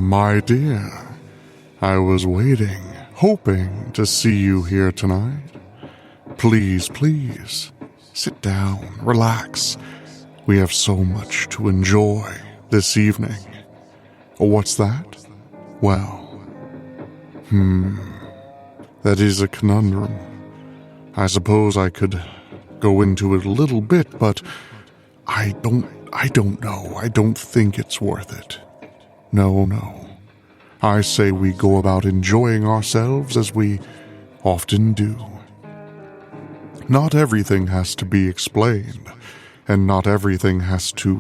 My dear, I was waiting, hoping to see you here tonight. Please, please, sit down, relax. We have so much to enjoy this evening. What's that? Well, that is a conundrum. I suppose I could go into it a little bit, but I don't know. I don't think it's worth it. No. I say we go about enjoying ourselves as we often do. Not everything has to be explained, and not everything has to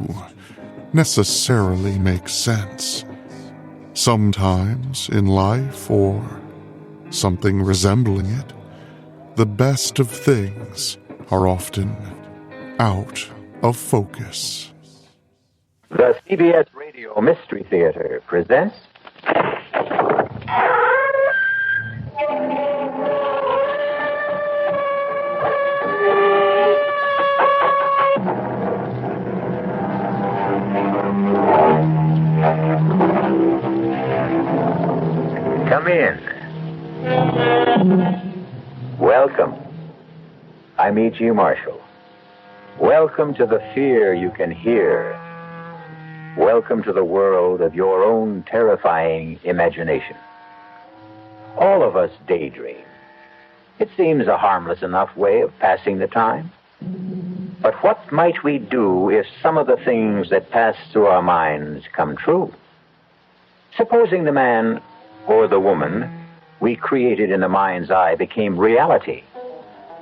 necessarily make sense. Sometimes in life, or something resembling it, the best of things are often out of focus. The CBS Radio Mystery Theater presents... Come in. Welcome. I'm E.G. Marshall. Welcome to the fear you can hear. Welcome to the world of your own terrifying imagination. All of us daydream. It seems a harmless enough way of passing the time. But what might we do if some of the things that pass through our minds come true? Supposing the man or the woman we created in the mind's eye became reality.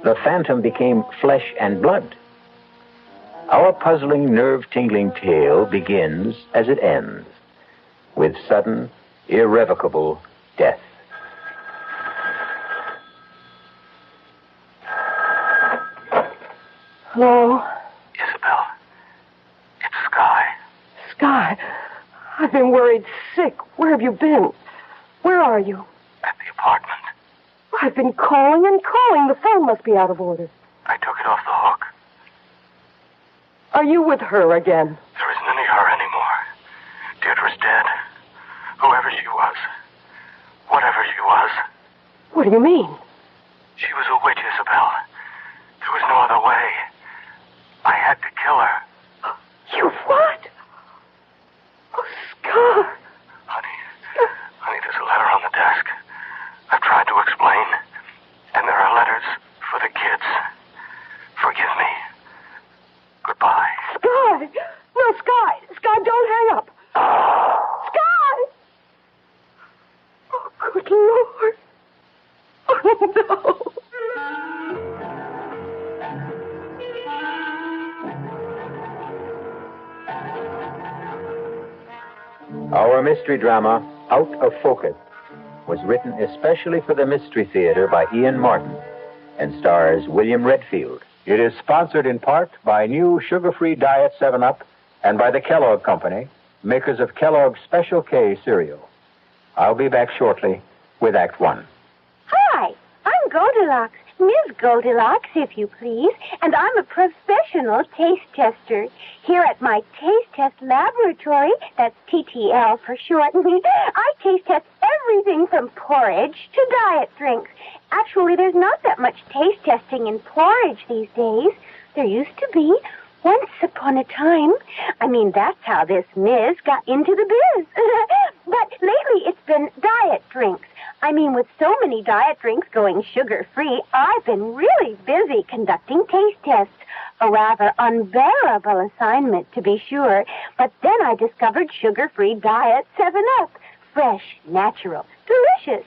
The phantom became flesh and blood. Our puzzling, nerve-tingling tale begins as it ends, with sudden, irrevocable death. Hello? Isabel, it's Sky. Sky, I've been worried sick. Where have you been? Where are you? At the apartment. I've been calling and calling. The phone must be out of order. I took it off the hook. Are you with her again? There isn't any her anymore. Deirdre's dead. Whoever she was. Whatever she was. What do you mean? She was a witch, Isabel. There was no other way. I had to kill her. You what? Oh, Scar. Honey, there's a letter on the desk. I've tried to explain. And there are letters for the kids. Forgive me. Goodbye. Sky! No, Sky! Sky, don't hang up! Sky! Oh, good Lord! Oh, no! Our mystery drama, Out of Focus, was written especially for the Mystery Theater by Ian Martin and stars William Redfield. It is sponsored in part by new sugar-free Diet 7-Up and by the Kellogg Company, makers of Kellogg's Special K cereal. I'll be back shortly with Act 1. Hi, I'm Goldilocks, Ms. Goldilocks, if you please, and I'm a professional taste tester. Here at my taste test laboratory, that's TTL for short, I taste test everything from porridge to diet drinks. Actually, there's not that much taste testing in porridge these days. There used to be. Once upon a time. I mean, that's how this Ms. got into the biz. But lately it's been diet drinks. I mean, with so many diet drinks going sugar-free, I've been really busy conducting taste tests. A rather unbearable assignment, to be sure. But then I discovered sugar-free Diet 7-Up. Fresh, natural, delicious.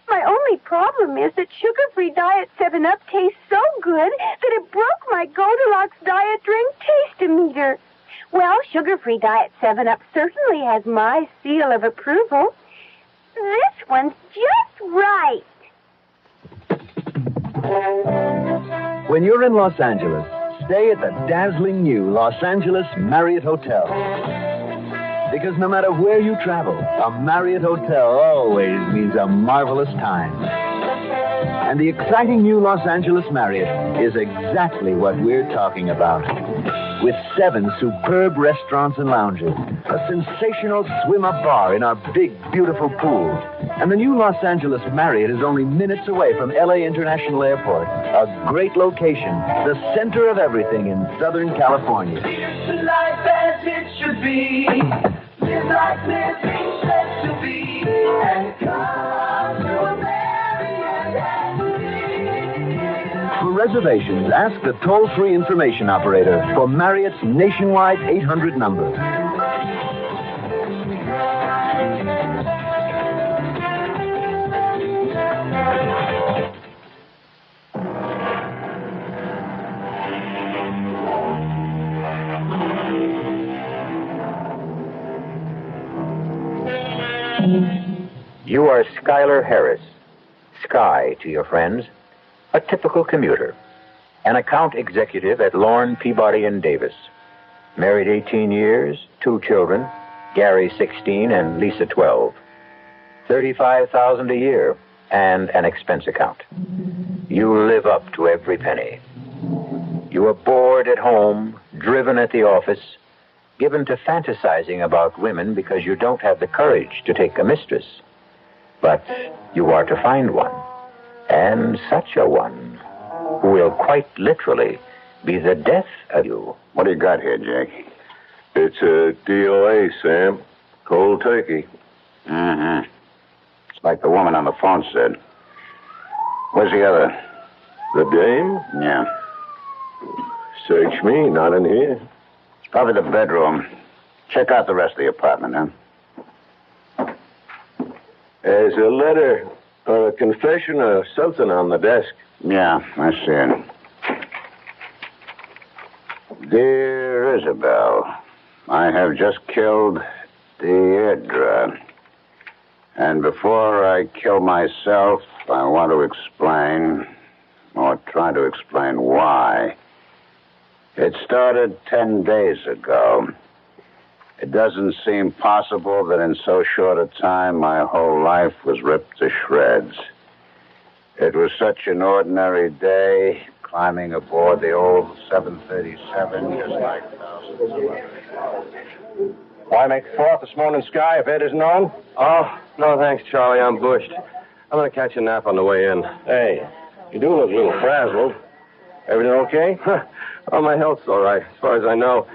My only problem is that sugar-free Diet 7-Up tastes so good that it broke my Goldilocks diet drink taste-o-meter. Well, sugar-free Diet 7-Up certainly has my seal of approval. This one's just right. When you're in Los Angeles, stay at the dazzling new Los Angeles Marriott Hotel. Because no matter where you travel, a Marriott Hotel always means a marvelous time. And the exciting new Los Angeles Marriott is exactly what we're talking about. with 7 superb restaurants and lounges, a sensational swim-up bar in our big, beautiful pool. And the new Los Angeles Marriott is only minutes away from L.A. International Airport, a great location, the center of everything in Southern California. Here's life as it should be. Live like living's meant to be. And come to a For reservations, ask the toll-free information operator for Marriott's nationwide 800 number. You are Schuyler Harris, Sky to your friends, a typical commuter, an account executive at Lorne, Peabody & Davis. Married 18 years, 2 children, Gary 16 and Lisa 12. $35,000 a year and an expense account. You live up to every penny. You are bored at home, driven at the office, given to fantasizing about women because you don't have the courage to take a mistress. But you are to find one, and such a one, who will quite literally be the death of you. What do you got here, Jake? It's a DOA, Sam. Cold turkey. Mm-hmm. It's like the woman on the phone said. Where's the other? The dame? Yeah. Search me, not in here. It's probably the bedroom. Check out the rest of the apartment, huh? There's a letter or a confession or something on the desk. Yeah, I see it. Dear Isabel, I have just killed Deirdre. And before I kill myself, I want to explain, or try to explain why. It started 10 days ago. It doesn't seem possible that in so short a time my whole life was ripped to shreds. It was such an ordinary day, climbing aboard the old 737, just like thousands of others. Why make thought this morning, Sky, if Ed isn't on? Oh, no thanks, Charlie. I'm bushed. I'm going to catch a nap on the way in. Hey, you do look a little frazzled. Everything okay? Oh, my health's all right, as far as I know.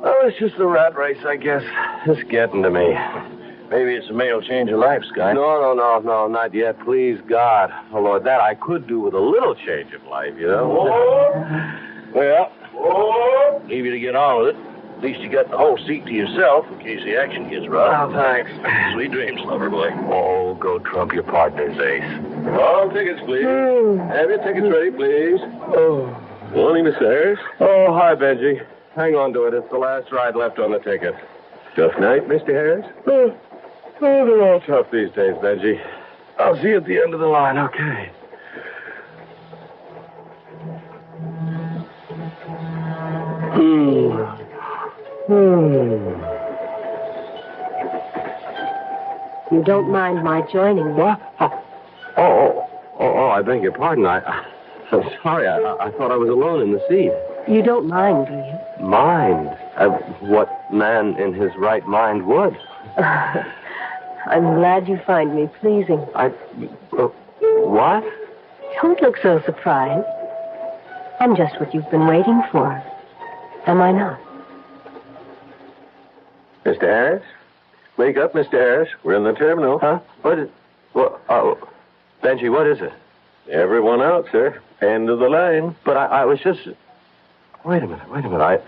Oh, it's just a rat race, I guess. It's getting to me. Maybe it's a male change of life, Sky. No, not yet. Please, God. Oh, Lord, that I could do with a little change of life, you know? Well, leave you to get on with it. At least you got the whole seat to yourself in case the action gets rough. Oh, thanks. Sweet dreams, lover boy. Oh, go trump your partner's ace. All tickets, please. Have your tickets ready, please. Oh. Morning, Mr. Harris. Oh, hi, Benji. Hang on to it. It's the last ride left on the ticket. Tough night, Mr. Harris? Oh, they're all tough these days, Benji. I'll see you at the end of the line, okay? You don't mind my joining me? What? Oh, I beg your pardon. I'm sorry. I thought I was alone in the seat. You don't mind, do you? Mind? What man in his right mind would? I'm glad you find me pleasing. What? Don't look so surprised. I'm just what you've been waiting for. Am I not? Mr. Harris? Wake up, Mr. Harris. We're in the terminal. Huh? Benji, what is it? Everyone out, sir. End of the line. But I was just... Wait a minute.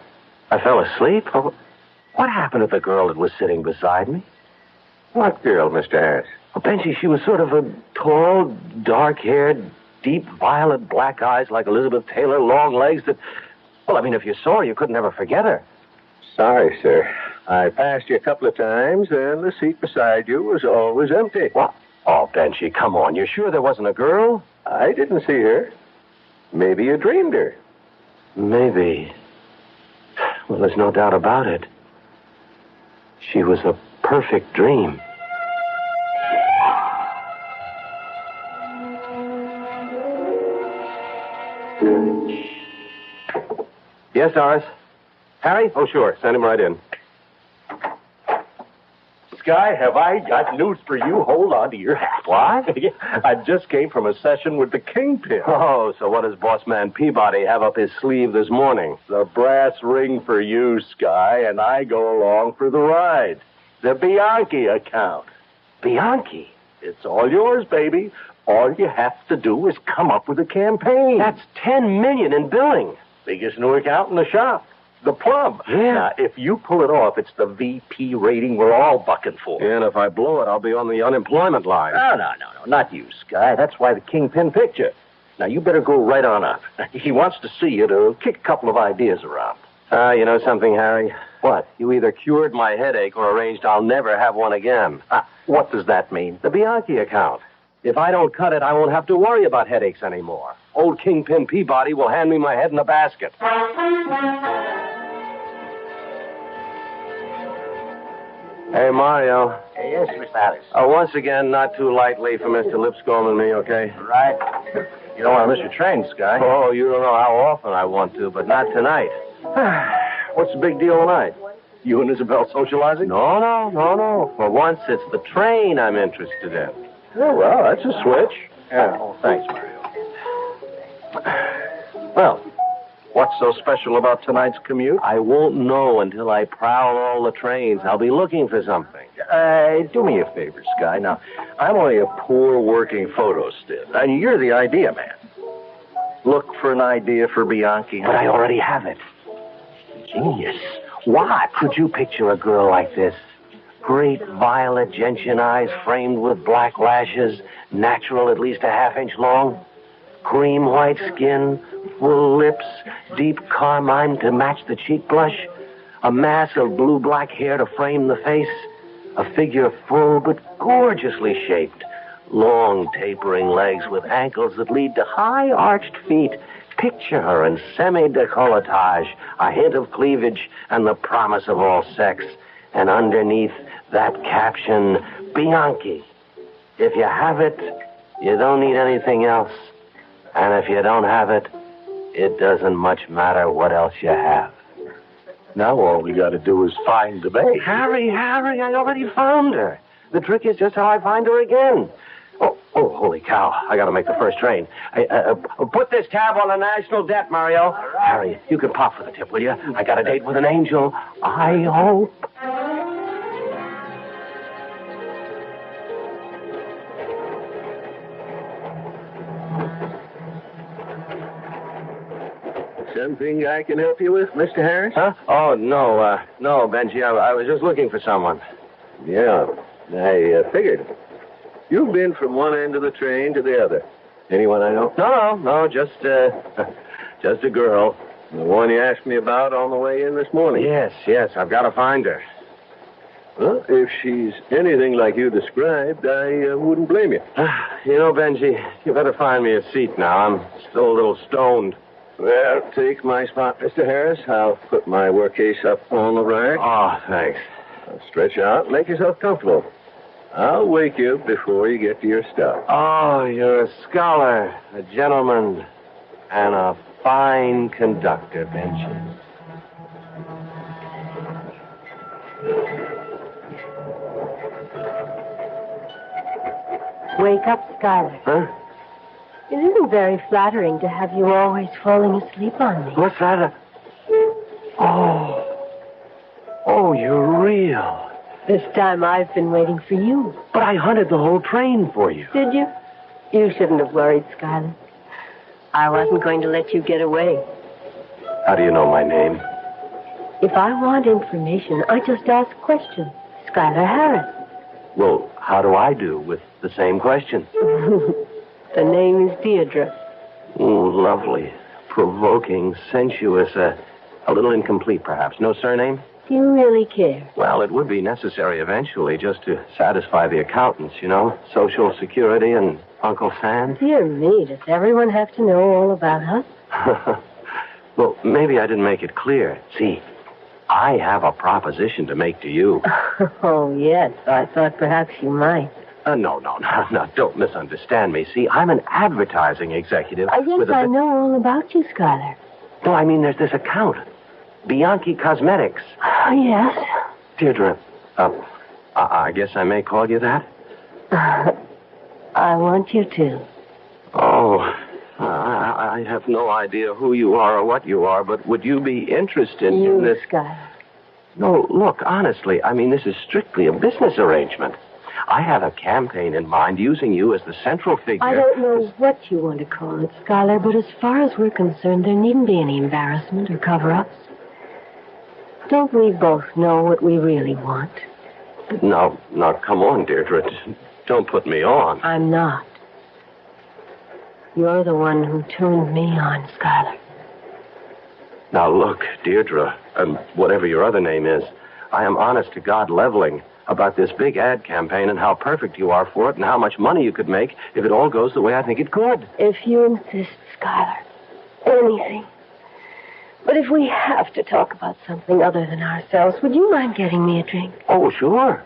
I fell asleep? What happened to the girl that was sitting beside me? What girl, Mr. Harris? Oh, Benji, she was sort of a tall, dark-haired, deep violet black eyes like Elizabeth Taylor, long legs that... Well, I mean, if you saw her, you could never forget her. Sorry, sir. I passed you a couple of times, and the seat beside you was always empty. What? Oh, Benji, come on. You sure there wasn't a girl? I didn't see her. Maybe you dreamed her. Maybe. Well, there's no doubt about it. She was a perfect dream. Yes, Doris? Harry? Oh, sure. Send him right in. Sky, have I got news for you? Hold on to your hat. What? I just came from a session with the Kingpin. Oh, so what does boss man Peabody have up his sleeve this morning? The brass ring for you, Sky, and I go along for the ride. The Bianchi account. Bianchi? It's all yours, baby. All you have to do is come up with a campaign. That's $10 million in billing. Biggest new account in the shop. The plum. Yeah. Now, if you pull it off, it's the VP rating we're all bucking for. And if I blow it, I'll be on the unemployment line. No, not you, Sky. That's why the Kingpin picked you. Now, you better go right on up. He wants to see you to kick a couple of ideas around. You know something, Harry? What? You either cured my headache or arranged I'll never have one again. What does that mean? The Bianchi account. If I don't cut it, I won't have to worry about headaches anymore. Old Kingpin Peabody will hand me my head in a basket. Hey, Mario. Yes, Mr. Harris. Once again, not too lightly for Mr. Lipscomb and me, okay? Right. You don't want to miss your train, Sky. Oh, you don't know how often I want to, but not tonight. What's the big deal tonight? You and Isabel socializing? No. For once, it's the train I'm interested in. Oh, well, that's a switch. Yeah. Oh, thanks, Mario. Well, what's so special about tonight's commute? I won't know until I prowl all the trains. I'll be looking for something. Do me a favor, Sky. Now, I'm only a poor working photo stiff, and you're the idea man. Look for an idea for Bianchi. But I already have it. Genius. What? Could you picture a girl like this? Great violet gentian eyes framed with black lashes, natural at least a half-inch long, cream white skin, full lips, deep carmine to match the cheek blush, a mass of blue-black hair to frame the face, a figure full but gorgeously shaped, long tapering legs with ankles that lead to high-arched feet. Picture her in semi-décolletage, a hint of cleavage, and the promise of all sex. And underneath that caption, Bianchi. If you have it, you don't need anything else. And if you don't have it, it doesn't much matter what else you have. Now all we got to do is find the babe. Harry, I already found her. The trick is just how I find her again. Oh, holy cow. I got to make the first train. Put this tab on the national debt, Mario. Right. Harry, you can pop for the tip, will you? I got a date with an angel. I hope. Something I can help you with, Mr. Harris? Huh? Oh, no, Benji. I was just looking for someone. Yeah, I figured. You've been from one end of the train to the other. Anyone I know? No, just a girl. The one you asked me about on the way in this morning? Yes, I've got to find her. Well, if she's anything like you described, I wouldn't blame you. You know, Benji, you better find me a seat now. I'm still a little stoned. Well, take my spot, Mr. Harris. I'll put my work case up on the rack. Oh, thanks. Stretch out, make yourself comfortable. I'll wake you before you get to your stuff. Oh, you're a scholar, a gentleman, and a fine conductor, Benji. Wake up, Skylar. Huh? It isn't very flattering to have you always falling asleep on me. What's that? Oh, you're real. This time I've been waiting for you. But I hunted the whole train for you. Did you? You shouldn't have worried, Skylar. I wasn't going to let you get away. How do you know my name? If I want information, I just ask questions. Skylar Harris. Well, how do I do with the same question? The name is Deirdre. Lovely, provoking, sensuous, a little incomplete, perhaps. No surname? Do you really care? Well, it would be necessary eventually just to satisfy the accountants, you know. Social Security and Uncle Sam. Dear me, does everyone have to know all about us? Well, maybe I didn't make it clear. See, I have a proposition to make to you. Oh, yes. I thought perhaps you might. No, don't misunderstand me. See, I'm an advertising executive. Yes, I know all about you, Skylar. No, I mean, there's this account. Bianchi Cosmetics. Yes. Deirdre, I guess I may call you that? I want you to. Oh, I have no idea who you are or what you are, but would you be interested in this? Skylar. No, look, honestly, I mean, this is strictly a business arrangement. I have a campaign in mind using you as the central figure. I don't know what you want to call it, Skylar, but as far as we're concerned, there needn't be any embarrassment or cover-ups. Don't we both know what we really want? Now, come on, Deirdre. Don't put me on. I'm not. You're the one who turned me on, Skylar. Now, look, Deirdre, whatever your other name is, I am honest to God leveling about this big ad campaign and how perfect you are for it and how much money you could make if it all goes the way I think it could. If you insist, Skylar. Anything. But if we have to talk about something other than ourselves, would you mind getting me a drink? Oh, sure.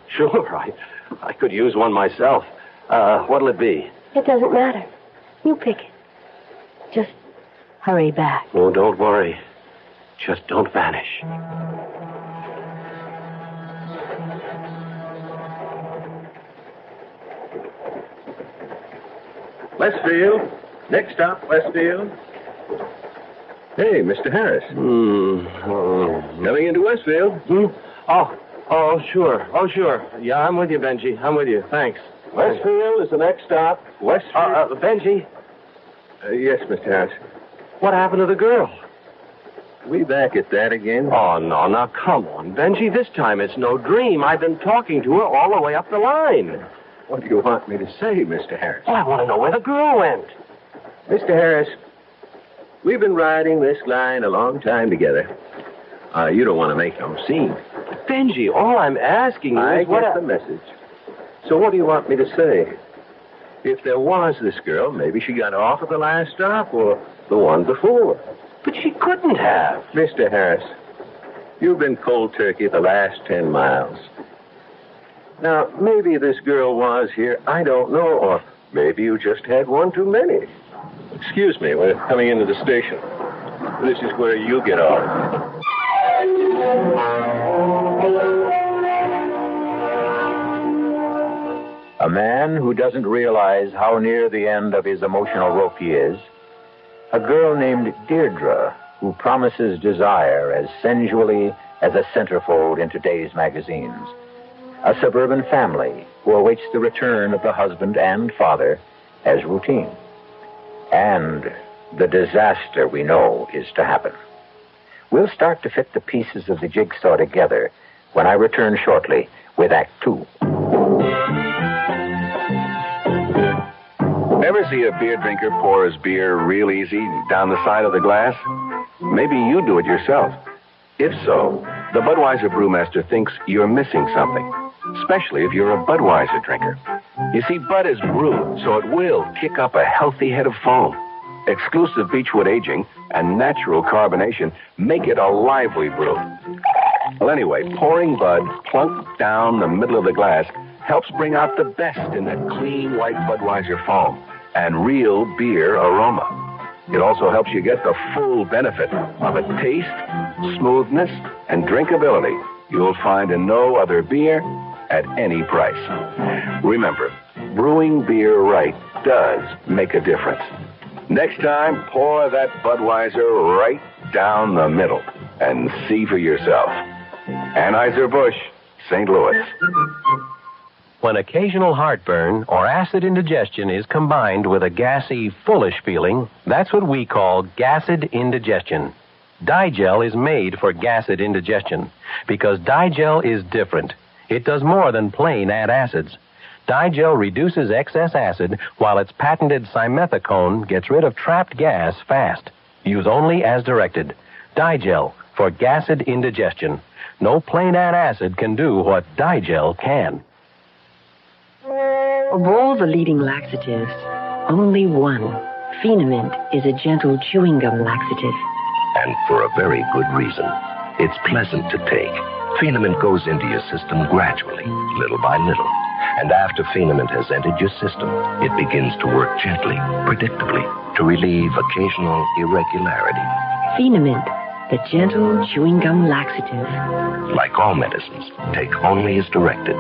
I could use one myself. What'll it be? It doesn't matter. You pick it. Just hurry back. Oh, don't worry. Just don't vanish. Westfield. Next stop, Westfield. Hey, Mr. Harris. Coming into Westfield. Oh, sure. Yeah, I'm with you, Benji. I'm with you. Thanks. Westfield is the next stop. Westfield. Benji? Yes, Mr. Harris. What happened to the girl? We back at that again? Oh, no. Now, come on, Benji. This time it's no dream. I've been talking to her all the way up the line. What do you want me to say, Mr. Harris? Well, I want to know where the girl went. Mr. Harris, we've been riding this line a long time together. You don't want to make no scene. Benji, all I'm asking you I is what... get the message. So what do you want me to say? If there was this girl, maybe she got off at the last stop or the one before. But she couldn't have. Mr. Harris, you've been cold turkey the last 10 miles. Now, maybe this girl was here, I don't know, or maybe you just had one too many. Excuse me, we're coming into the station. This is where you get off. A man who doesn't realize how near the end of his emotional rope he is. A girl named Deirdre, who promises desire as sensually as a centerfold in today's magazines. A suburban family who awaits the return of the husband and father as routine. And the disaster we know is to happen. We'll start to fit the pieces of the jigsaw together when I return shortly with Act 2. Ever see a beer drinker pour his beer real easy down the side of the glass? Maybe you do it yourself. If so, the Budweiser brewmaster thinks you're missing something, especially if you're a Budweiser drinker. You see, Bud is brewed, so it will kick up a healthy head of foam. Exclusive beechwood aging and natural carbonation make it a lively brew. Well, anyway, pouring Bud plunk down the middle of the glass helps bring out the best in that clean white Budweiser foam and real beer aroma. It also helps you get the full benefit of a taste, smoothness, and drinkability you'll find in no other beer at any price. Remember, brewing beer right does make a difference. Next time, pour that Budweiser right down the middle and see for yourself. Anheuser-Busch, St. Louis. When occasional heartburn or acid indigestion is combined with a gassy, foolish feeling, that's what we call gassed indigestion. Digel is made for gassed indigestion because Digel is different. It does more than plain add acids. Digel reduces excess acid while its patented simethicone gets rid of trapped gas fast. Use only as directed. Digel for gassed indigestion. No plain add acid can do what Digel can. Of all the leading laxatives, only one, Phenamint, is a gentle chewing gum laxative. And for a very good reason. It's pleasant to take. Phenamint goes into your system gradually, little by little. And after Phenamint has entered your system, it begins to work gently, predictably, to relieve occasional irregularity. Phenamint, The gentle chewing gum laxative. Like all medicines, take only as directed.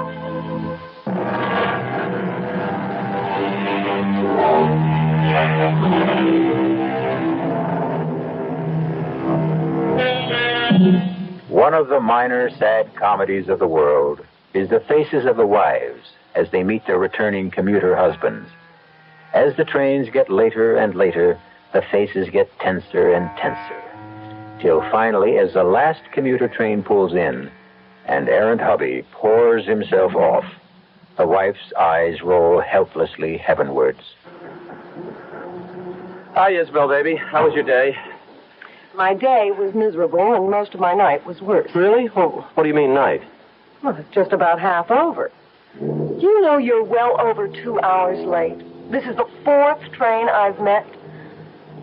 One of the minor sad comedies of the world is the faces of the wives as they meet their returning commuter husbands. As the trains get later and later, the faces get tenser and tenser, till finally, as the last commuter train pulls in and errant hubby pours himself off, the wife's eyes roll helplessly heavenwards. Hi, Isabel, baby. How was your day? My day was miserable, and most of my night was worse. Really? Well, what do you mean, night? Well, it's just about half over. Do you know you're well over 2 hours late? This is the 4th train I've met.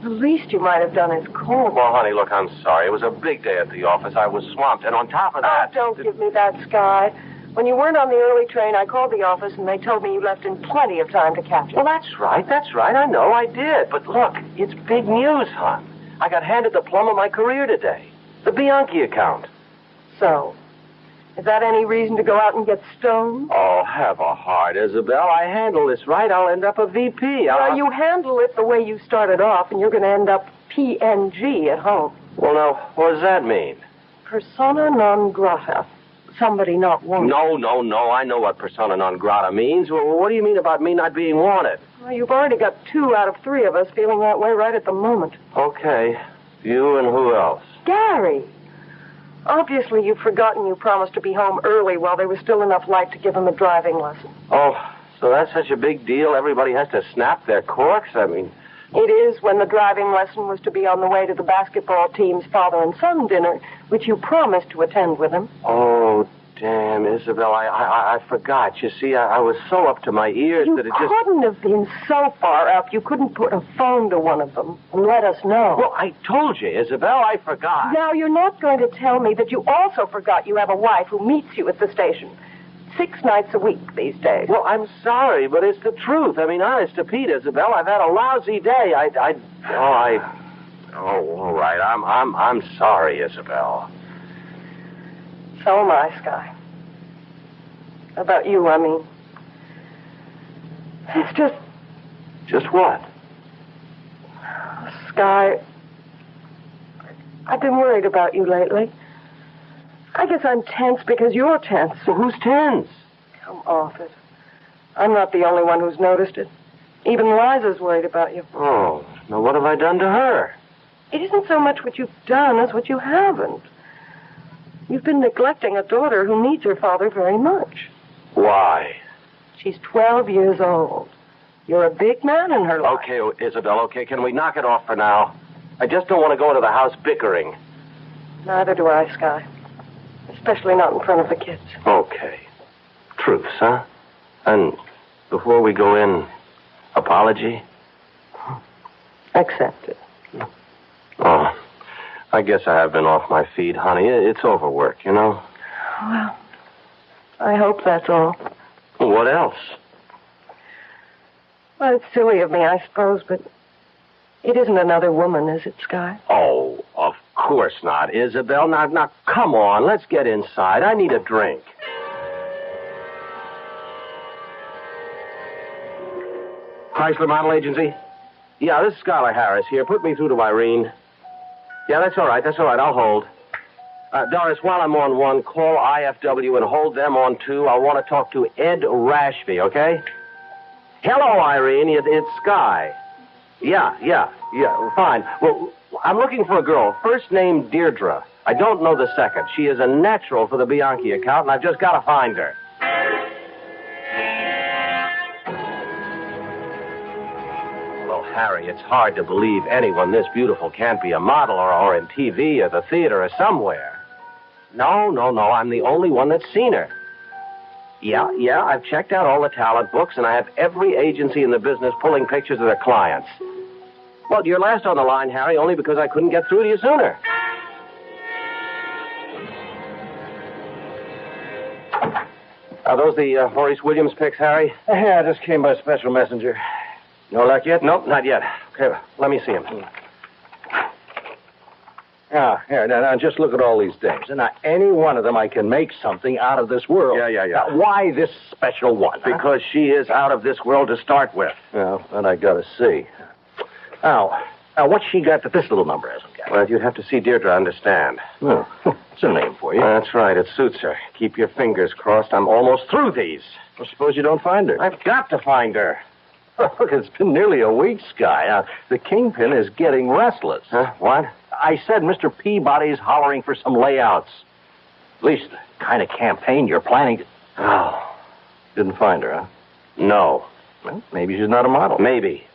The least you might have done is call me. Well, honey, look, I'm sorry. It was a big day at the office. I was swamped, and on top of that... Oh, don't give me that, Sky. When you weren't on the early train, I called the office, and they told me you left in plenty of time to catch it. Well, that's right. I know I did. But look, it's big news, hon. I got handed the plum of my career today. The Bianchi account. So, is that any reason to go out and get stoned? Oh, have a heart, Isabel. I handle this right. I'll end up a VP. Well, you handle it the way you started off, and you're going to end up PNG at home. Well, now, what does that mean? Persona non grata. Somebody not wanted. No. I know what persona non grata means. Well, what do you mean about me not being wanted? Well, you've already got 2 out of 3 of us feeling that way right at the moment. Okay. You and who else? Gary. Obviously, you've forgotten you promised to be home early while there was still enough light to give him a driving lesson. Oh, so that's such a big deal? Everybody has to snap their corks? I mean... It is when the driving lesson was to be on the way to the basketball team's father and son dinner, which you promised to attend with him. Oh, damn, Isabel, I forgot. You see, I was so up to my ears that it just... You couldn't have been so far up. You couldn't put a phone to one of them and let us know. Well, I told you, Isabel, I forgot. Now, you're not going to tell me that you also forgot you have a wife who meets you at the station 6 nights a week these days. Well, I'm sorry, but it's the truth. I mean, honest to Pete, Isabel, I've had a lousy day. Oh, all right. I'm sorry, Isabel. So am I, Sky. About you, I mean. It's just... Just what? Sky, I've been worried about you lately. I guess I'm tense because you're tense. Well, who's tense? Come off it. I'm not the only one who's noticed it. Even Liza's worried about you. Oh, now what have I done to her? It isn't so much what you've done as what you haven't. You've been neglecting a daughter who needs her father very much. Why? She's 12 years old. You're a big man in her life. Okay, Isabel, okay, can we knock it off for now? I just don't want to go into the house bickering. Neither do I, Sky. Especially not in front of the kids. Okay. Truths, huh? And before we go in, apology? Accepted. Oh, I guess I have been off my feet, honey. It's overwork, you know? Well, I hope that's all. What else? Well, it's silly of me, I suppose, but it isn't another woman, is it, Sky? Oh, of course not, Isabel. Now, come on. Let's get inside. I need a drink. Chrysler Model Agency? Yeah, this is Scarlett Harris here. Put me through to Irene. Yeah, that's all right. I'll hold. Doris, while I'm on 1, call IFW and hold them on 2. I want to talk to Ed Rashby, okay? Hello, Irene. It's Sky. Yeah, fine. Well, I'm looking for a girl. First name Deirdre. I don't know the second. She is a natural for the Bianchi account, and I've just got to find her. Well, Harry, it's hard to believe anyone this beautiful can't be a model or in TV or the theater or somewhere. No. I'm the only one that's seen her. Yeah, I've checked out all the talent books, and I have every agency in the business pulling pictures of their clients. Well, you're last on the line, Harry, only because I couldn't get through to you sooner. Are those the Maurice Williams pics, Harry? Yeah, I just came by special messenger. No luck yet? Nope, not yet. Okay, let me see him. Now, just look at all these dames. And now, any one of them, I can make something out of this world. Yeah. Now, why this special one? Because she is out of this world to start with. Well, then I gotta see. Now, what's she got that this little number hasn't got? Well, you'd have to see Deirdre to understand. Well, it's a name for you. That's right. It suits her. Keep your fingers crossed. I'm almost through these. Well, suppose you don't find her. I've got to find her. Look, it's been nearly a week, Sky. The kingpin is getting restless. Huh? What? I said Mr. Peabody's hollering for some layouts. At least the kind of campaign you're planning to... Oh, didn't find her, huh? No. Well, maybe she's not a model. Maybe.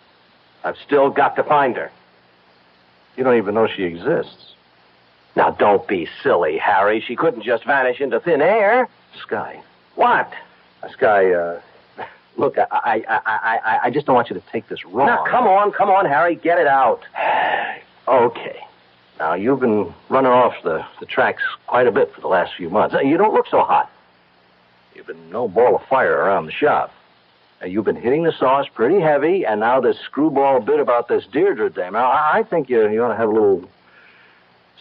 I've still got to find her. You don't even know she exists. Now, don't be silly, Harry. She couldn't just vanish into thin air. Sky. What? Sky, look, I just don't want you to take this wrong. Now, come on, Harry. Get it out. Okay. Now, you've been running off the tracks quite a bit for the last few months. You don't look so hot. You've been no ball of fire around the shop. You've been hitting the sauce pretty heavy, and now this screwball bit about this Deirdre dame. Now, I think you ought to have a little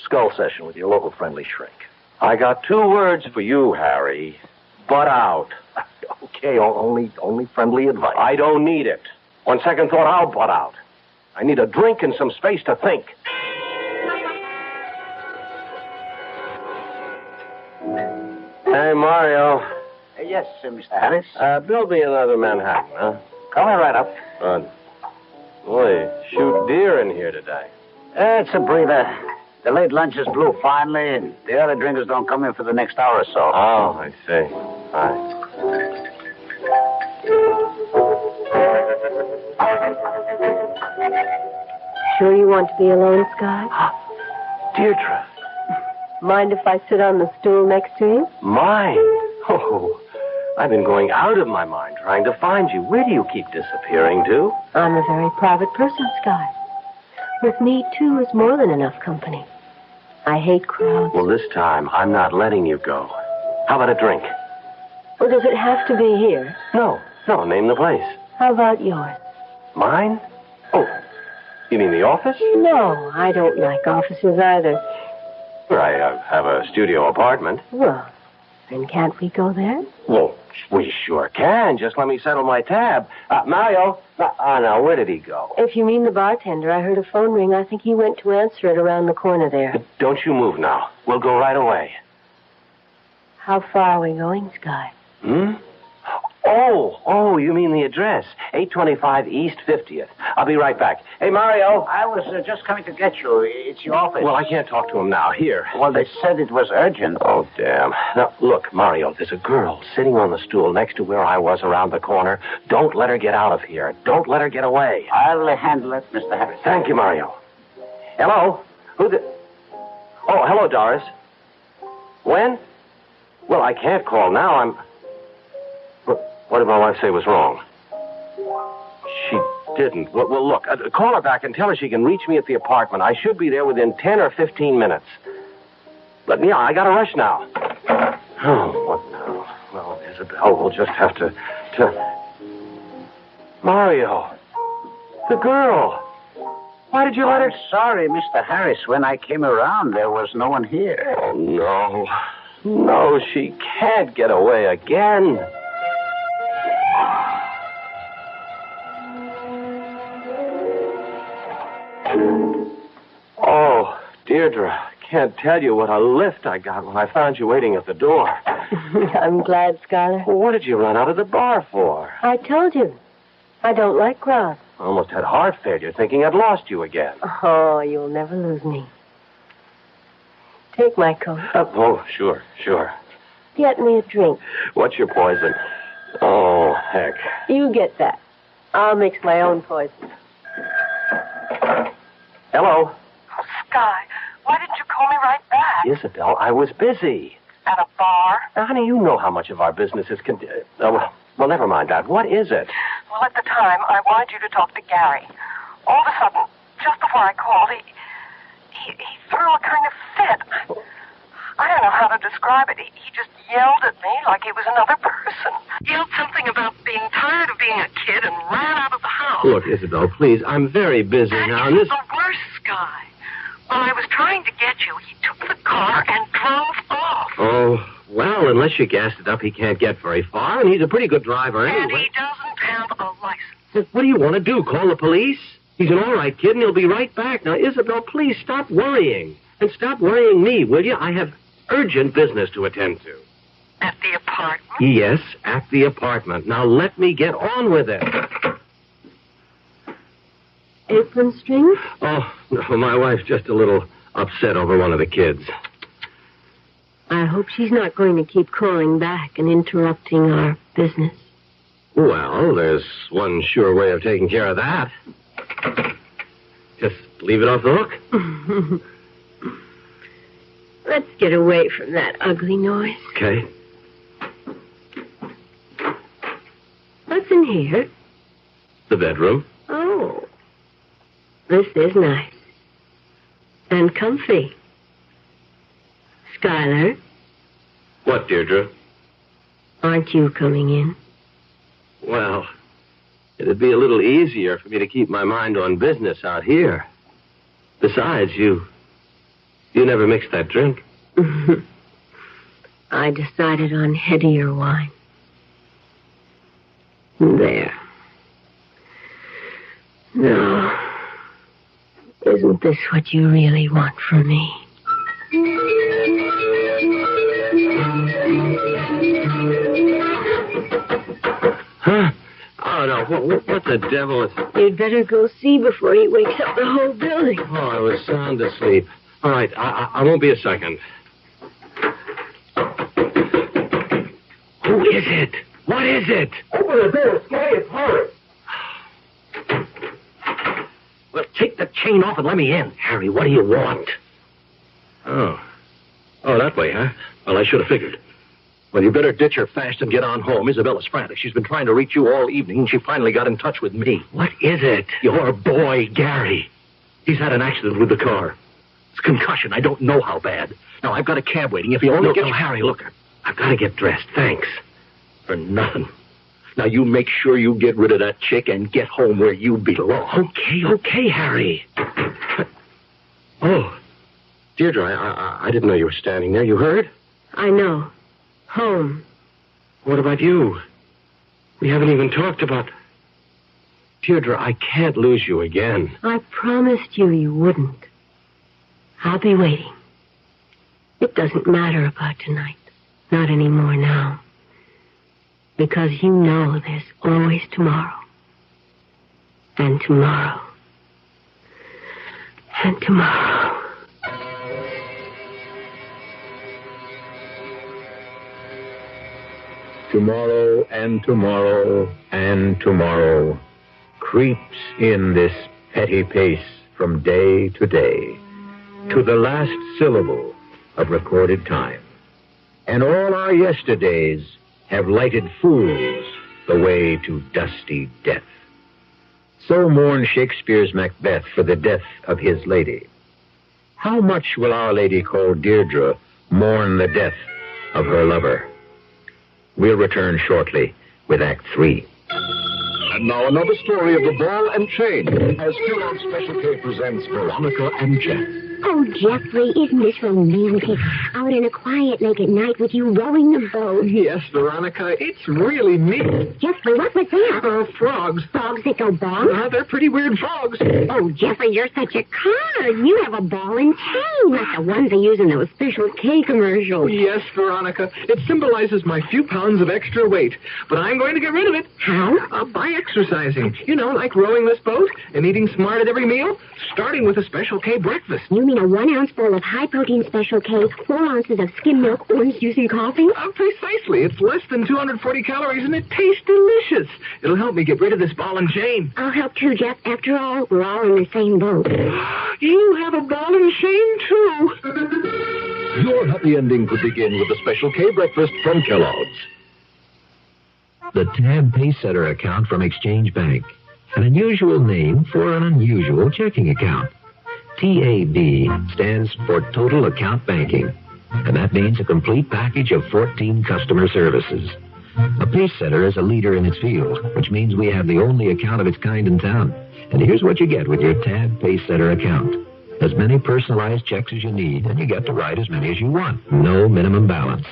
skull session with your local friendly shrink. I got 2 words for you, Harry. Butt out. Okay, only friendly advice. I don't need it. On second thought, I'll butt out. I need a drink and some space to think. Hey, Mario. Yes, Mr. Harris. Build me another Manhattan, huh? Coming right up. Good. Boy, shoot deer in here today. It's a breather. The late lunch is blew finally, and the other drinkers don't come in for the next hour or so. Oh, I see. All right. Sure you want to be alone, Sky? Deirdre. Mind if I sit on the stool next to you? Mind? Oh, I've been going out of my mind trying to find you. Where do you keep disappearing to? I'm a very private person, Sky. With me, 2 is more than enough company. I hate crowds. Well, this time, I'm not letting you go. How about a drink? Well, does it have to be here? No, name the place. How about yours? Mine? Oh, you mean the office? No, I don't like offices either. Well, I have a studio apartment. Well, then can't we go there? Well, we sure can. Just let me settle my tab. Mario. Now, where did he go? If you mean the bartender, I heard a phone ring. I think he went to answer it around the corner there. Don't you move now. We'll go right away. How far are we going, Sky? Oh, you mean the address. 825 East 50th. I'll be right back. Hey, Mario. I was just coming to get you. It's your office. Well, I can't talk to him now. Here. Well, they said it was urgent. Oh, damn. Now, look, Mario, there's a girl sitting on the stool next to where I was around the corner. Don't let her get out of here. Don't let her get away. I'll handle it, Mr. Harris. Thank you, Mario. Hello? Oh, hello, Doris. When? Well, I can't call now. What did my wife say was wrong? She didn't. Well, look, call her back and tell her she can reach me at the apartment. I should be there within 10 or 15 minutes. But, yeah, I got to rush now. Oh, what now? Well, Isabel, we'll just have to... Mario, the girl. Why did you let her... I'm sorry, Mr. Harris. When I came around, there was no one here. Oh, no. No, she can't get away again. Oh, Deirdre, can't tell you what a lift I got when I found you waiting at the door. I'm glad, Skylar. Well, what did you run out of the bar for? I told you. I don't like crowds. I almost had heart failure thinking I'd lost you again. Oh, you'll never lose me. Take my coat. Oh, sure. Get me a drink. What's your poison? Oh, heck. You get that. I'll mix my own poison. Hello? Oh, Sky, why didn't you call me right back? Isabel, I was busy. At a bar? Now, honey, you know how much of our business is... well, never mind that. What is it? Well, at the time, I wanted you to talk to Gary. All of a sudden, just before I called, he threw a kind of fit. I don't know how to describe it. He just yelled at me like he was another person. Yelled something about being tired of being a kid and ran out of the house. Look, Isabel, please, I'm very busy now. That is the worst, Sky. While I was trying to get you, he took the car and drove off. Oh, well, unless you gassed it up, he can't get very far, and he's a pretty good driver And anyway. he doesn't have a license. Look, what do you want to do, call the police? He's an all right kid, and he'll be right back. Now, Isabel, please stop worrying. And stop worrying me, will you? I have urgent business to attend to. At the apartment? Yes, at the apartment. Now, let me get on with it. Apron strings? Oh, no, my wife's just a little upset over one of the kids. I hope she's not going to keep calling back and interrupting our business. Well, there's one sure way of taking care of that. Just leave it off the hook. Let's get away from that ugly noise. Okay. What's in here? The bedroom. Oh, this is nice. And comfy. Skylar, What, Deirdre? aren't you coming in? Well, it'd be a little easier for me to keep my mind on business out here. Besides, you never mixed that drink. I decided on headier wine. There. No. Isn't this what you really want from me? Huh? Oh, no. What the devil is... You'd better go see before he wakes up the whole building. Oh, I was sound asleep. All right, I won't be a second. Who is it? What is it? Open the door, Sky. It's Harry. Well, take the chain off and let me in. Harry, what do you want? Oh, that way, huh? Well, I should have figured. Well, you better ditch her fast and get on home. Isabella's frantic. She's been trying to reach you all evening, and she finally got in touch with me. What is it? Your boy, Gary. He's had an accident with the car. It's concussion. I don't know how bad. Now, I've got a cab waiting. If you only get... No, Harry, look. I've got to get dressed. Thanks. For nothing. Now, you make sure you get rid of that chick and get home where you belong. Okay, Harry. Oh, Deirdre, I didn't know you were standing there. You heard? I know. Home. What about you? We haven't even talked about... Deirdre, I can't lose you again. I promised you wouldn't. I'll be waiting. It doesn't matter about tonight. Not anymore now. Because you know there's always tomorrow. And tomorrow. And tomorrow. Tomorrow and tomorrow and tomorrow creeps in this petty pace from day to day to the last syllable of recorded time. And all our yesterdays have lighted fools the way to dusty death. So mourned Shakespeare's Macbeth for the death of his lady. How much will Our Lady called Deirdre mourn the death of her lover? We'll return shortly with Act 3. And now another story of the ball and chain as Kellogg's Special K presents Veronica and Jeff. Oh, Jeffrey, isn't this romantic? Out in a quiet lake at night with you rowing the boat. Yes, Veronica, it's really neat. Jeffrey, what was that? Frogs. Frogs that go bonk? They're pretty weird frogs. Oh, Jeffrey, you're such a card. You have a ball and chain, like the ones they use in those Special K commercials. Yes, Veronica. It symbolizes my few pounds of extra weight. But I'm going to get rid of it. How? By exercising. You know, like rowing this boat and eating smart at every meal, starting with a Special K breakfast. You mean a 1 ounce bowl of high-protein Special K, 4 ounces of skim milk, orange juice, and coffee? Precisely. It's less than 240 calories, and it tastes delicious. It'll help me get rid of this ball and chain. I'll help too, Jeff. After all, we're all in the same boat. You have a ball and chain, too. Your happy ending could begin with the Special K breakfast from Kellogg's. The Tab Paysetter account from Exchange Bank. An unusual name for an unusual checking account. TAB stands for Total Account Banking, and that means a complete package of 14 customer services. A Paysetter is a leader in its field, which means we have the only account of its kind in town. And here's what you get with your Tab Paysetter account. As many personalized checks as you need, and you get to write as many as you want. No minimum balance.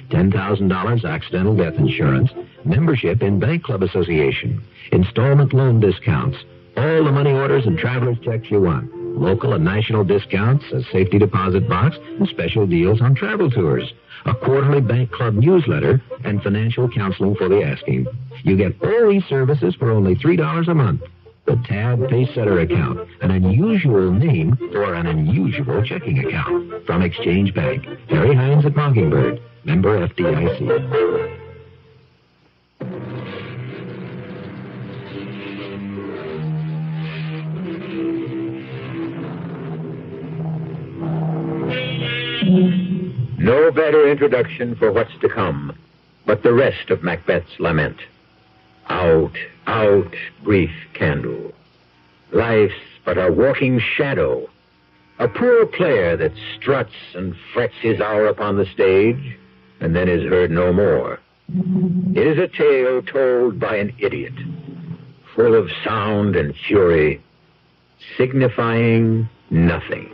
$10,000 accidental death insurance. Membership in Bank Club Association. Installment loan discounts. All the money orders and traveler's checks you want. Local and national discounts, a safety deposit box, and special deals on travel tours. A quarterly Bank Club newsletter and financial counseling for the asking. You get all these services for only $3 a month. The Tab Pacesetter account, an unusual name for an unusual checking account. From Exchange Bank, Harry Hines at Mockingbird, member FDIC. No better introduction for what's to come, but the rest of Macbeth's lament. Out, out, brief candle. Life's but a walking shadow, a poor player that struts and frets his hour upon the stage, and then is heard no more. It is a tale told by an idiot, full of sound and fury, signifying nothing.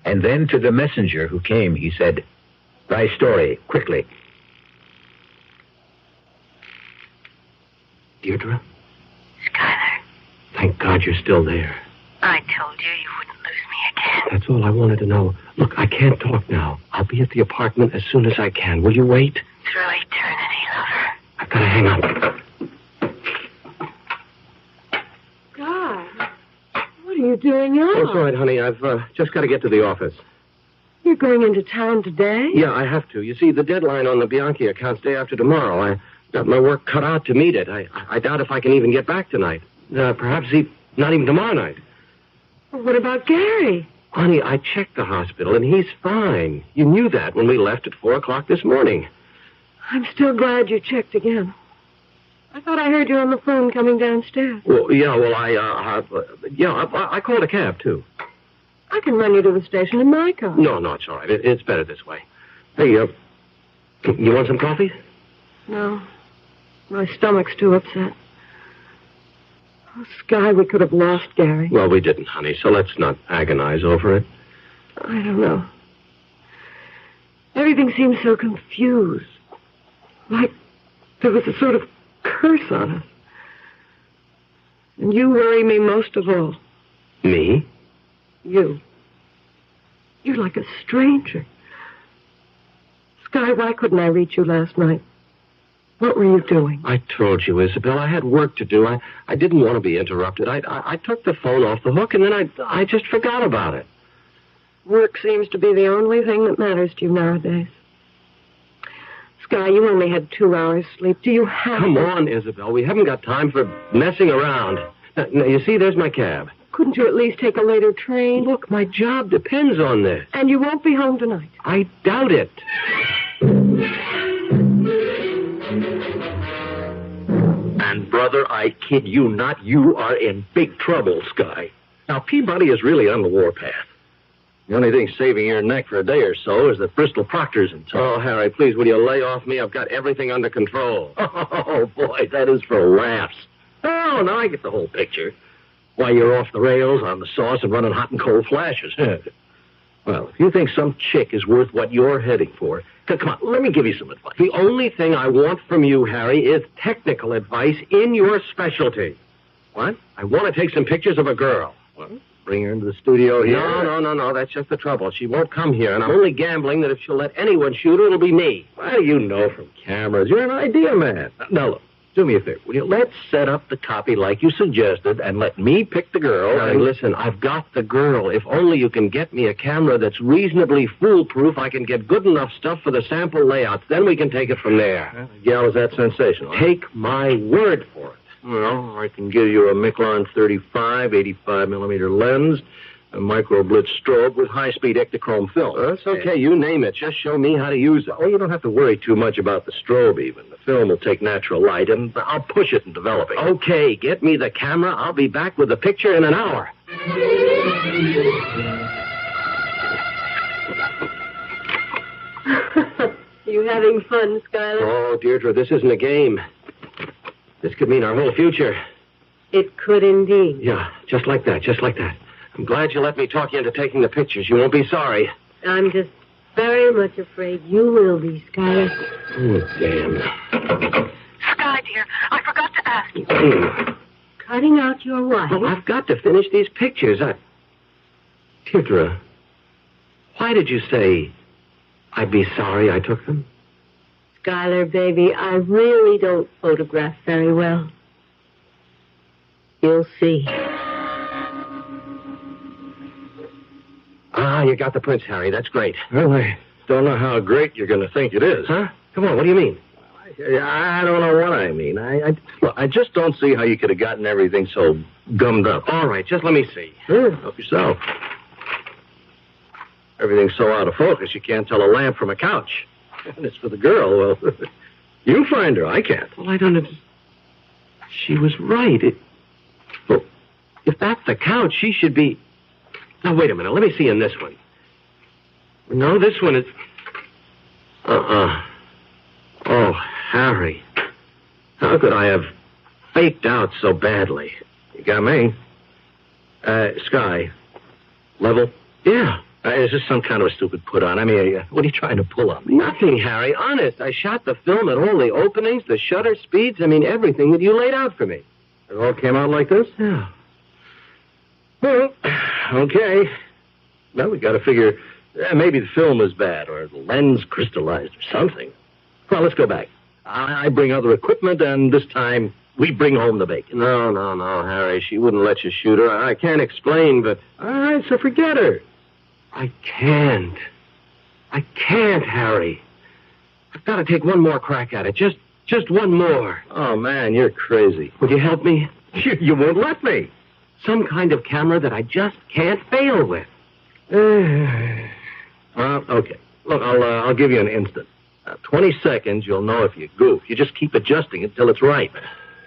And then to the messenger who came, he said, "Thy story, quickly." Deirdre? Skylar, Thank God you're still there. I told you you wouldn't lose me again. That's all I wanted to know. Look, I can't talk now. I'll be at the apartment as soon as I can. Will you wait? Through eternity, lover. I've got to hang up. God, what are you doing now? Oh, it's all right, honey. I've just got to get to the office. You're going into town today? Yeah, I have to. You see, the deadline on the Bianchi account's day after tomorrow. I got my work cut out to meet it. I doubt if I can even get back tonight. Perhaps not even tomorrow night. Well, what about Gary? Honey, I checked the hospital, and he's fine. You knew that when we left at 4 o'clock this morning. I'm still glad you checked again. I thought I heard you on the phone coming downstairs. Well, I called a cab, too. I can run you to the station in my car. No, it's all right. It's better this way. Hey, you want some coffee? No. My stomach's too upset. Oh, Sky, we could have lost Gary. Well, we didn't, honey, so let's not agonize over it. I don't know. Everything seems so confused. Like there was a sort of curse on us. And you worry me most of all. Me? You. You're like a stranger. Sky, why couldn't I reach you last night? What were you doing? I told you, Isabel, I had work to do. I didn't want to be interrupted. I took the phone off the hook, and then I just forgot about it. Work seems to be the only thing that matters to you nowadays. Sky, you only had 2 hours sleep. Do you have... Come on, Isabel. We haven't got time for messing around. Now, you see, there's my cab. Couldn't you at least take a later train? Look, my job depends on this. And you won't be home tonight. I doubt it. And, brother, I kid you not, you are in big trouble, Sky. Now, Peabody is really on the warpath. The only thing saving your neck for a day or so is that Bristol Proctor's in town. Oh, Harry, please, will you lay off me? I've got everything under control. Oh, boy, that is for laughs. Oh, now I get the whole picture. Why, you're off the rails, on the sauce, and running hot and cold flashes. Well, if you think some chick is worth what you're heading for, come on, let me give you some advice. The only thing I want from you, Harry, is technical advice in your specialty. What? I want to take some pictures of a girl. Well, bring her into the studio here. No. That's just the trouble. She won't come here, and I'm only gambling that if she'll let anyone shoot her, it'll be me. What do you know from cameras? You're an idea man. Now, look, do me a favor, will you? Let's set up the copy like you suggested, and let me pick the girl. Harry, listen, I've got the girl. If only you can get me a camera that's reasonably foolproof, I can get good enough stuff for the sample layouts. Then we can take it from there. The gal is that sensational. Take my word for it. Well, I can give you a Miclon 35, 85-millimeter lens, a micro-blitz strobe with high-speed Ektachrome film. That's okay. You name it. Just show me how to use it. Oh, you don't have to worry too much about the strobe, even. The film will take natural light, and I'll push it in developing. Okay, get me the camera. I'll be back with the picture in an hour. You having fun, Skylar? Oh, Deirdre, this isn't a game. This could mean our whole future. It could indeed. Yeah, just like that. I'm glad you let me talk you into taking the pictures. You won't be sorry. I'm just very much afraid you will be, Skylar. Oh, damn. Sky, dear, I forgot to ask you. Cutting out your wife? Well, I've got to finish these pictures. Deirdre, why did you say I'd be sorry I took them? Skylar, baby, I really don't photograph very well. You'll see. Ah, you got the prints, Harry. That's great. Well, I don't know how great you're going to think it is. Huh? Come on, what do you mean? I don't know what I mean. Look, I just don't see how you could have gotten everything so gummed up. All right, just let me see. Help yourself. Everything's so out of focus, you can't tell a lamp from a couch. And it's for the girl. Well, you find her. I can't. Well, I don't... She was right. Well, if that's the couch, she should be... Now, wait a minute. Let me see in this one. No, this one is... Oh, Harry. How could I have faked out so badly? You got me. Sky. Level? Yeah. Is this some kind of a stupid put-on? I mean, what are you trying to pull on me? Nothing, Harry. Honest. I shot the film at all the openings, the shutter speeds. I mean, everything that you laid out for me. It all came out like this? Yeah. Well, okay. Well, we got to figure maybe the film was bad or the lens crystallized or something. Well, let's go back. I bring other equipment, and this time we bring home the bacon. No, Harry. She wouldn't let you shoot her. I can't explain, but... All right, so forget her. I can't, Harry. I've got to take one more crack at it. Just one more. Oh, man, you're crazy. Would you help me? You won't let me. Some kind of camera that I just can't fail with. Okay. Look, I'll give you an instant. 20 seconds, you'll know if you goof. You just keep adjusting it till it's right.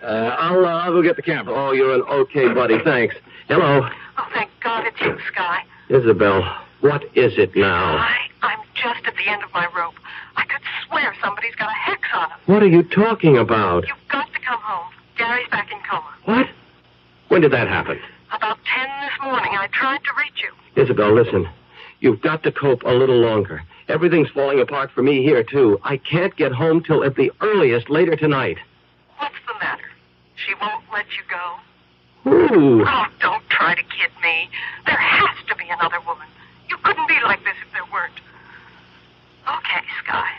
I'll go get the camera. Oh, you're an okay buddy. Thanks. Hello. Oh, thank God it's you, Sky. Isabel, what is it now? I'm just at the end of my rope. I could swear somebody's got a hex on him. What are you talking about? You've got to come home. Gary's back in coma. What? When did that happen? About 10 this morning. I tried to reach you. Isabel, listen. You've got to cope a little longer. Everything's falling apart for me here, too. I can't get home till at the earliest later tonight. What's the matter? She won't let you go? Ooh. Oh, don't try to kid me. There has to be another woman. You couldn't be like this if there weren't. Okay, Sky.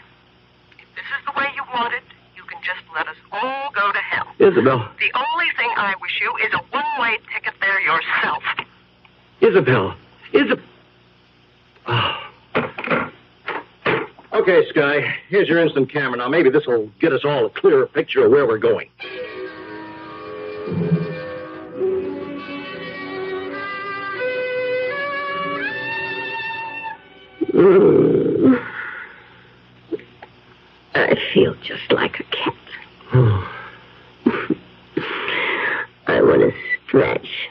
If this is the way you want it, you can just let us all go to hell. Isabel. The only thing I wish you is a one-way ticket there yourself. Isabel. Oh. Okay, Sky, here's your instant camera. Now, maybe this will get us all a clearer picture of where we're going. I feel just like a cat. I want to stretch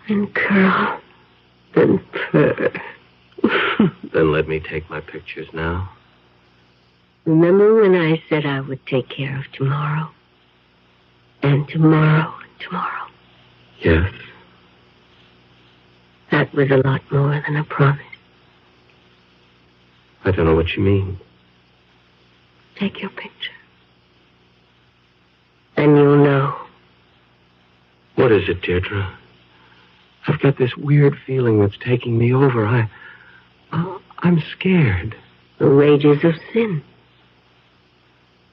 and curl and purr. Then let me take my pictures now. Remember when I said I would take care of tomorrow? And tomorrow and tomorrow. Yes. That was a lot more than a promise. I don't know what you mean. Take your picture. And you'll know. What is it, Deirdre? I've got this weird feeling that's taking me over. I'm scared. The wages of sin.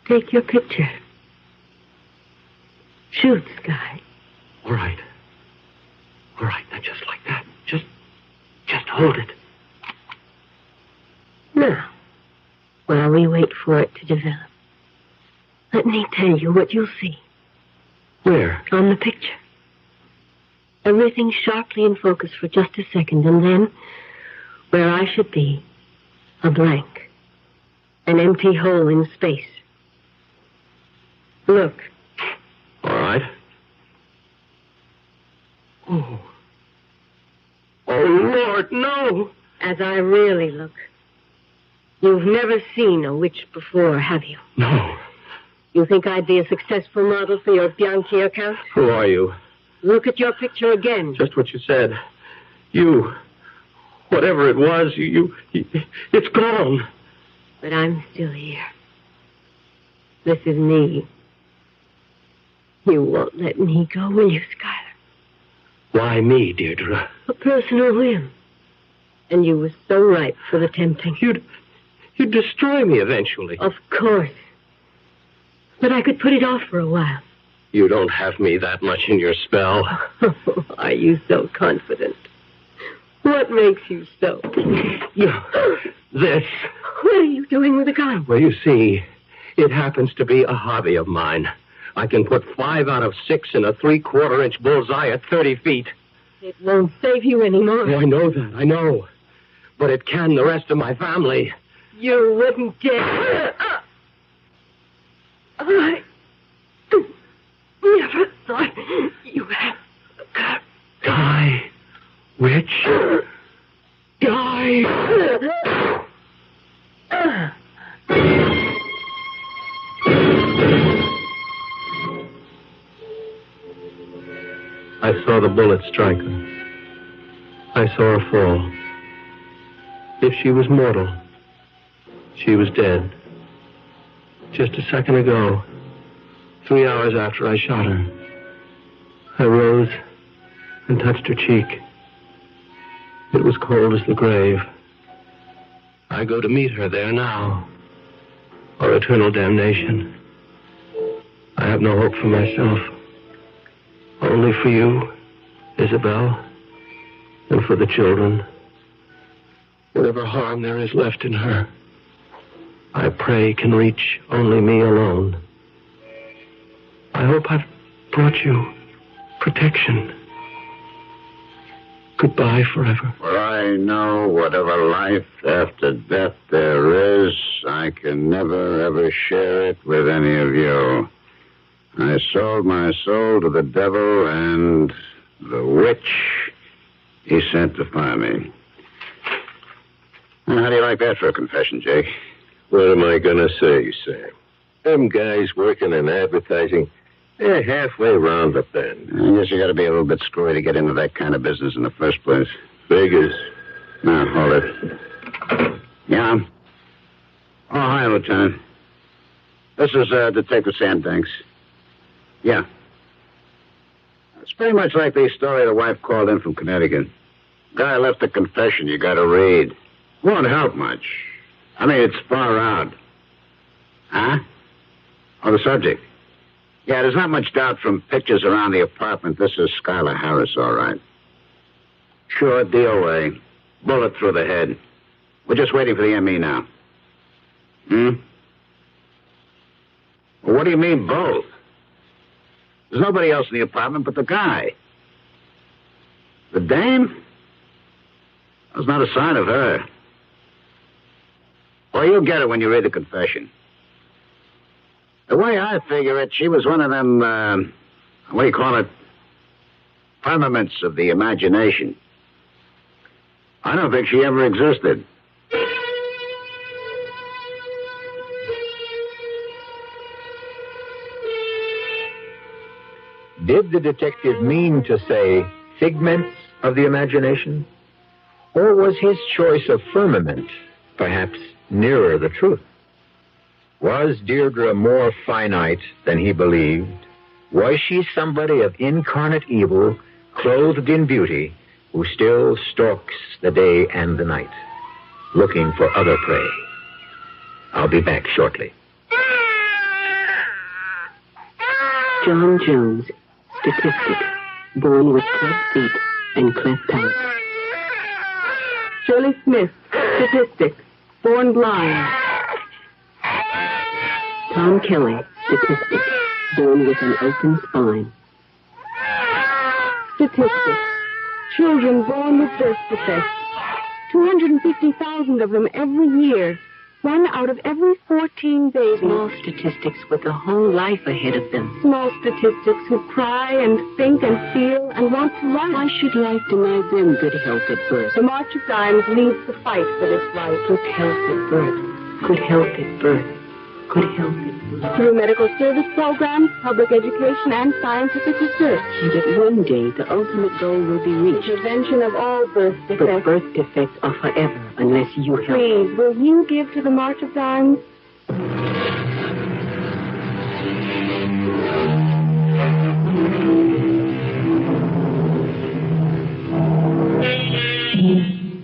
Take your picture. Shoot, Sky. All right. All right, now just like that. Just hold it. Now, while we wait for it to develop, let me tell you what you'll see. Where? On the picture. Everything sharply in focus for just a second, and then, where I should be, a blank. An empty hole in space. Look. All right. Oh, Lord, no! As I really look. You've never seen a witch before, have you? No. You think I'd be a successful model for your Bianchi account? Who are you? Look at your picture again. Just what you said. You, whatever it was, it's gone. But I'm still here. This is me. You won't let me go, will you, Skylar? Why me, Deirdre? A personal whim. And you were so ripe for the tempting. You'd destroy me eventually. Of course. But I could put it off for a while. You don't have me that much in your spell. Are you so confident? What makes you so? This. What are you doing with a gun? Well, you see, it happens to be a hobby of mine. I can put 5 out of 6 in a 3/4-inch bullseye at 30 feet. It won't save you anymore. Oh, I know that, I know. But it can the rest of my family. You wouldn't dare. I never thought you had a gun. Die, witch. Die. I saw the bullet strike her. I saw her fall. If she was mortal, she was dead. Just a second ago, 3 hours after I shot her, I rose and touched her cheek. It was cold as the grave. I go to meet her there now, or eternal damnation. I have no hope for myself. Only for you, Isabel, and for the children. Whatever harm there is left in her, I pray can reach only me alone. I hope I've brought you protection. Goodbye forever. For I know whatever life after death there is, I can never, ever share it with any of you. I sold my soul to the devil and the witch he sent to find me. Well, how do you like that for a confession, Jake? What am I going to say, Sam? Them guys working in advertising, they're halfway round the bend. I guess you got to be a little bit screwy to get into that kind of business in the first place. Figures. Now, hold it. Yeah? Oh, hi, Lieutenant. This is Detective Sam Danks. Yeah. It's pretty much like the story the wife called in from Connecticut. Guy left a confession you got to read. Won't help much. I mean, it's far out. Huh? Oh, the subject. Yeah, there's not much doubt from pictures around the apartment. This is Skylar Harris, all right. Sure, DOA. Bullet through the head. We're just waiting for the ME now. Well, what do you mean, both? There's nobody else in the apartment but the guy. The dame? There's not a sign of her. Well, you'll get it when you read the confession. The way I figure it, she was one of them, what do you call it? Firmaments of the imagination. I don't think she ever existed. Did the detective mean to say figments of the imagination? Or was his choice of firmament perhaps nearer the truth? Was Deirdre more finite than he believed? Was she somebody of incarnate evil, clothed in beauty, who still stalks the day and the night, looking for other prey? I'll be back shortly. John Jones, statistic, born with club feet and cleft palate. Shirley Smith, statistic, born blind. Tom Kelly, statistic, born with an open spine. Statistic, children born with birth defects. 250,000 of them every year. 1 out of every 14 babies. Small statistics with a whole life ahead of them. Small statistics who cry and think and feel and want to life. Why should life deny them good health at birth? The March of Dimes leads the fight for this life. Good health at birth. Good health at birth. could help it. Through medical service programs, public education, and scientific research. And that one day, the ultimate goal will be reached. Prevention of all birth defects. But birth defects are forever unless you help. Please, will you give to the March of Dimes?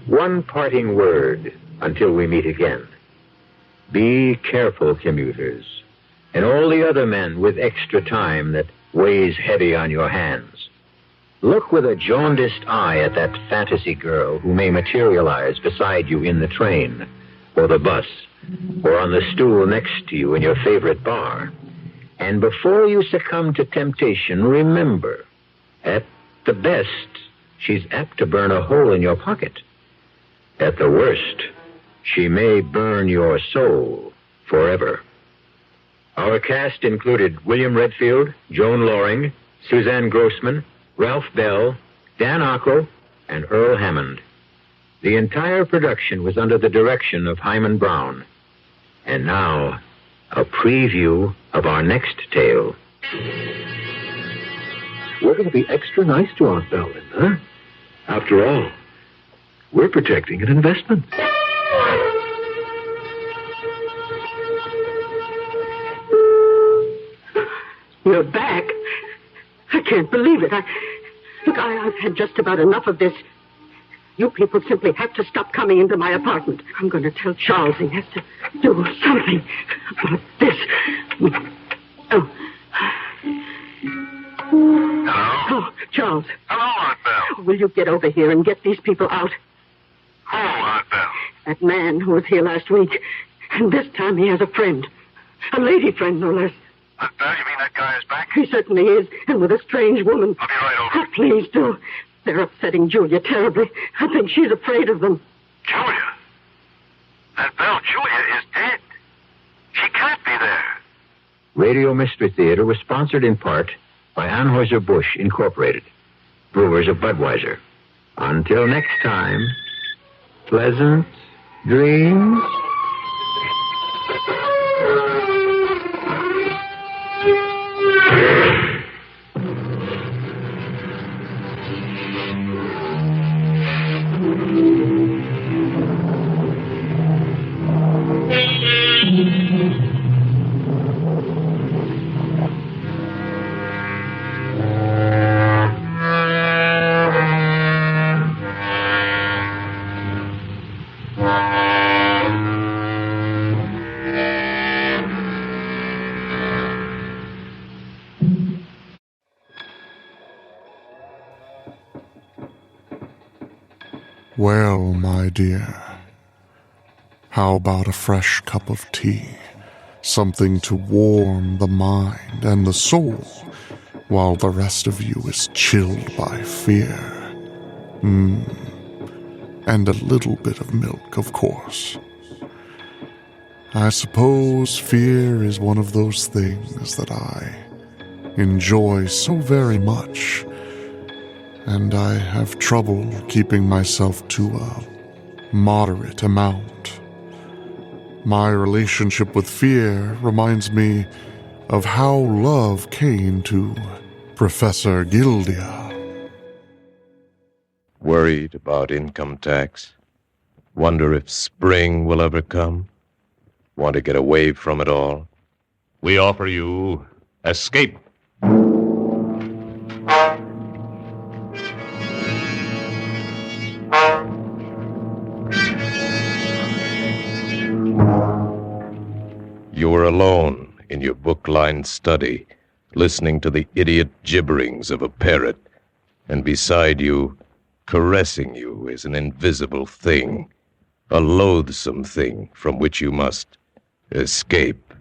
One parting word until we meet again. Be careful, commuters, and all the other men with extra time that weighs heavy on your hands. Look with a jaundiced eye at that fantasy girl who may materialize beside you in the train, or the bus, or on the stool next to you in your favorite bar. And before you succumb to temptation, remember, at the best, she's apt to burn a hole in your pocket. At the worst, she may burn your soul forever. Our cast included William Redfield, Joan Loring, Suzanne Grossman, Ralph Bell, Dan Ockrell, and Earl Hammond. The entire production was under the direction of Hyman Brown. And now, a preview of our next tale. We're going to be extra nice to Aunt Bell, Linda. After all, we're protecting an investment. You're back. I can't believe it. I've had just about enough of this. You people simply have to stop coming into my apartment. I'm going to tell Charles he has to do something about this. Oh. Hello? Oh, Charles. Hello, Aunt Bell. Will you get over here and get these people out? Who, Aunt Bell? That man who was here last week. And this time he has a friend. A lady friend, no less. Aunt Bell, you mean that guy is back? He certainly is, and with a strange woman. I'll be right over. Oh, please do. They're upsetting Julia terribly. I think she's afraid of them. Julia? Aunt Bell, Julia is dead. She can't be there. Radio Mystery Theater was sponsored in part by Anheuser-Busch Incorporated, brewers of Budweiser. Until next time, pleasant dreams. Well, my dear, how about a fresh cup of tea? Something to warm the mind and the soul, while the rest of you is chilled by fear. And a little bit of milk, of course. I suppose fear is one of those things that I enjoy so very much, and I have trouble keeping myself to a moderate amount. My relationship with fear reminds me of how love came to Professor Guildea. Worried about income tax? Wonder if spring will ever come? Want to get away from it all? We offer you Escape. You were alone in your book-lined study, listening to the idiot gibberings of a parrot, and beside you, caressing you, is an invisible thing, a loathsome thing from which you must escape.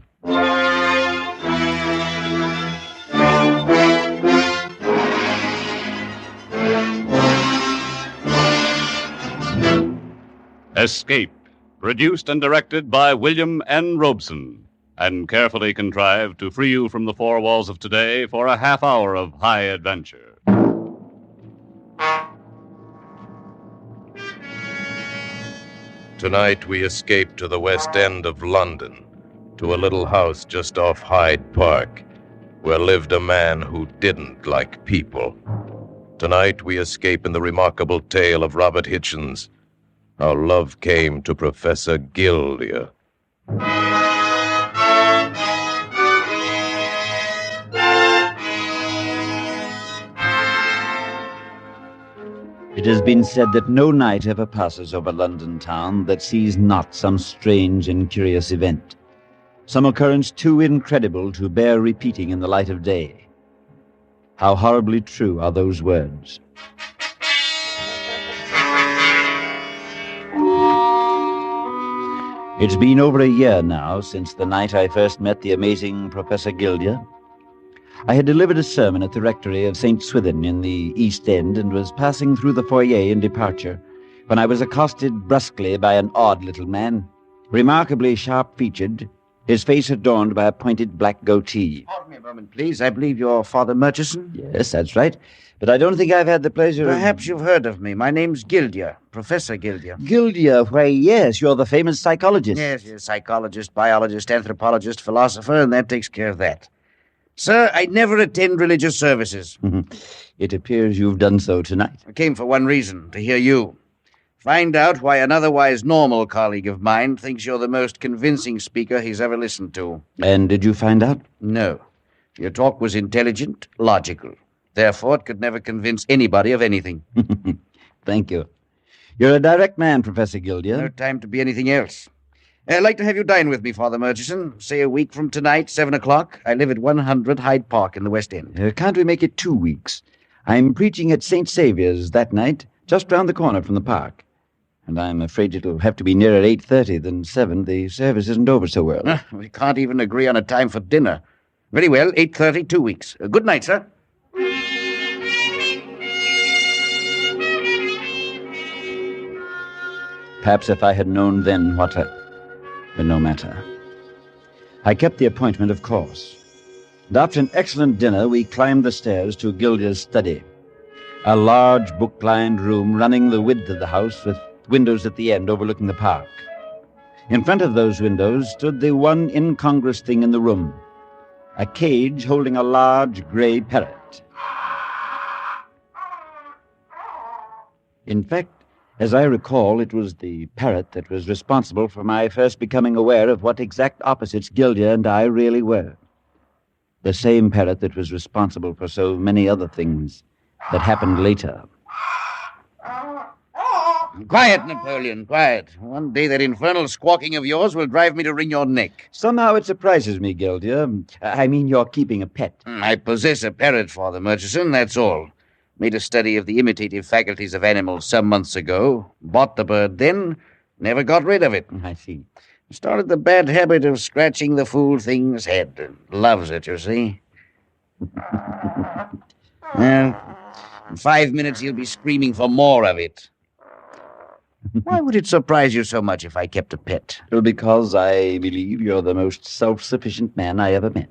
Escape, produced and directed by William N. Robeson, and carefully contrived to free you from the four walls of today for a half hour of high adventure. Tonight we escape to the West End of London, to a little house just off Hyde Park, where lived a man who didn't like people. Tonight we escape in the remarkable tale of Robert Hitchens, how love came to Professor Guildea. It has been said that no night ever passes over London town that sees not some strange and curious event, some occurrence too incredible to bear repeating in the light of day. How horribly true are those words. It's been over a year now since the night I first met the amazing Professor Guildea. I had delivered a sermon at the rectory of St. Swithin in the East End and was passing through the foyer in departure when I was accosted brusquely by an odd little man, remarkably sharp-featured, his face adorned by a pointed black goatee. Pardon me a moment, please. I believe you're Father Murchison? Yes, that's right. But I don't think I've had the pleasure Perhaps you've heard of me. My name's Guildea, Professor Guildea. Guildea, why, yes, you're the famous psychologist. Yes, psychologist, biologist, anthropologist, philosopher, and that takes care of that. Sir, I never attend religious services. It appears you've done so tonight. I came for one reason, to hear you. Find out why an otherwise normal colleague of mine thinks you're the most convincing speaker he's ever listened to. And did you find out? No. Your talk was intelligent, logical. Therefore, it could never convince anybody of anything. Thank you. You're a direct man, Professor Guildea. No time to be anything else. I'd like to have you dine with me, Father Murchison. Say a week from tonight, 7 o'clock. I live at 100 Hyde Park in the West End. Can't we make it 2 weeks? I'm preaching at St. Saviour's that night, just round the corner from the park. And I'm afraid it'll have to be nearer 8:30 than 7. The service isn't over so well. We can't even agree on a time for dinner. Very well, 8:30, 2 weeks. Good night, sir. Perhaps if I had known then what but no matter. I kept the appointment, of course. And after an excellent dinner, we climbed the stairs to Guildea's study, a large book-lined room running the width of the house with windows at the end overlooking the park. In front of those windows stood the one incongruous thing in the room, a cage holding a large gray parrot. In fact, as I recall, it was the parrot that was responsible for my first becoming aware of what exact opposites Guildea and I really were. The same parrot that was responsible for so many other things that happened later. Quiet, Napoleon, quiet. One day that infernal squawking of yours will drive me to wring your neck. Somehow it surprises me, Guildea. I mean, you're keeping a pet. I possess a parrot, Father Murchison, that's all. Made a study of the imitative faculties of animals some months ago. Bought the bird then, never got rid of it. I see. Started the bad habit of scratching the fool thing's head. Loves it, you see. Well, in 5 minutes he'll be screaming for more of it. Why would it surprise you so much if I kept a pet? Well, because I believe you're the most self-sufficient man I ever met.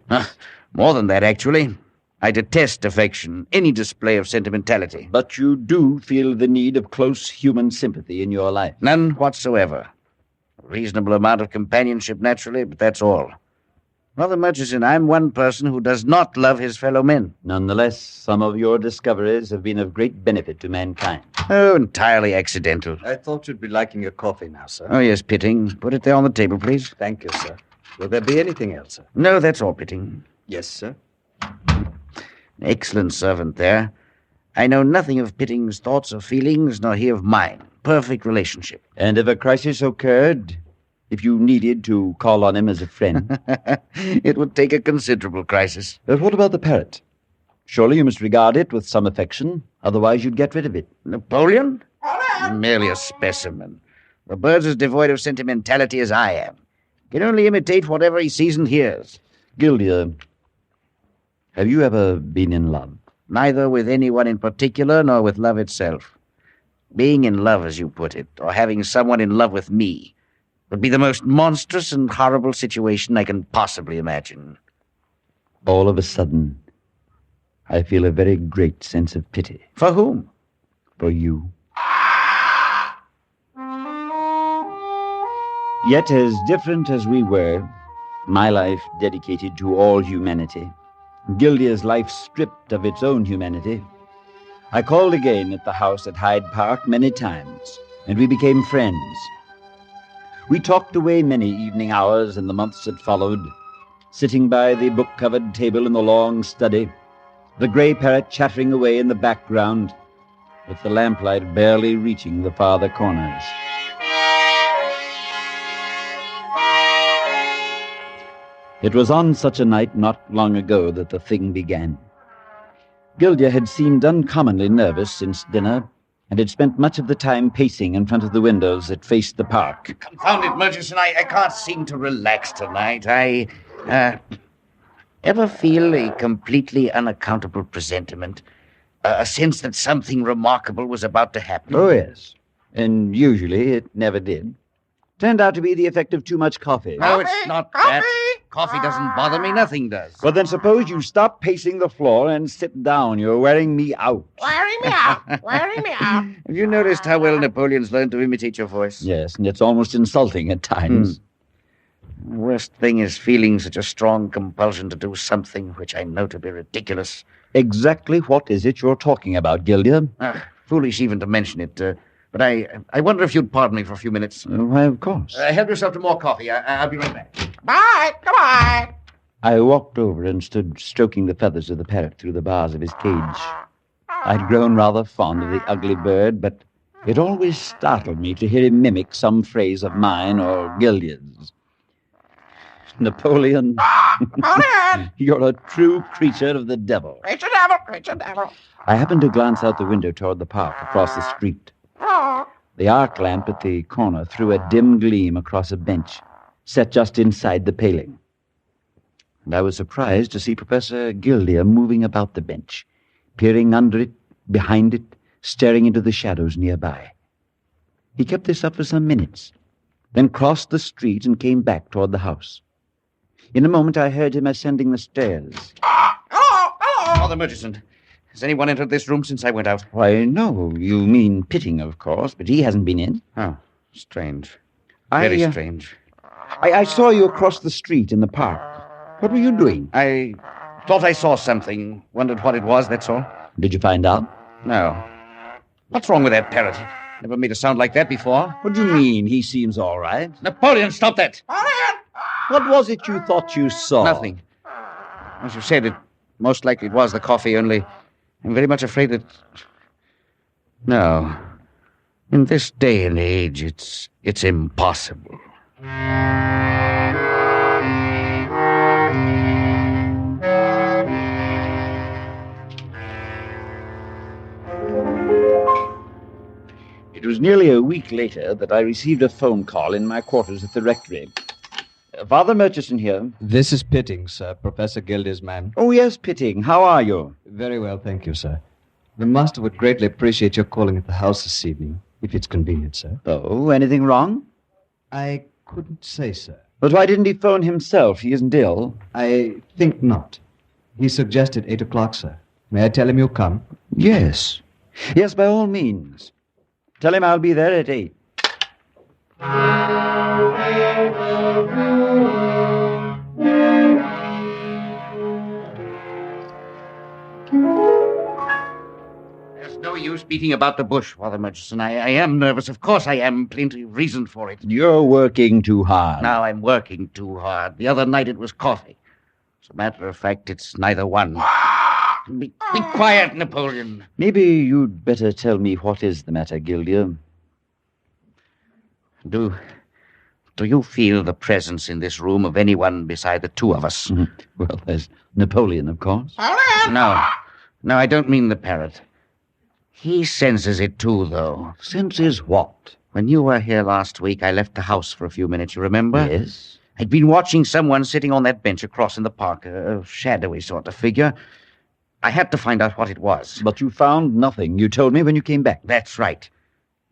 More than that, actually. I detest affection, any display of sentimentality. But you do feel the need of close human sympathy in your life. None whatsoever. A reasonable amount of companionship, naturally, but that's all. Father Murchison, I'm one person who does not love his fellow men. Nonetheless, some of your discoveries have been of great benefit to mankind. Oh, entirely accidental. I thought you'd be liking your coffee now, sir. Oh, yes, Pitting. Put it there on the table, please. Thank you, sir. Will there be anything else, sir? No, that's all, Pitting. Yes, sir. Excellent servant there. I know nothing of Pitting's thoughts or feelings, nor he of mine. Perfect relationship. And if a crisis occurred, if you needed to call on him as a friend? It would take a considerable crisis. But what about the parrot? Surely you must regard it with some affection, otherwise you'd get rid of it. Napoleon? Merely a specimen. The bird's as devoid of sentimentality as I am. Can only imitate whatever he sees and hears. Guildea, have you ever been in love? Neither with anyone in particular, nor with love itself. Being in love, as you put it, or having someone in love with me, would be the most monstrous and horrible situation I can possibly imagine. All of a sudden, I feel a very great sense of pity. For whom? For you. Yet as different as we were, My life dedicated to all humanity. Guildea's life stripped of its own humanity. I called again at the house at Hyde Park many times, and we became friends. We talked away many evening hours in the months that followed, sitting by the book-covered table in the long study, the gray parrot chattering away in the background, with the lamplight barely reaching the farther corners. It was on such a night not long ago that the thing began. Guildea had seemed uncommonly nervous since dinner, and had spent much of the time pacing in front of the windows that faced the park. Confound it, Murchison, I can't seem to relax tonight. I ever feel a completely unaccountable presentiment, a sense that something remarkable was about to happen. Oh, yes. And usually it never did. Turned out to be the effect of too much coffee. No, it's not that. Coffee doesn't bother me. Nothing does. Well, then suppose you stop pacing the floor and sit down. You're wearing me out. Wearing me out. Wearing me out. Have you noticed how well Napoleon's learned to imitate your voice? Yes, and it's almost insulting at times. The worst thing is feeling such a strong compulsion to do something which I know to be ridiculous. Exactly what is it you're talking about, Guildea? Foolish even to mention it. But I wonder if you'd pardon me for a few minutes. Why, of course. Help yourself to more coffee. I'll be right back. Bye. Goodbye. I walked over and stood stroking the feathers of the parrot through the bars of his cage. I'd grown rather fond of the ugly bird, but it always startled me to hear him mimic some phrase of mine or Guildea's. Napoleon, you're a true creature of the devil. Creature devil. I happened to glance out the window toward the park across the street. The arc lamp at the corner threw a dim gleam across a bench, set just inside the paling. And I was surprised to see Professor Guildea moving about the bench, peering under it, behind it, staring into the shadows nearby. He kept this up for some minutes, then crossed the street and came back toward the house. In a moment I heard him ascending the stairs. Hello. Father Murchison. Has anyone entered this room since I went out? Why, no. You mean Pitting, of course, but he hasn't been in. Oh, strange. Very strange. I saw you across the street in the park. What were you doing? I thought I saw something. Wondered what it was, that's all. Did you find out? No. What's wrong with that parrot? Never made a sound like that before. What do you mean? He seems all right. Napoleon, stop that! What was it you thought you saw? Nothing. As you said, most likely it was the coffee, only I'm very much afraid that... No. In this day and age, it's impossible. It was nearly a week later that I received a phone call in my quarters at the rectory. Father Murchison here. This is Pitting, sir, Professor Guildea's man. Oh, yes, Pitting. How are you? Very well, thank you, sir. The master would greatly appreciate your calling at the house this evening, if it's convenient, sir. Oh, anything wrong? I couldn't say, sir. But why didn't he phone himself? He isn't ill. I think not. He suggested 8 o'clock, sir. May I tell him you'll come? Yes. Yes, by all means. Tell him I'll be there at 8. There's no use beating about the bush, Father Murchison. I am nervous. Of course I am. Plenty of reason for it. You're working too hard. Now I'm working too hard. The other night it was coffee. As a matter of fact, it's neither one. Be quiet, Napoleon. Maybe you'd better tell me what is the matter, Guildea. Do you feel the presence in this room of anyone beside the two of us? Well, there's Napoleon, of course. No, I don't mean the parrot. He senses it too, though. Senses what? When you were here last week, I left the house for a few minutes, you remember? Yes. I'd been watching someone sitting on that bench across in the park, a shadowy sort of figure. I had to find out what it was. But you found nothing. You told me when you came back. That's right.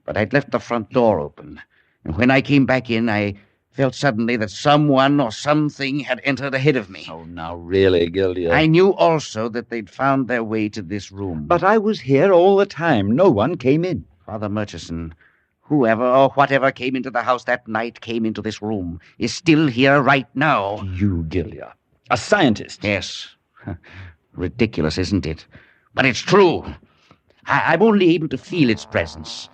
But I'd left the front door open. And when I came back in, I felt suddenly that someone or something had entered ahead of me. Oh, now really, Guildea. I knew also that they'd found their way to this room. But I was here all the time. No one came in. Father Murchison, Whoever or whatever came into the house that night came into this room, is still here right now. You, Guildea. A scientist. Yes. Ridiculous, isn't it? But it's true. I'm only able to feel its presence.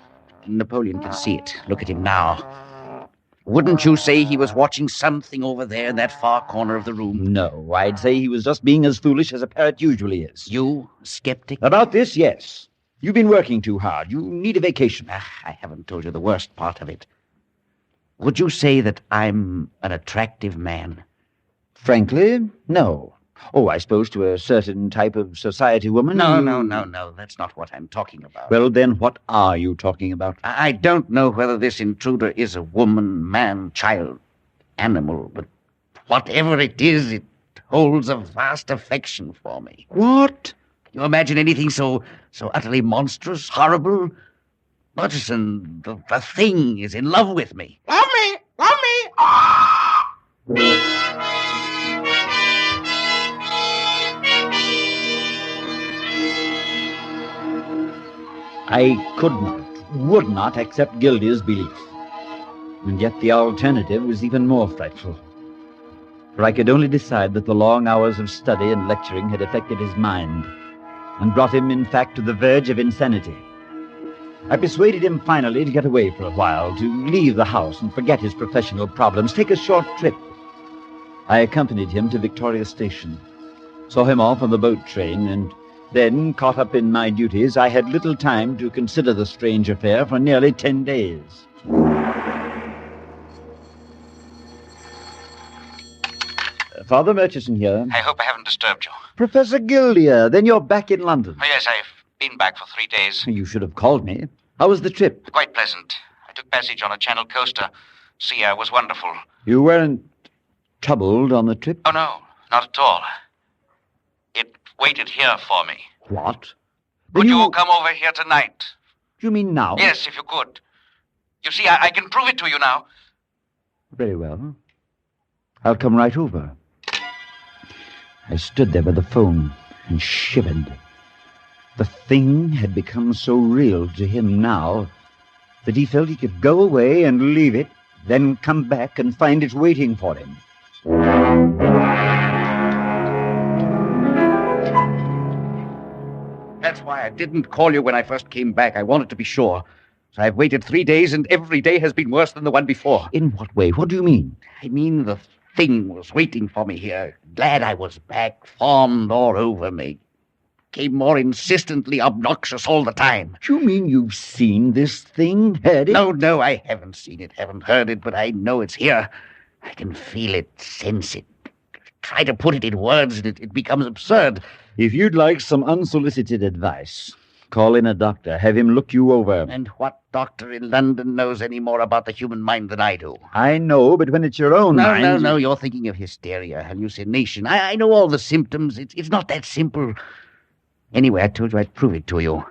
Napoleon can see it. Look at him now. Wouldn't you say he was watching something over there in that far corner of the room? No, I'd say he was just being as foolish as a parrot usually is. You, skeptic? About this, yes. You've been working too hard. You need a vacation. I haven't told you the worst part of it. Would you say that I'm an attractive man? Frankly, no. Oh, I suppose to a certain type of society woman? No. That's not what I'm talking about. Well, then what are you talking about? I don't know whether this intruder is a woman, man, child, animal, but whatever it is, it holds a vast affection for me. What? You imagine anything so utterly monstrous, horrible? Murchison, the thing is in love with me. Love me! Love me! Ah! I could not, would not accept Guildea's belief. And yet the alternative was even more frightful. For I could only decide that the long hours of study and lecturing had affected his mind, and brought him, in fact, to the verge of insanity. I persuaded him finally to get away for a while, to leave the house and forget his professional problems, take a short trip. I accompanied him to Victoria Station, saw him off on the boat train, and then, caught up in my duties, I had little time to consider the strange affair for nearly 10 days. Father Murchison here. I hope I haven't disturbed you. Professor Guildea, then you're back in London. Oh, yes, I've been back for 3 days. You should have called me. How was the trip? Quite pleasant. I took passage on a Channel coaster. Sea air was wonderful. You weren't troubled on the trip? Oh, no, not at all. It waited here for me. What? Could you come over here tonight? You mean now? Yes, if you could. You see, I can prove it to you now. Very well. I'll come right over. I stood there by the phone and shivered. The thing had become so real to him now that he felt he could go away and leave it, then come back and find it waiting for him. That's why I didn't call you when I first came back. I wanted to be sure. So I've waited 3 days, and every day has been worse than the one before. In what way? What do you mean? I mean the thing was waiting for me here. Glad I was back, fawned all over me. Came more insistently obnoxious all the time. You mean you've seen this thing, heard it? No, I haven't seen it, haven't heard it, but I know it's here. I can feel it, sense it. Try to put it in words, and it becomes absurd. If you'd like some unsolicited advice, call in a doctor, have him look you over. And what doctor in London knows any more about the human mind than I do? I know, but when it's your own mind... No, you're thinking of hysteria, hallucination. I know all the symptoms. It's not that simple. Anyway, I told you I'd prove it to you.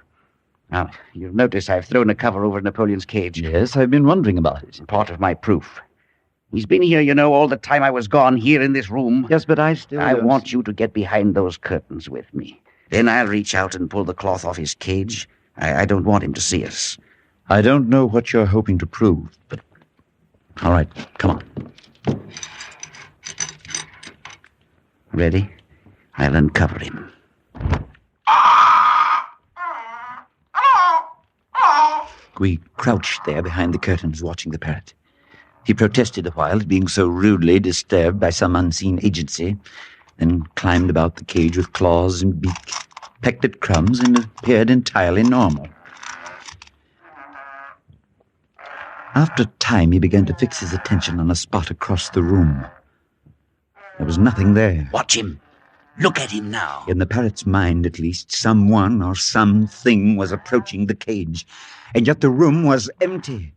Now, you'll notice I've thrown a cover over Napoleon's cage. Yes, I've been wondering about it. Part of my proof. He's been here, all the time I was gone, here in this room. Yes, but I want you to get behind those curtains with me. Then I'll reach out and pull the cloth off his cage. I don't want him to see us. I don't know what you're hoping to prove, but... All right, come on. Ready? I'll uncover him. We crouched there behind the curtains, watching the parrot. He protested a while at being so rudely disturbed by some unseen agency, then climbed about the cage with claws and beak, pecked at crumbs, and appeared entirely normal. After a time, he began to fix his attention on a spot across the room. There was nothing there. Watch him. Look at him now. In the parrot's mind, at least, someone or something was approaching the cage, and yet the room was empty.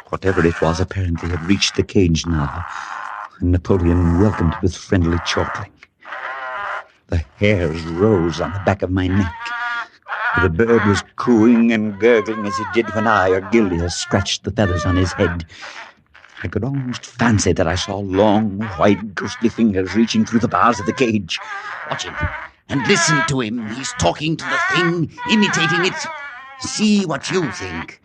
Whatever it was apparently had reached the cage now, and Napoleon welcomed it with friendly chortling. The hairs rose on the back of my neck. The bird was cooing and gurgling as it did when I or Guildea scratched the feathers on his head. I could almost fancy that I saw long, white, ghostly fingers reaching through the bars of the cage. Watch him. And listen to him. He's talking to the thing, imitating it. See what you think.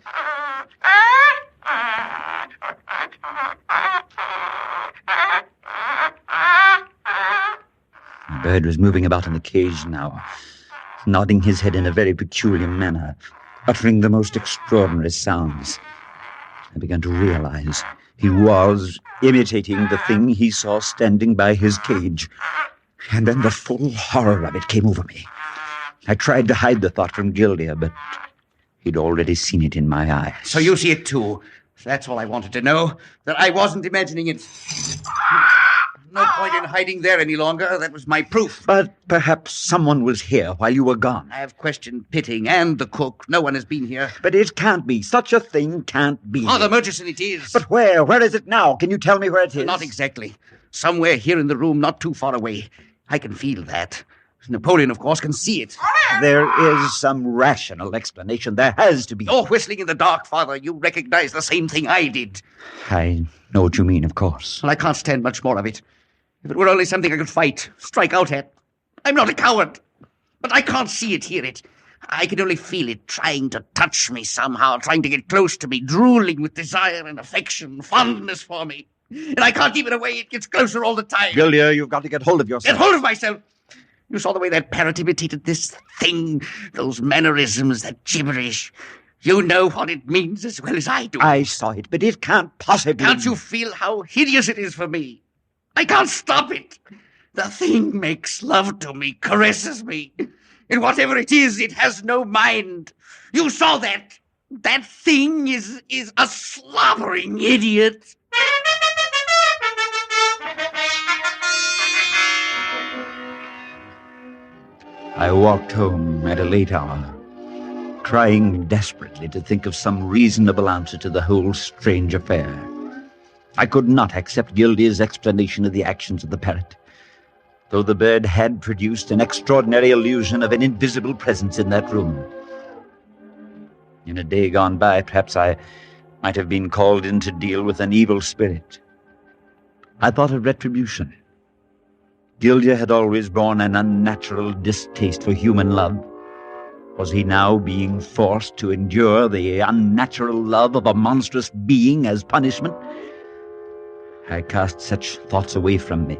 The bird was moving about in the cage now, nodding his head in a very peculiar manner, uttering the most extraordinary sounds. I began to realize he was imitating the thing he saw standing by his cage. And then the full horror of it came over me. I tried to hide the thought from Guildea, but he'd already seen it in my eyes. So you see it too. That's all I wanted to know, that I wasn't imagining it. No point in hiding there any longer. That was my proof. But perhaps someone was here while you were gone. I have questioned Pitting and the cook. No one has been here. But it can't be. Such a thing can't be. Oh, the Murchison it is. But where? Where is it now? Can you tell me where it is? Not exactly. Somewhere here in the room, not too far away. I can feel that. Napoleon, of course, can see it. There is some rational explanation. There has to be. Oh, whistling in the dark, Father. You recognize the same thing I did. I know what you mean, of course. Well, I can't stand much more of it. If it were only something I could fight, strike out at. I'm not a coward. But I can't see it, hear it. I can only feel it trying to touch me somehow, trying to get close to me, drooling with desire and affection, fondness for me. And I can't keep it away. It gets closer all the time. Guildea, you've got to get hold of yourself. Get hold of myself? You saw the way that parrot imitated this thing, those mannerisms, that gibberish. You know what it means as well as I do. I saw it, but it can't possibly... Can't you feel how hideous it is for me? I can't stop it. The thing makes love to me, caresses me. And whatever it is, it has no mind. You saw that. That thing is a slobbering idiot. I walked home at a late hour, trying desperately to think of some reasonable answer to the whole strange affair. I could not accept Guildea's explanation of the actions of the parrot, though the bird had produced an extraordinary illusion of an invisible presence in that room. In a day gone by, perhaps I might have been called in to deal with an evil spirit. I thought of retribution. Guildea had always borne an unnatural distaste for human love. Was he now being forced to endure the unnatural love of a monstrous being as punishment? I cast such thoughts away from me.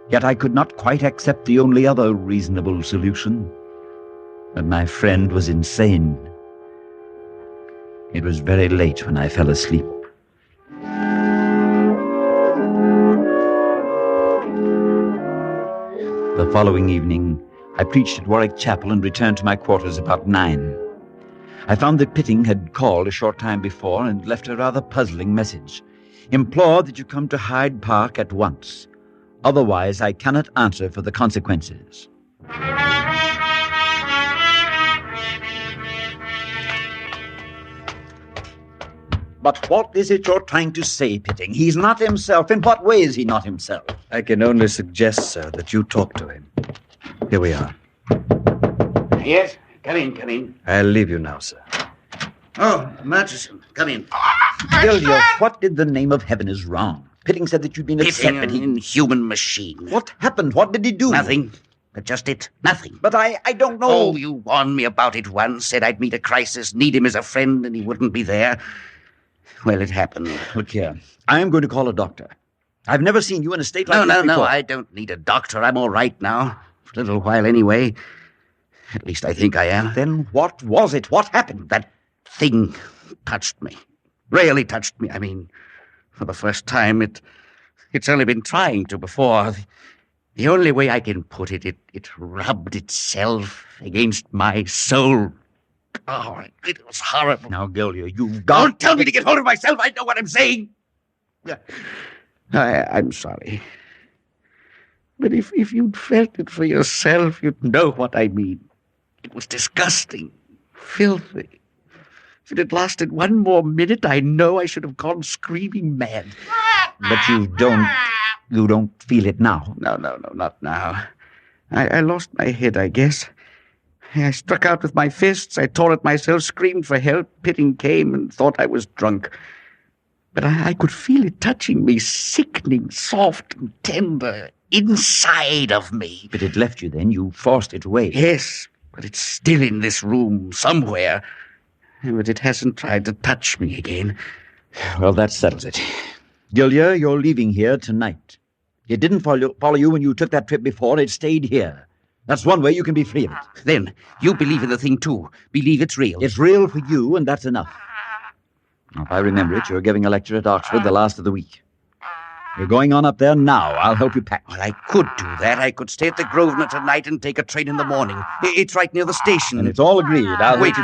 Yet I could not quite accept the only other reasonable solution, that my friend was insane. It was very late when I fell asleep. The following evening, I preached at Warwick Chapel and returned to my quarters about 9. I found that Pitting had called a short time before and left a rather puzzling message. Implored that you come to Hyde Park at once. Otherwise, I cannot answer for the consequences. But what is it you're trying to say, Pitting? He's not himself. In what way is he not himself? I can only suggest, sir, that you talk to him. Here we are. Yes, come in. I'll leave you now, sir. Oh, Murchison, come in. Guildea, what in the name of heaven is wrong? Pitting said that you'd been upset, Pitting, but an inhuman machine. What happened? What did he do? Nothing. But just it. Nothing. But I don't know. Oh, you warned me about it once, said I'd meet a crisis, need him as a friend, and he wouldn't be there. Well, it happened. Look here. I'm going to call a doctor. I've never seen you in a state like this before. No, I don't need a doctor. I'm all right now. For a little while anyway. At least I think I am. Then what was it? What happened? That thing touched me. Really touched me. I mean, for the first time, it's only been trying to before. The only way I can put it, it rubbed itself against my soul. Oh, it was horrible. Now, Guildea, you've got... Don't tell me to get hold of myself. I know what I'm saying. I'm sorry. But if you'd felt it for yourself, you'd know what I mean. It was disgusting, filthy. If it had lasted one more minute, I know I should have gone screaming mad. But you don't feel it now. No, not now. I lost my head, I guess. I struck out with my fists, I tore at myself, screamed for help. Pitting came and thought I was drunk. But I could feel it touching me, sickening, soft and tender, inside of me. But it left you then. You forced it away. Yes, but it's still in this room somewhere. But it hasn't tried to touch me again. Well, that settles it. Guildea, you're leaving here tonight. It didn't follow you when you took that trip before. It stayed here. That's one way you can be free of it. Then, you believe in the thing, too. Believe it's real. It's real for you, and that's enough. If I remember it, you're giving a lecture at Oxford the last of the week. You're going on up there now. I'll help you pack. Well, I could do that. I could stay at the Grosvenor tonight and take a train in the morning. It's right near the station. And it's all agreed. Wait.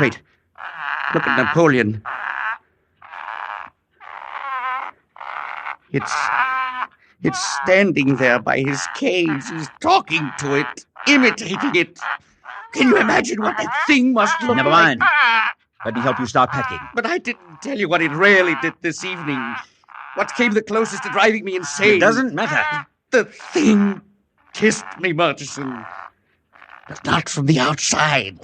Look at Napoleon. It's standing there by his cage. He's talking to it, imitating it. Can you imagine what that thing must look like? Never mind. Let me help you start packing. But I didn't tell you what it really did this evening. What came the closest to driving me insane. It doesn't matter. The thing kissed me, Murchison. But not from the outside.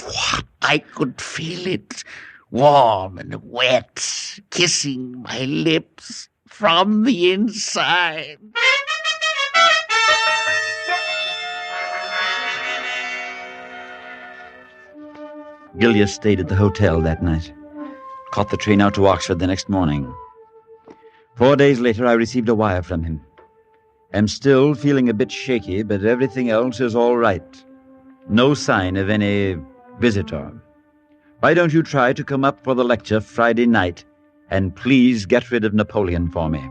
I could feel it, warm and wet, kissing my lips from the inside. Guildea stayed at the hotel that night. Caught the train out to Oxford the next morning. 4 days later, I received a wire from him. I'm still feeling a bit shaky, but everything else is all right. No sign of any visitor. Why don't you try to come up for the lecture Friday night, and please get rid of Napoleon for me.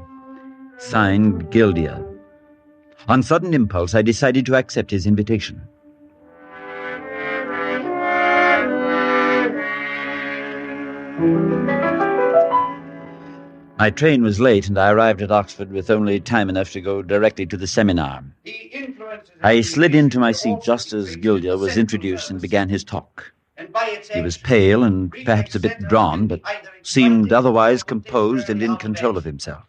Signed, Guildea. On sudden impulse, I decided to accept his invitation. My train was late, and I arrived at Oxford with only time enough to go directly to the seminar. I slid into my seat just as Guildea was introduced and began his talk. He was pale and perhaps a bit drawn, but seemed otherwise composed and in control of himself.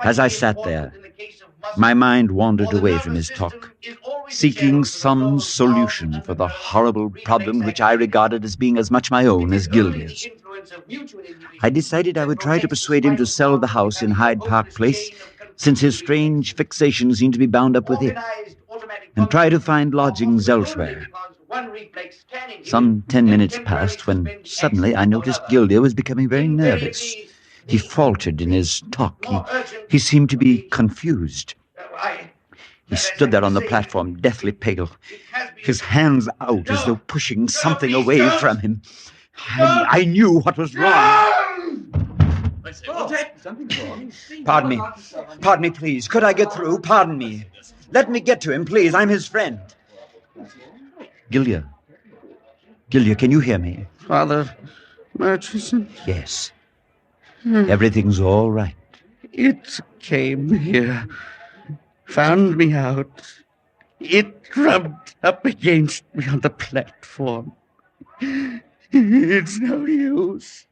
As I sat there, my mind wandered away from his talk, seeking some solution for the horrible problem which I regarded as being as much my own as Guildea's. I decided I would try to persuade him to sell the house in Hyde Park Place, since his strange fixation seemed to be bound up with it, and try to find lodgings elsewhere. Some 10 minutes passed when suddenly I noticed Guildea was becoming very nervous. He faltered in his talk. He seemed to be confused. He stood there on the platform, deathly pale, his hands out as though pushing something away from him. I knew what was wrong. Pardon me, please. Could I get through? Pardon me. Let me get to him, please. I'm his friend. Guildea, can you hear me? Father Murchison? Yes. Everything's all right. It came here, found me out. It rubbed up against me on the platform. It's no use.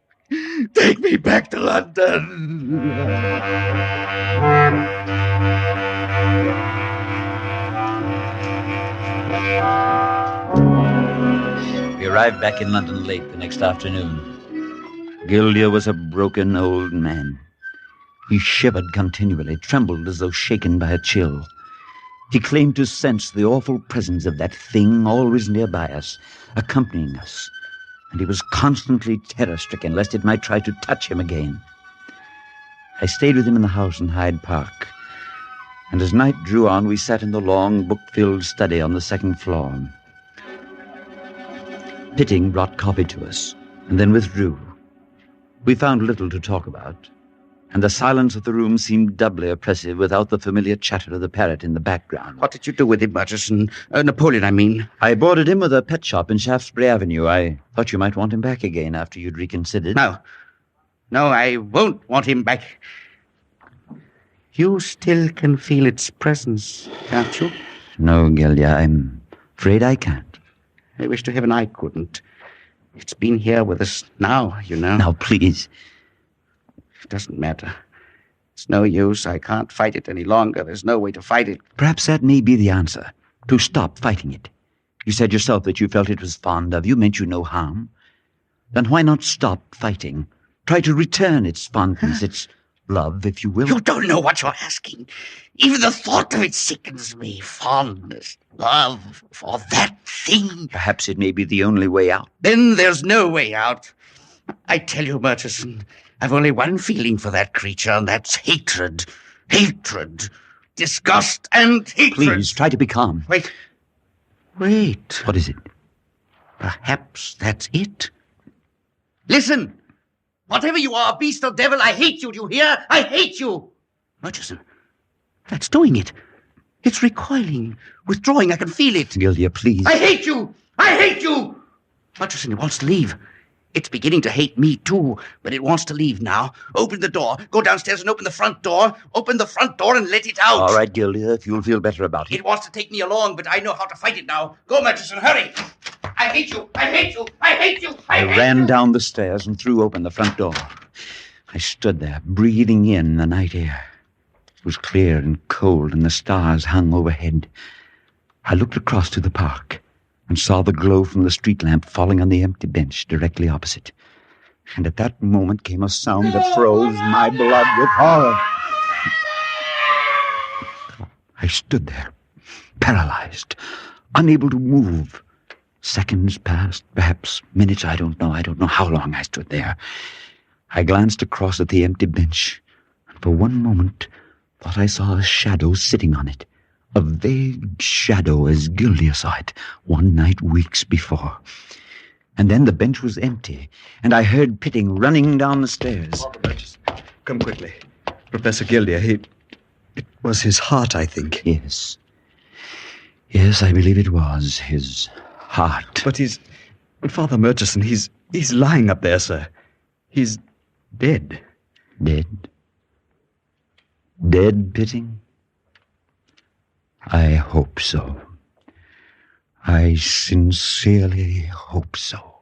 Take me back to London. We arrived back in London late the next afternoon. Guildea was a broken old man. He shivered continually, trembled as though shaken by a chill. He claimed to sense the awful presence of that thing always nearby us, accompanying us, and he was constantly terror-stricken lest it might try to touch him again. I stayed with him in the house in Hyde Park, and as night drew on, we sat in the long, book-filled study on the second floor. Pitting brought coffee to us, and then withdrew. We found little to talk about, and the silence of the room seemed doubly oppressive without the familiar chatter of the parrot in the background. What did you do with him, Murchison? Napoleon, I mean. I boarded him with a pet shop in Shaftesbury Avenue. I thought you might want him back again after you'd reconsidered. No, I won't want him back. You still can feel its presence, can't you? No, Guildea, I'm afraid I can't. I wish to heaven I couldn't. It's been here with us now, you know. Now, please. It doesn't matter. It's no use. I can't fight it any longer. There's no way to fight it. Perhaps that may be the answer. To stop fighting it. You said yourself that you felt it was fond of you, meant you no harm. Then why not stop fighting? Try to return its fondness, its Love, if you will. You don't know what you're asking. Even the thought of it sickens me. Fondness, love for that thing. Perhaps it may be the only way out. Then there's no way out. I tell you, Murchison, I've only one feeling for that creature, and that's hatred. Hatred. Disgust and hatred. Please, try to be calm. Wait. What is it? Perhaps that's it. Listen! Whatever you are, beast or devil, I hate you, do you hear? I hate you! Murchison, that's doing it. It's recoiling, withdrawing, I can feel it. Guildea, please. I hate you! I hate you! Murchison, it wants to leave. It's beginning to hate me, too, but it wants to leave now. Open the door. Go downstairs and open the front door. Open the front door and let it out. All right, Guildea, if you'll feel better about it. It wants to take me along, but I know how to fight it now. Go, Murchison, hurry! I hate you! I hate you! I hate you! I ran down the stairs and threw open the front door. I stood there, breathing in the night air. It was clear and cold, and the stars hung overhead. I looked across to the park and saw the glow from the street lamp falling on the empty bench directly opposite. And at that moment came a sound that froze my blood with horror. I stood there, paralyzed, unable to move. Seconds passed, perhaps minutes, I don't know. I don't know how long I stood there. I glanced across at the empty bench, and for one moment thought I saw a shadow sitting on it. A vague shadow as Guildea saw it one night weeks before. And then the bench was empty, and I heard Pitting running down the stairs. Come quickly. Professor Guildea, it was his heart, I think. Yes. Yes, I believe it was his heart. But Father Murchison, he's lying up there, sir. He's dead. Dead? Dead, Pitting? I hope so. I sincerely hope so.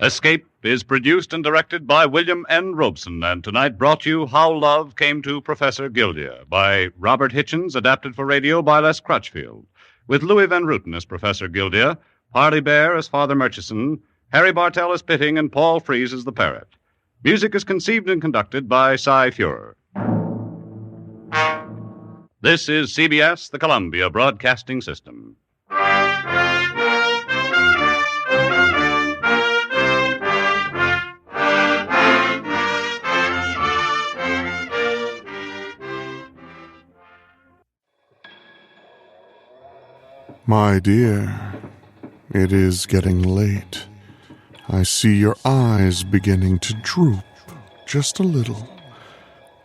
Escape is produced and directed by William N. Robeson, and tonight brought you How Love Came to Professor Guildea by Robert Hitchens, adapted for radio by Les Crutchfield, with Louis Van Rooten as Professor Guildea, Harley Bear as Father Murchison, Harry Bartell as Pitting, and Paul Frees as the Parrot. Music is conceived and conducted by Cy Feuer. This is CBS, the Columbia Broadcasting System. My dear, it is getting late. I see your eyes beginning to droop just a little.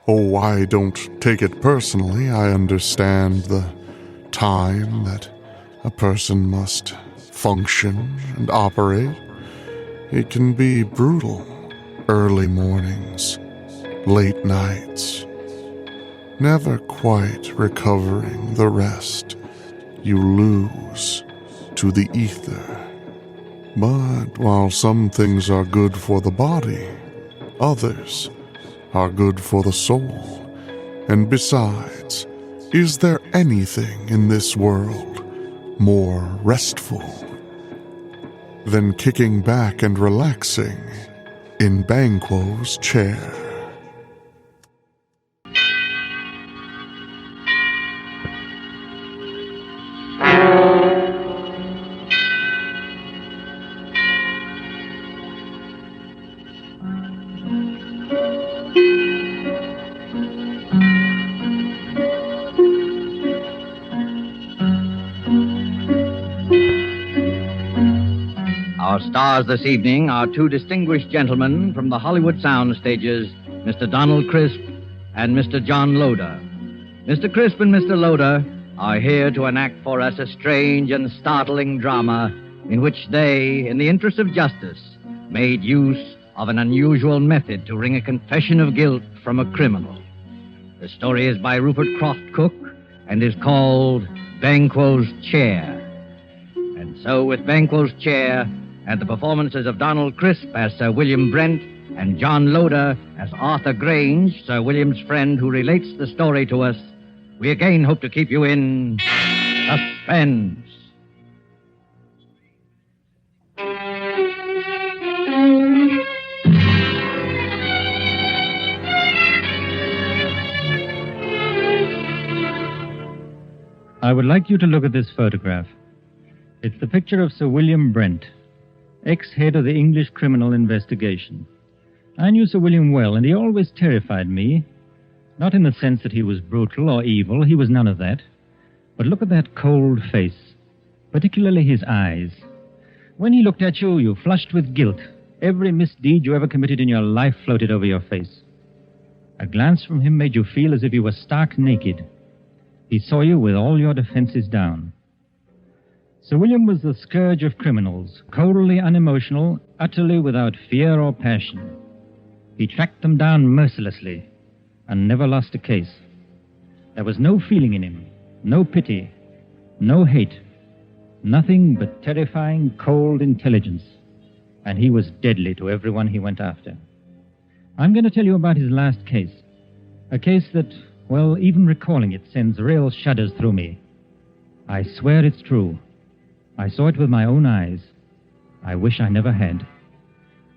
Oh, I don't take it personally. I understand the time that a person must function and operate. It can be brutal. Early mornings, late nights, never quite recovering the rest you lose to the ether. But while some things are good for the body, others are good for the soul. And besides, is there anything in this world more restful than kicking back and relaxing in Banquo's chair? Our stars this evening are two distinguished gentlemen from the Hollywood sound stages, Mr. Donald Crisp and Mr. John Loder. Mr. Crisp and Mr. Loder are here to enact for us a strange and startling drama in which they, in the interest of justice, made use of an unusual method to wring a confession of guilt from a criminal. The story is by Rupert Croft Cook and is called Banquo's Chair. And so, with Banquo's Chair and the performances of Donald Crisp as Sir William Brent and John Loder as Arthur Grange, Sir William's friend who relates the story to us, we again hope to keep you in Suspense. I would like you to look at this photograph. It's the picture of Sir William Brent, ex-head of the English Criminal Investigation. I knew Sir William well, and he always terrified me. Not in the sense that he was brutal or evil. He was none of that. But look at that cold face, particularly his eyes. When he looked at you, you flushed with guilt. Every misdeed you ever committed in your life floated over your face. A glance from him made you feel as if you were stark naked. He saw you with all your defenses down. Sir William was the scourge of criminals, coldly unemotional, utterly without fear or passion. He tracked them down mercilessly and never lost a case. There was no feeling in him, no pity, no hate, nothing but terrifying, cold intelligence. And he was deadly to everyone he went after. I'm going to tell you about his last case. A case that, well, even recalling it sends real shudders through me. I swear it's true. I saw it with my own eyes. I wish I never had.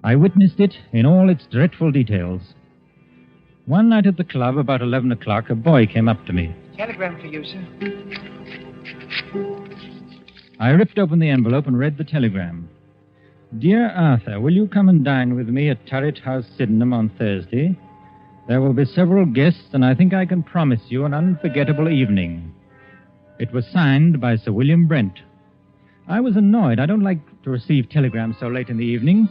I witnessed it in all its dreadful details. One night at the club, about 11 o'clock, a boy came up to me. Telegram for you, sir. I ripped open the envelope and read the telegram. Dear Arthur, will you come and dine with me at Turret House, Sydenham on Thursday? There will be several guests, and I think I can promise you an unforgettable evening. It was signed by Sir William Brent. I was annoyed. I don't like to receive telegrams so late in the evening,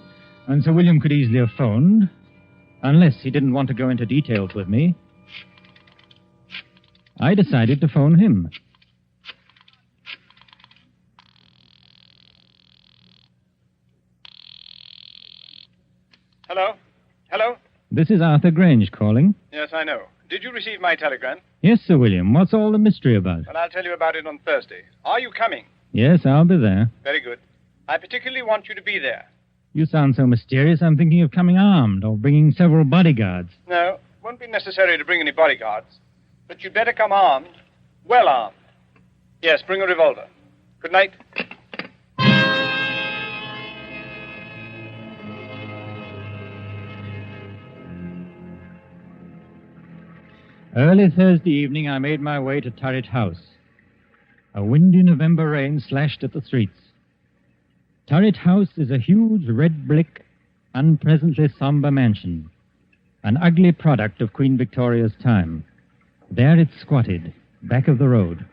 and Sir William could easily have phoned, unless he didn't want to go into details with me. I decided to phone him. Hello? Hello? This is Arthur Grange calling. Yes, I know. Did you receive my telegram? Yes, Sir William. What's all the mystery about? Well, I'll tell you about it on Thursday. Are you coming? Yes, I'll be there. Very good. I particularly want you to be there. You sound so mysterious, I'm thinking of coming armed or bringing several bodyguards. No, it won't be necessary to bring any bodyguards. But you'd better come armed. Well armed. Yes, bring a revolver. Good night. Early Thursday evening, I made my way to Turret House. A windy November rain slashed at the streets. Turret House is a huge red brick, unpleasantly somber mansion, an ugly product of Queen Victoria's time. There it squatted, back of the road,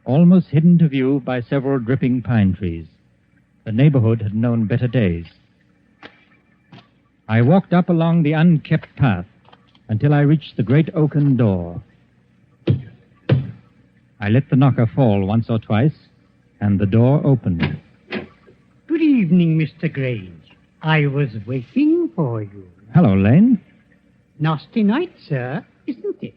almost hidden to view by several dripping pine trees. The neighborhood had known better days. I walked up along the unkept path until I reached the great oaken door. I let the knocker fall once or twice, and the door opened. Good evening, Mr. Grange. I was waiting for you. Hello, Lane. Nasty night, sir, isn't it?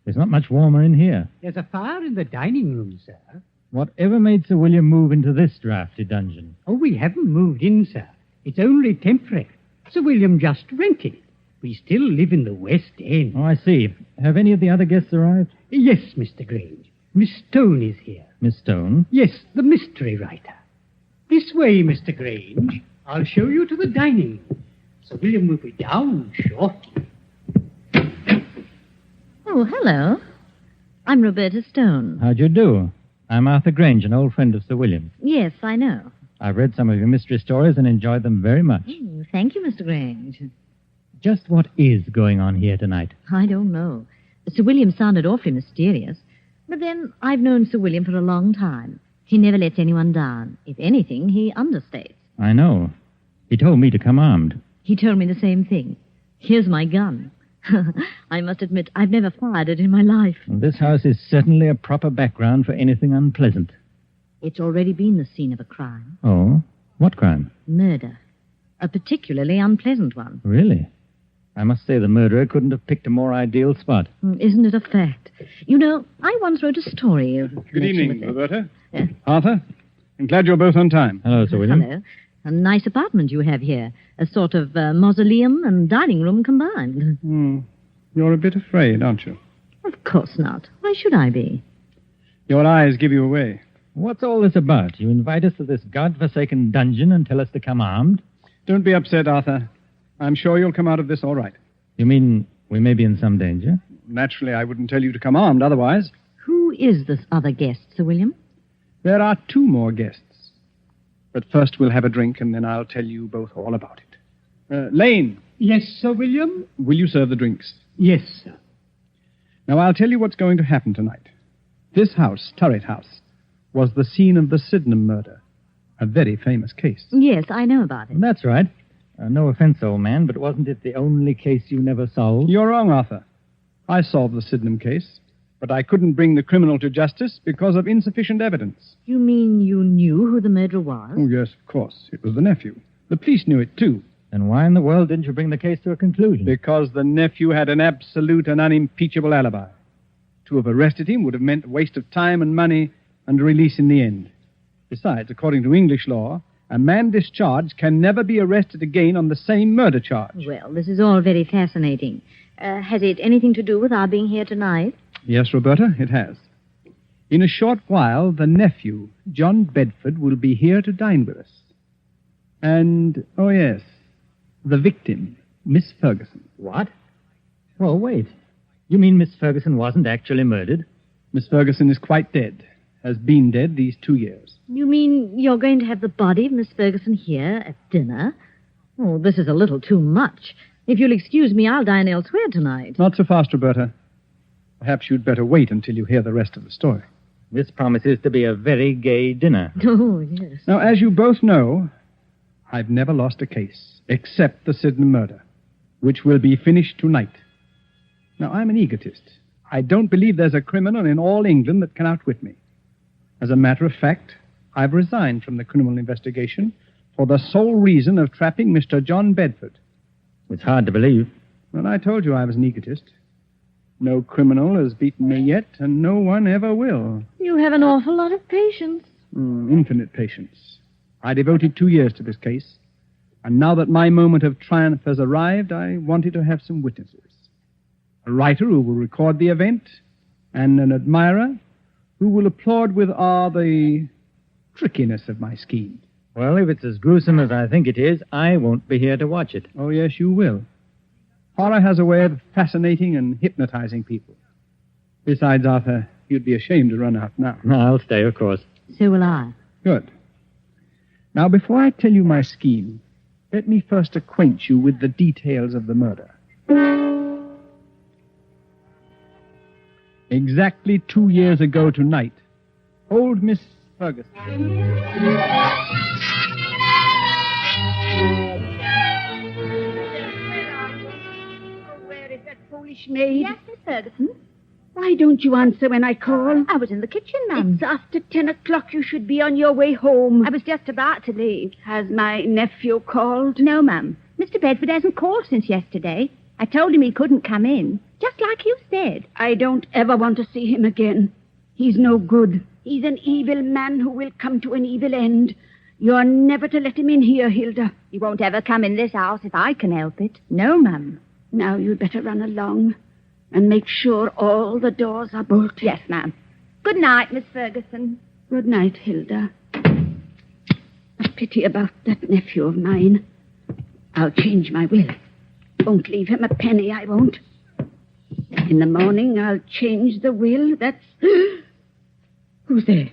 There's not much warmer in here. There's a fire in the dining room, sir. Whatever made Sir William move into this drafty dungeon? Oh, we haven't moved in, sir. It's only temporary. Sir William just rented it. We still live in the West End. Oh, I see. Have any of the other guests arrived? Yes, Mr. Grange. Miss Stone is here. Miss Stone? Yes, the mystery writer. This way, Mr. Grange. I'll show you to the dining room. Sir William will be down shortly. Oh, hello. I'm Roberta Stone. How'd you do? I'm Arthur Grange, an old friend of Sir William's. Yes, I know. I've read some of your mystery stories and enjoyed them very much. Oh, thank you, Mr. Grange. Just what is going on here tonight? I don't know. Sir William sounded awfully mysterious. But then, I've known Sir William for a long time. He never lets anyone down. If anything, he understates. I know. He told me to come armed. He told me the same thing. Here's my gun. I must admit, I've never fired it in my life. Well, this house is certainly a proper background for anything unpleasant. It's already been the scene of a crime. Oh? What crime? Murder. A particularly unpleasant one. Really? I must say the murderer couldn't have picked a more ideal spot. Isn't it a fact? You know, I once wrote a story of... Good evening, Roberta. Yeah. Arthur, I'm glad you're both on time. Hello, Sir William. Hello. A nice apartment you have here. A sort of mausoleum and dining room combined. You're a bit afraid, aren't you? Of course not. Why should I be? Your eyes give you away. What's all this about? You invite us to this godforsaken dungeon and tell us to come armed? Don't be upset, Arthur. I'm sure you'll come out of this all right. You mean we may be in some danger? Naturally, I wouldn't tell you to come armed otherwise. Who is this other guest, Sir William? There are 2 more guests. But first we'll have a drink, and then I'll tell you both all about it. Lane. Yes, Sir William? Will you serve the drinks? Yes, sir. Now, I'll tell you what's going to happen tonight. This house, Turret House, was the scene of the Sydenham murder. A very famous case. Yes, I know about it. That's right. No offense, old man, but wasn't it the only case you never solved? You're wrong, Arthur. I solved the Sydenham case, but I couldn't bring the criminal to justice because of insufficient evidence. You mean you knew who the murderer was? Oh, yes, of course. It was the nephew. The police knew it, too. Then why in the world didn't you bring the case to a conclusion? Because the nephew had an absolute and unimpeachable alibi. To have arrested him would have meant a waste of time and money and a release in the end. Besides, according to English law, a man discharged can never be arrested again on the same murder charge. Well, this is all very fascinating. Has it anything to do with our being here tonight? Yes, Roberta, it has. In a short while, the nephew, John Bedford, will be here to dine with us. And, oh yes, the victim, Miss Ferguson. What? Well, wait. You mean Miss Ferguson wasn't actually murdered? Miss Ferguson is quite dead. Has been dead these 2 years. You mean you're going to have the body of Miss Ferguson here at dinner? Oh, this is a little too much. If you'll excuse me, I'll dine elsewhere tonight. Not so fast, Roberta. Perhaps you'd better wait until you hear the rest of the story. This promises to be a very gay dinner. Oh, yes. Now, as you both know, I've never lost a case, except the Sydenham murder, which will be finished tonight. Now, I'm an egotist. I don't believe there's a criminal in all England that can outwit me. As a matter of fact, I've resigned from the criminal investigation for the sole reason of trapping Mr. John Bedford. It's hard to believe. Well, I told you I was an egotist. No criminal has beaten me yet, and no one ever will. You have an awful lot of patience. Infinite patience. I devoted 2 years to this case, and now that my moment of triumph has arrived, I wanted to have some witnesses. A writer who will record the event, and an admirer who will applaud with awe the trickiness of my scheme. Well, if it's as gruesome as I think it is, I won't be here to watch it. Oh, yes, you will. Horror has a way of fascinating and hypnotizing people. Besides, Arthur, you'd be ashamed to run out now. I'll stay, of course. So will I. Good. Now, before I tell you my scheme, let me first acquaint you with the details of the murder. Exactly 2 years ago tonight, old Miss Ferguson. Where is that foolish maid? Yes, Miss Ferguson. Why don't you answer when I call? I was in the kitchen, ma'am. It's after 10 o'clock. You should be on your way home. I was just about to leave. Has my nephew called? No, ma'am. Mr. Bedford hasn't called since yesterday. I told him he couldn't come in, just like you said. I don't ever want to see him again. He's no good. He's an evil man who will come to an evil end. You're never to let him in here, Hilda. He won't ever come in this house if I can help it. No, ma'am. Now you'd better run along and make sure all the doors are bolted. Yes, ma'am. Good night, Miss Ferguson. Good night, Hilda. A pity about that nephew of mine. I'll change my will. Won't leave him a penny, I won't. In the morning, I'll change the will. That's... Who's there?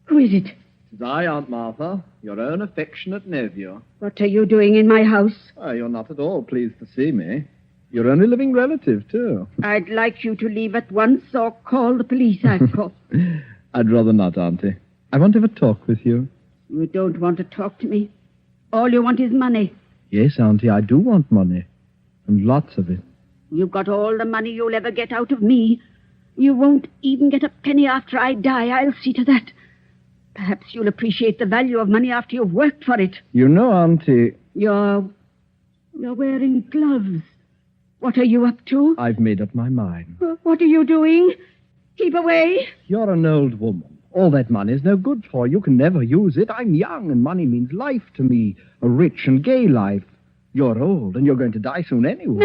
Who is it? It's I, Aunt Martha, your own affectionate nephew. What are you doing in my house? Oh, you're not at all pleased to see me. Your only living relative, too. I'd like you to leave at once or call the police, I've called. I'd rather not, Auntie. I want to have a talk with you. You don't want to talk to me. All you want is money. Yes, Auntie, I do want money. And lots of it. You've got all the money you'll ever get out of me. You won't even get a penny after I die. I'll see to that. Perhaps you'll appreciate the value of money after you've worked for it. You know, Auntie... You're wearing gloves. What are you up to? I've made up my mind. What are you doing? Keep away. You're an old woman. All that money's no good for you. You can never use it. I'm young, and money means life to me. A rich and gay life. You're old, and you're going to die soon anyway.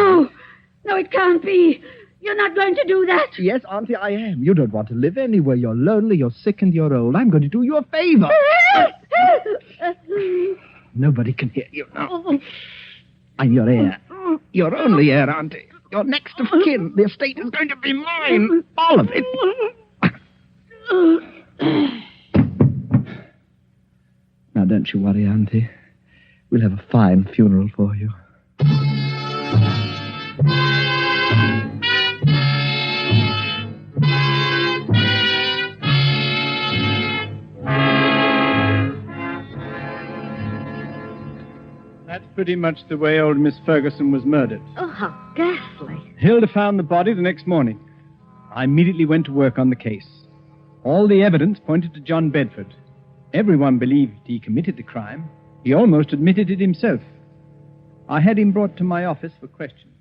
No, it can't be. You're not going to do that. Yes, Auntie, I am. You don't want to live anywhere. You're lonely, you're sick, and you're old. I'm going to do you a favor. Nobody can hear you now. I'm your heir. Your only heir, Auntie. Your next of kin. The estate is going to be mine. All of it. Now, don't you worry, Auntie. We'll have a fine funeral for you. That's pretty much the way old Miss Ferguson was murdered. Oh, how ghastly. Hilda found the body the next morning. I immediately went to work on the case. All the evidence pointed to John Bedford. Everyone believed he committed the crime. He almost admitted it himself. I had him brought to my office for questioning.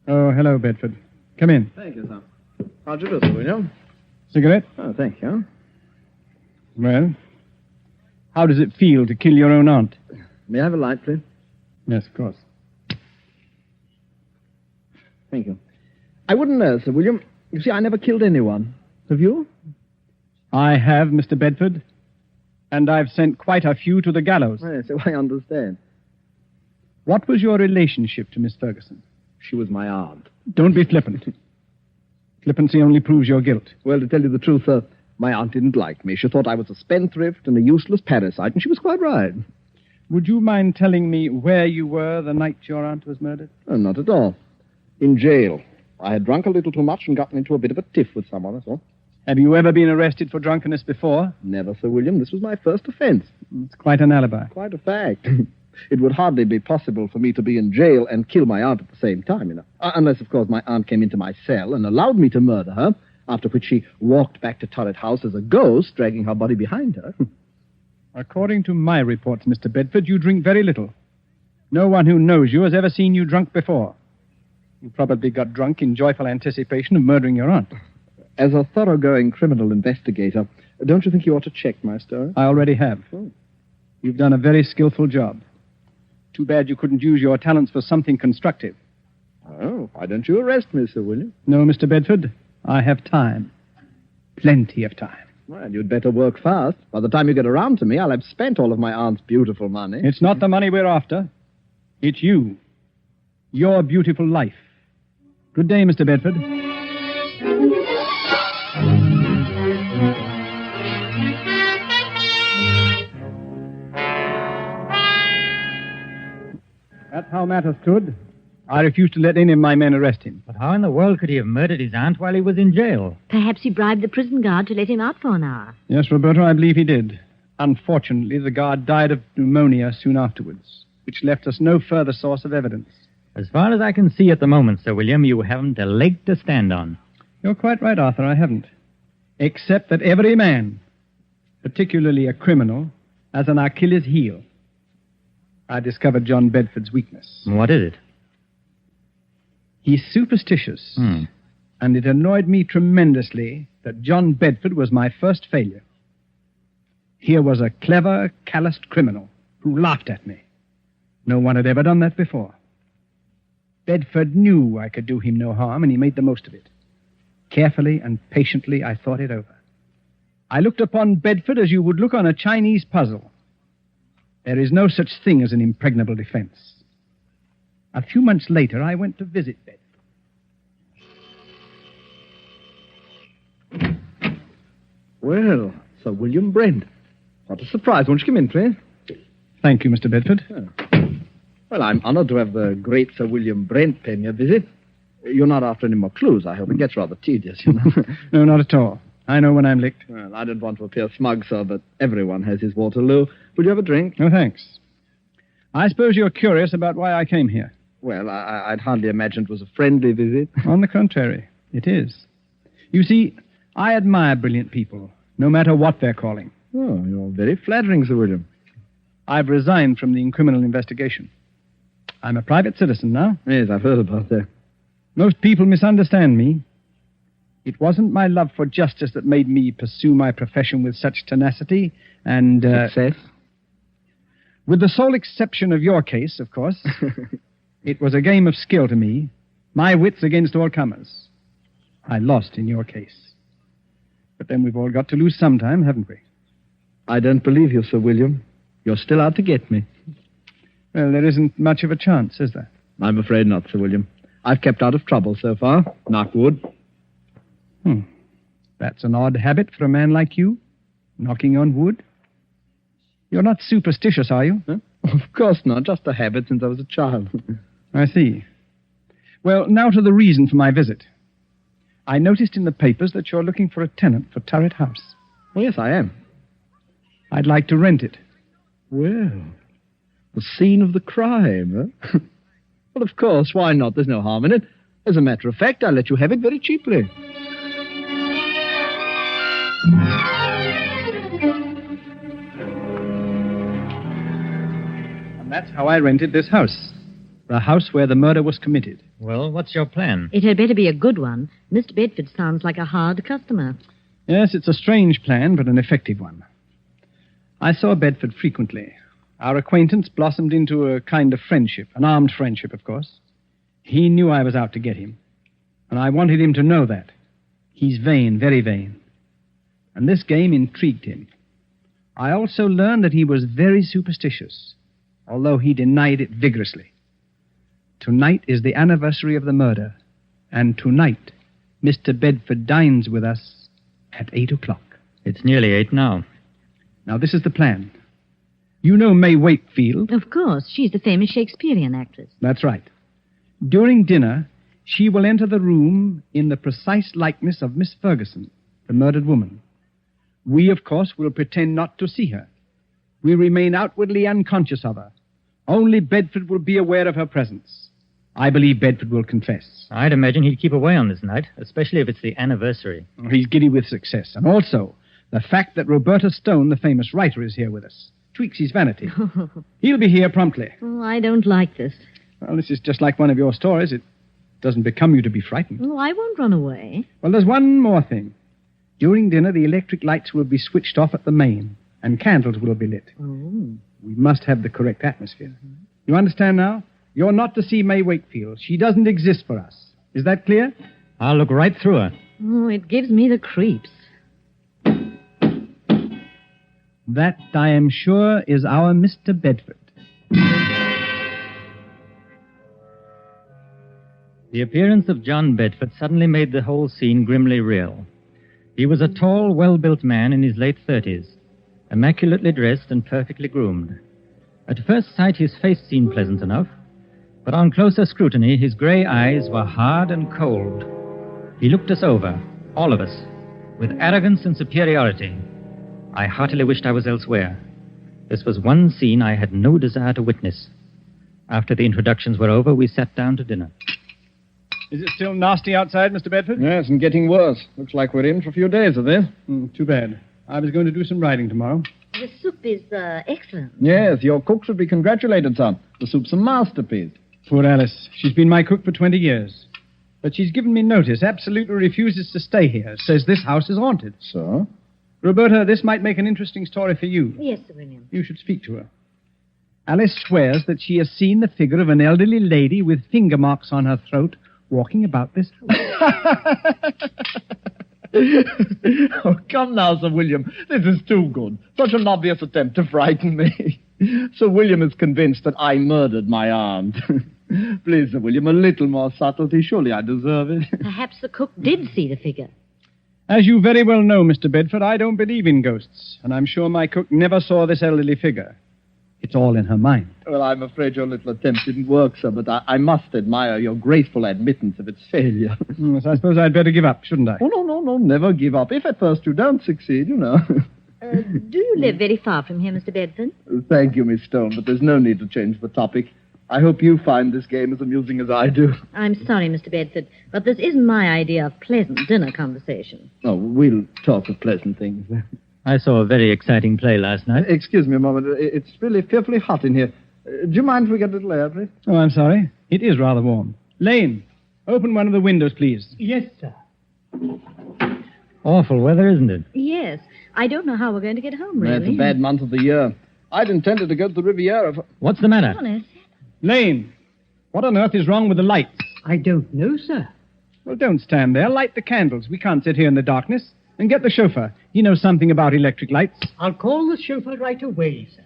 Oh, hello, Bedford. Come in. Thank you, sir. How'd you do, Sir William? Cigarette? Oh, thank you. Well, how does it feel to kill your own aunt? May I have a light, please? Yes, of course. Thank you. I wouldn't know, Sir William. You see, I never killed anyone. Have you? I have, Mr. Bedford. And I've sent quite a few to the gallows. Yes, so I understand. What was your relationship to Miss Ferguson? She was my aunt. Don't be flippant. Flippancy only proves your guilt. Well, to tell you the truth, sir, my aunt didn't like me. She thought I was a spendthrift and a useless parasite, and she was quite right. Would you mind telling me where you were the night your aunt was murdered? Oh, not at all. In jail. I had drunk a little too much and gotten into a bit of a tiff with someone, that's all. Have you ever been arrested for drunkenness before? Never, Sir William. This was my first offense. It's quite an alibi. Quite a fact. It would hardly be possible for me to be in jail and kill my aunt at the same time, you know. Unless, of course, my aunt came into my cell and allowed me to murder her, after which she walked back to Turret House as a ghost, dragging her body behind her. According to my reports, Mr. Bedford, you drink very little. No one who knows you has ever seen you drunk before. You probably got drunk in joyful anticipation of murdering your aunt. As a thoroughgoing criminal investigator, don't you think you ought to check my story? I already have. Oh. You've done a very skillful job. Too bad you couldn't use your talents for something constructive. Oh, why don't you arrest me, Sir William? No, Mr. Bedford. I have time. Plenty of time. Well, you'd better work fast. By the time you get around to me, I'll have spent all of my aunt's beautiful money. It's not the money we're after. It's you. Your beautiful life. Good day, Mr. Bedford. That's how matters stood. I refused to let any of my men arrest him. But how in the world could he have murdered his aunt while he was in jail? Perhaps he bribed the prison guard to let him out for an hour. Yes, Roberto, I believe he did. Unfortunately, the guard died of pneumonia soon afterwards, which left us no further source of evidence. As far as I can see at the moment, Sir William, you haven't a leg to stand on. You're quite right, Arthur, I haven't. Except that every man, particularly a criminal, has an Achilles heel. I discovered John Bedford's weakness. What is it? He's superstitious. And it annoyed me tremendously that John Bedford was my first failure. Here was a clever, calloused criminal who laughed at me. No one had ever done that before. Bedford knew I could do him no harm, and he made the most of it. Carefully and patiently, I thought it over. I looked upon Bedford as you would look on a Chinese puzzle. There is no such thing as an impregnable defense. A few months later, I went to visit Bedford. Well, Sir William Brent. What a surprise. Won't you come in, please? Thank you, Mr. Bedford. Oh. Well, I'm honored to have the great Sir William Brent pay me a visit. You're not after any more clues, I hope. It gets rather tedious, you know. No, not at all. I know when I'm licked. Well, I don't want to appear smug, sir, but everyone has his Waterloo. Will you have a drink? No, thanks. I suppose you're curious about why I came here. Well, I'd hardly imagine it was a friendly visit. On the contrary, it is. You see, I admire brilliant people, no matter what their calling. Oh, you're very flattering, Sir William. I've resigned from the criminal investigation. I'm a private citizen now. Yes, I've heard about that. Most people misunderstand me. It wasn't my love for justice that made me pursue my profession with such tenacity and... Success? With the sole exception of your case, of course. It was a game of skill to me, my wits against all comers. I lost in your case. But then we've all got to lose sometime, haven't we? I don't believe you, Sir William. You're still out to get me. Well, there isn't much of a chance, is there? I'm afraid not, Sir William. I've kept out of trouble so far. Knock wood. That's an odd habit for a man like you, knocking on wood. You're not superstitious, are you? Huh? Of course not. Just a habit since I was a child. I see. Well, now to the reason for my visit. I noticed in the papers that you're looking for a tenant for Turret House. Well, yes, I am. I'd like to rent it. Well, the scene of the crime, huh? Well, of course, why not? There's no harm in it. As a matter of fact, I'll let you have it very cheaply. And that's how I rented this house. The house where the murder was committed. Well, what's your plan? It had better be a good one. Mr. Bedford sounds like a hard customer. Yes, it's a strange plan, but an effective one. I saw Bedford frequently. Our acquaintance blossomed into a kind of friendship, an armed friendship, of course. He knew I was out to get him, and I wanted him to know that. He's vain, very vain. And this game intrigued him. I also learned that he was very superstitious, although he denied it vigorously. Tonight is the anniversary of the murder, and tonight Mr. Bedford dines with us at 8 o'clock. It's nearly 8 now. Now, this is the plan. You know May Wakefield? Of course. She's the famous Shakespearean actress. That's right. During dinner, she will enter the room in the precise likeness of Miss Ferguson, the murdered woman. We, of course, will pretend not to see her. We remain outwardly unconscious of her. Only Bedford will be aware of her presence. I believe Bedford will confess. I'd imagine he'd keep away on this night, especially if it's the anniversary. He's giddy with success. And also, the fact that Roberta Stone, the famous writer, is here with us, tweaks his vanity. He'll be here promptly. Oh, I don't like this. Well, this is just like one of your stories. It doesn't become you to be frightened. Oh, I won't run away. Well, there's one more thing. During dinner, the electric lights will be switched off at the main, and candles will be lit. Oh. We must have the correct atmosphere. You understand now? You're not to see May Wakefield. She doesn't exist for us. Is that clear? I'll look right through her. Oh, it gives me the creeps. That, I am sure, is our Mr. Bedford. The appearance of John Bedford suddenly made the whole scene grimly real. He was a tall, well-built man in his late 30s, immaculately dressed and perfectly groomed. At first sight, his face seemed pleasant enough, but on closer scrutiny, his gray eyes were hard and cold. He looked us over, all of us, with arrogance and superiority. I heartily wished I was elsewhere. This was one scene I had no desire to witness. After the introductions were over, we sat down to dinner. Is it still nasty outside, Mr. Bedford? Yes, and getting worse. Looks like we're in for a few days of this. Too bad. I was going to do some riding tomorrow. The soup is excellent. Yes, your cook should be congratulated, son. The soup's a masterpiece. Poor Alice. She's been my cook for 20 years. But she's given me notice, absolutely refuses to stay here, says this house is haunted. So? Roberta, this might make an interesting story for you. Yes, Sir William. You should speak to her. Alice swears that she has seen the figure of an elderly lady with finger marks on her throat walking about this house. Oh, come now, Sir William. This is too good. Such an obvious attempt to frighten me. Sir William is convinced that I murdered my aunt. Please, Sir William, a little more subtlety. Surely I deserve it. Perhaps the cook did see the figure. As you very well know, Mr. Bedford, I don't believe in ghosts, and I'm sure my cook never saw this elderly figure. It's all in her mind. Well, I'm afraid your little attempt didn't work, sir, but I must admire your graceful admittance of its failure. Yes, I suppose I'd better give up, shouldn't I? Oh, no, never give up. If at first you don't succeed, you know. Do you live very far from here, Mr. Bedford? Thank you, Miss Stone, but there's no need to change the topic. I hope you find this game as amusing as I do. I'm sorry, Mr. Bedford, but this isn't my idea of pleasant dinner conversation. Oh, we'll talk of pleasant things. I saw a very exciting play last night. Excuse me a moment. It's really fearfully hot in here. Do you mind if we get a little air, please? Oh, I'm sorry. It is rather warm. Lane, open one of the windows, please. Yes, sir. Awful weather, isn't it? Yes. I don't know how we're going to get home, really. It's a bad month of the year. I'd intended to go to the Riviera. What's the matter? Honest. Lane, What on earth is wrong with the lights? I don't know, sir. Well, don't stand there. Light the candles. We can't sit here in the darkness. And get the chauffeur. He knows something about electric lights. I'll call the chauffeur right away, sir.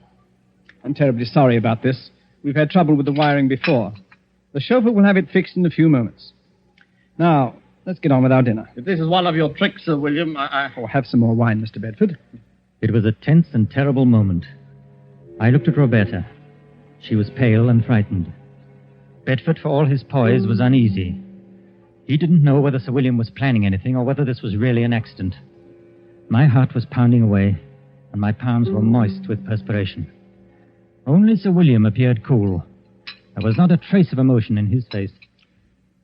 I'm terribly sorry about this. We've had trouble with the wiring before. The chauffeur will have it fixed in a few moments. Now, let's get on with our dinner. If this is one of your tricks, Sir William, Or have some more wine, Mr. Bedford. It was a tense and terrible moment. I looked at Roberta. She was pale and frightened. Bedford, for all his poise, was uneasy. He didn't know whether Sir William was planning anything or whether this was really an accident. My heart was pounding away, and my palms were moist with perspiration. Only Sir William appeared cool. There was not a trace of emotion in his face.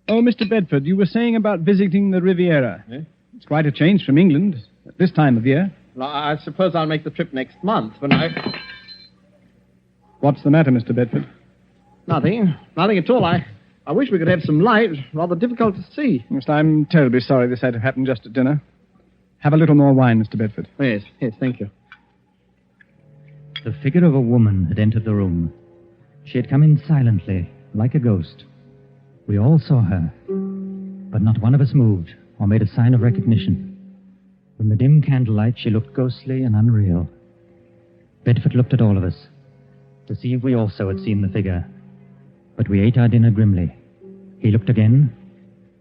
Oh, Mr. Bedford, you were saying about visiting the Riviera. Eh? It's quite a change from England at this time of year. Well, I suppose I'll make the trip next month when I... What's the matter, Mr. Bedford? Nothing at all. I wish we could have some light. Rather difficult to see. Yes, I'm terribly sorry this had to happen just at dinner. Have a little more wine, Mr. Bedford. Yes, thank you. The figure of a woman had entered the room. She had come in silently, like a ghost. We all saw her, but not one of us moved or made a sign of recognition. In the dim candlelight, she looked ghostly and unreal. Bedford looked at all of us to see if we also had seen the figure, but we ate our dinner grimly. He looked again,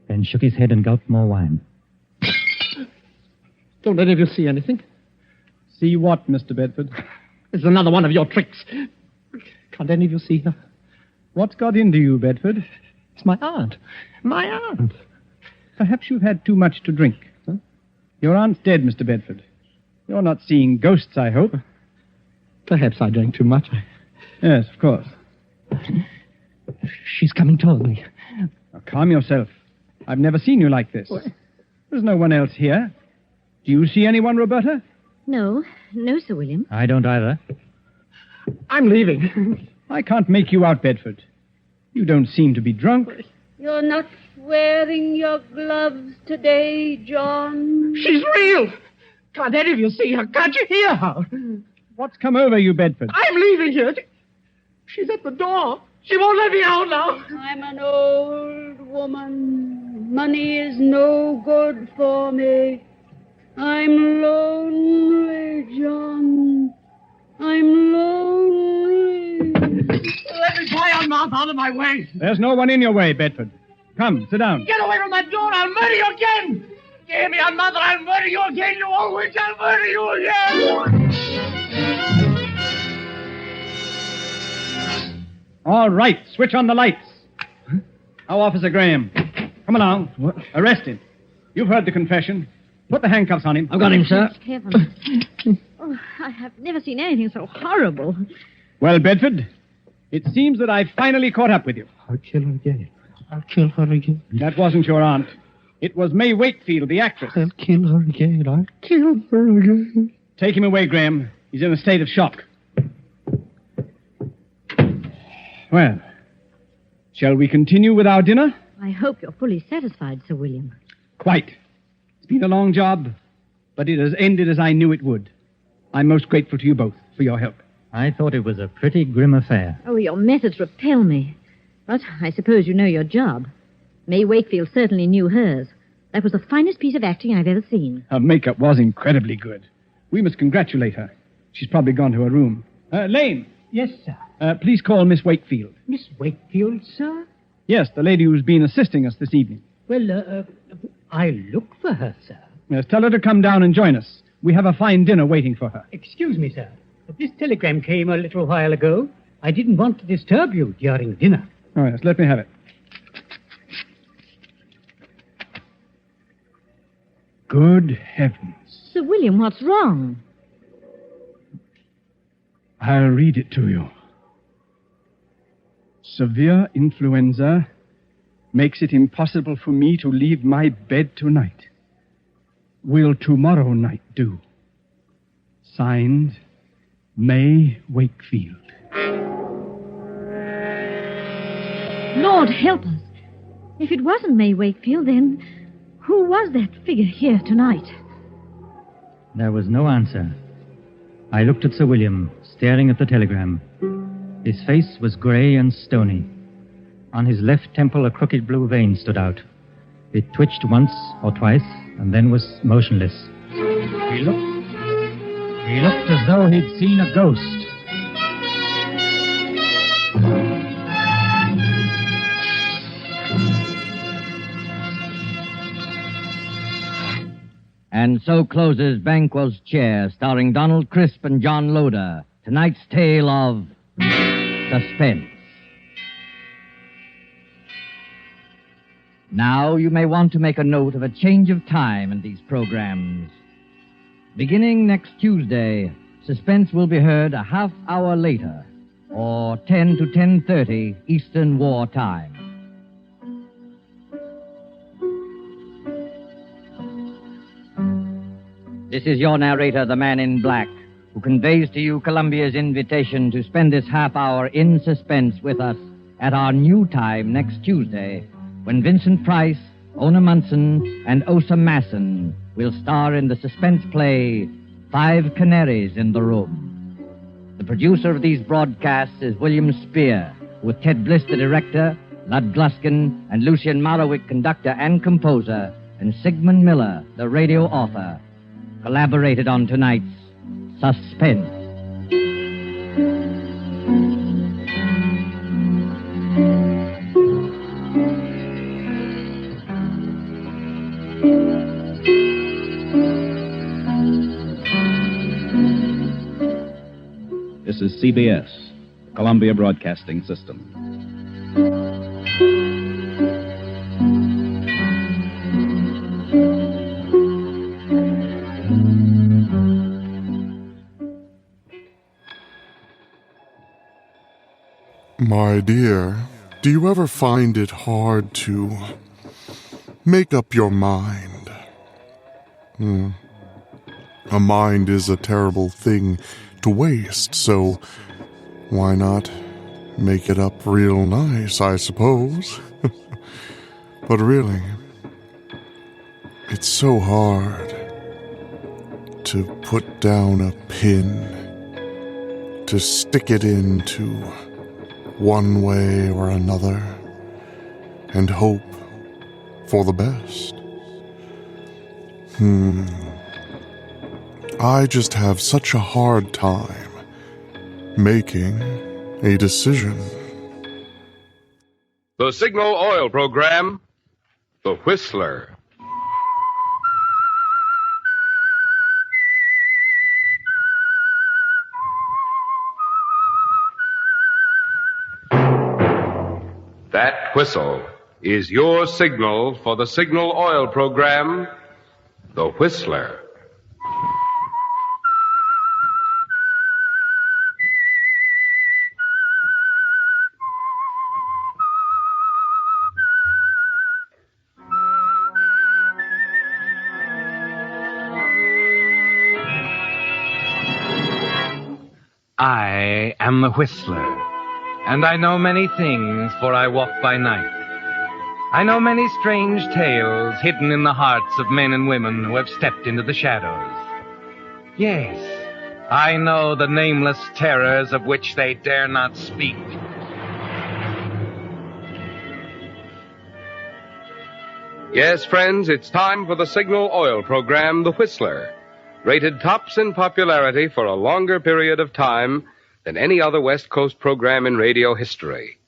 then shook his head and gulped more wine. Don't any of you see anything? See what, Mr. Bedford? It's another one of your tricks. Can't any of you see her? What's got into you, Bedford? It's my aunt. My aunt. Perhaps you've had too much to drink. Huh? Your aunt's dead, Mr. Bedford. You're not seeing ghosts, I hope. Perhaps I drank too much. Yes, of course. She's coming toward me. Now, calm yourself. I've never seen you like this. What? There's no one else here. Do you see anyone, Roberta? No, Sir William. I don't either. I'm leaving. I can't make you out, Bedford. You don't seem to be drunk. You're not wearing your gloves today, John. She's real. Can't any of you see her? Can't you hear her? What's come over you, Bedford? I'm leaving here. She's at the door. She won't let me out now. I'm an old woman. Money is no good for me. I'm lonely, John. I'm lonely. Let me fly on mouth out of my way. There's no one in your way, Bedford. Come, sit down. Get away from that door. I'll murder you again. You hear me on mother. I'll murder you again, you old witch. I'll murder you again. All right, switch on the lights. Now, Officer Graham. Come along. What? Arrest him. You've heard the confession. Put the handcuffs on him. I've got him, sir. Heavens. Oh, I have never seen anything so horrible. Well, Bedford, it seems that I've finally caught up with you. I'll kill her again. I'll kill her again. That wasn't your aunt. It was May Wakefield, the actress. I'll kill her again. I'll kill her again. Take him away, Graham. He's in a state of shock. Well, shall we continue with our dinner? I hope you're fully satisfied, Sir William. Quite. It's been a long job, but it has ended as I knew it would. I'm most grateful to you both for your help. I thought it was a pretty grim affair. Oh, your methods repel me. But I suppose you know your job. May Wakefield certainly knew hers. That was the finest piece of acting I've ever seen. Her makeup was incredibly good. We must congratulate her. She's probably gone to her room. Lane. Yes, sir. Please call Miss Wakefield. Miss Wakefield, sir? Yes, the lady who's been assisting us this evening. Well, I'll look for her, sir. Yes, tell her to come down and join us. We have a fine dinner waiting for her. Excuse me, sir, but this telegram came a little while ago. I didn't want to disturb you during dinner. Oh, yes, let me have it. Good heavens. Sir William, what's wrong? I'll read it to you. Severe influenza makes it impossible for me to leave my bed tonight. Will tomorrow night do? Signed, May Wakefield. Lord help us. If it wasn't May Wakefield, then who was that figure here tonight? There was no answer. I looked at Sir William, staring at the telegram. His face was grey and stony. On his left temple, a crooked blue vein stood out. It twitched once or twice, and then was motionless. He looked as though he'd seen a ghost. And so closes Banquo's Chair, starring Donald Crisp and John Loder. Tonight's tale of suspense. Now you may want to make a note of a change of time in these programs. Beginning next Tuesday, Suspense will be heard a half hour later, or 10 to 10:30 Eastern War Time. This is your narrator, the Man in Black, who conveys to you Columbia's invitation to spend this half hour in suspense with us at our new time next Tuesday, when Vincent Price, Ona Munson, and Osa Masson will star in the suspense play 5 Canaries in the Room. The producer of these broadcasts is William Spear, with Ted Bliss, the director, Lud Gluskin, and Lucien Morawick, conductor and composer, and Sigmund Miller, the radio author, collaborated on tonight's Suspense. This is CBS, Columbia Broadcasting System. My dear, do you ever find it hard to make up your mind? A mind is a terrible thing to waste, so why not make it up real nice, I suppose? But really, it's so hard to put down a pin, to stick it into one way or another, and hope for the best. I just have such a hard time making a decision. The Signal Oil Program, The Whistler. That whistle is your signal for the Signal Oil Program, The Whistler. I am the Whistler, and I know many things, for I walk by night. I know many strange tales hidden in the hearts of men and women who have stepped into the shadows. Yes, I know the nameless terrors of which they dare not speak. Yes, friends, it's time for the Signal Oil Program, The Whistler, rated tops in popularity for a longer period of time than any other West Coast program in radio history.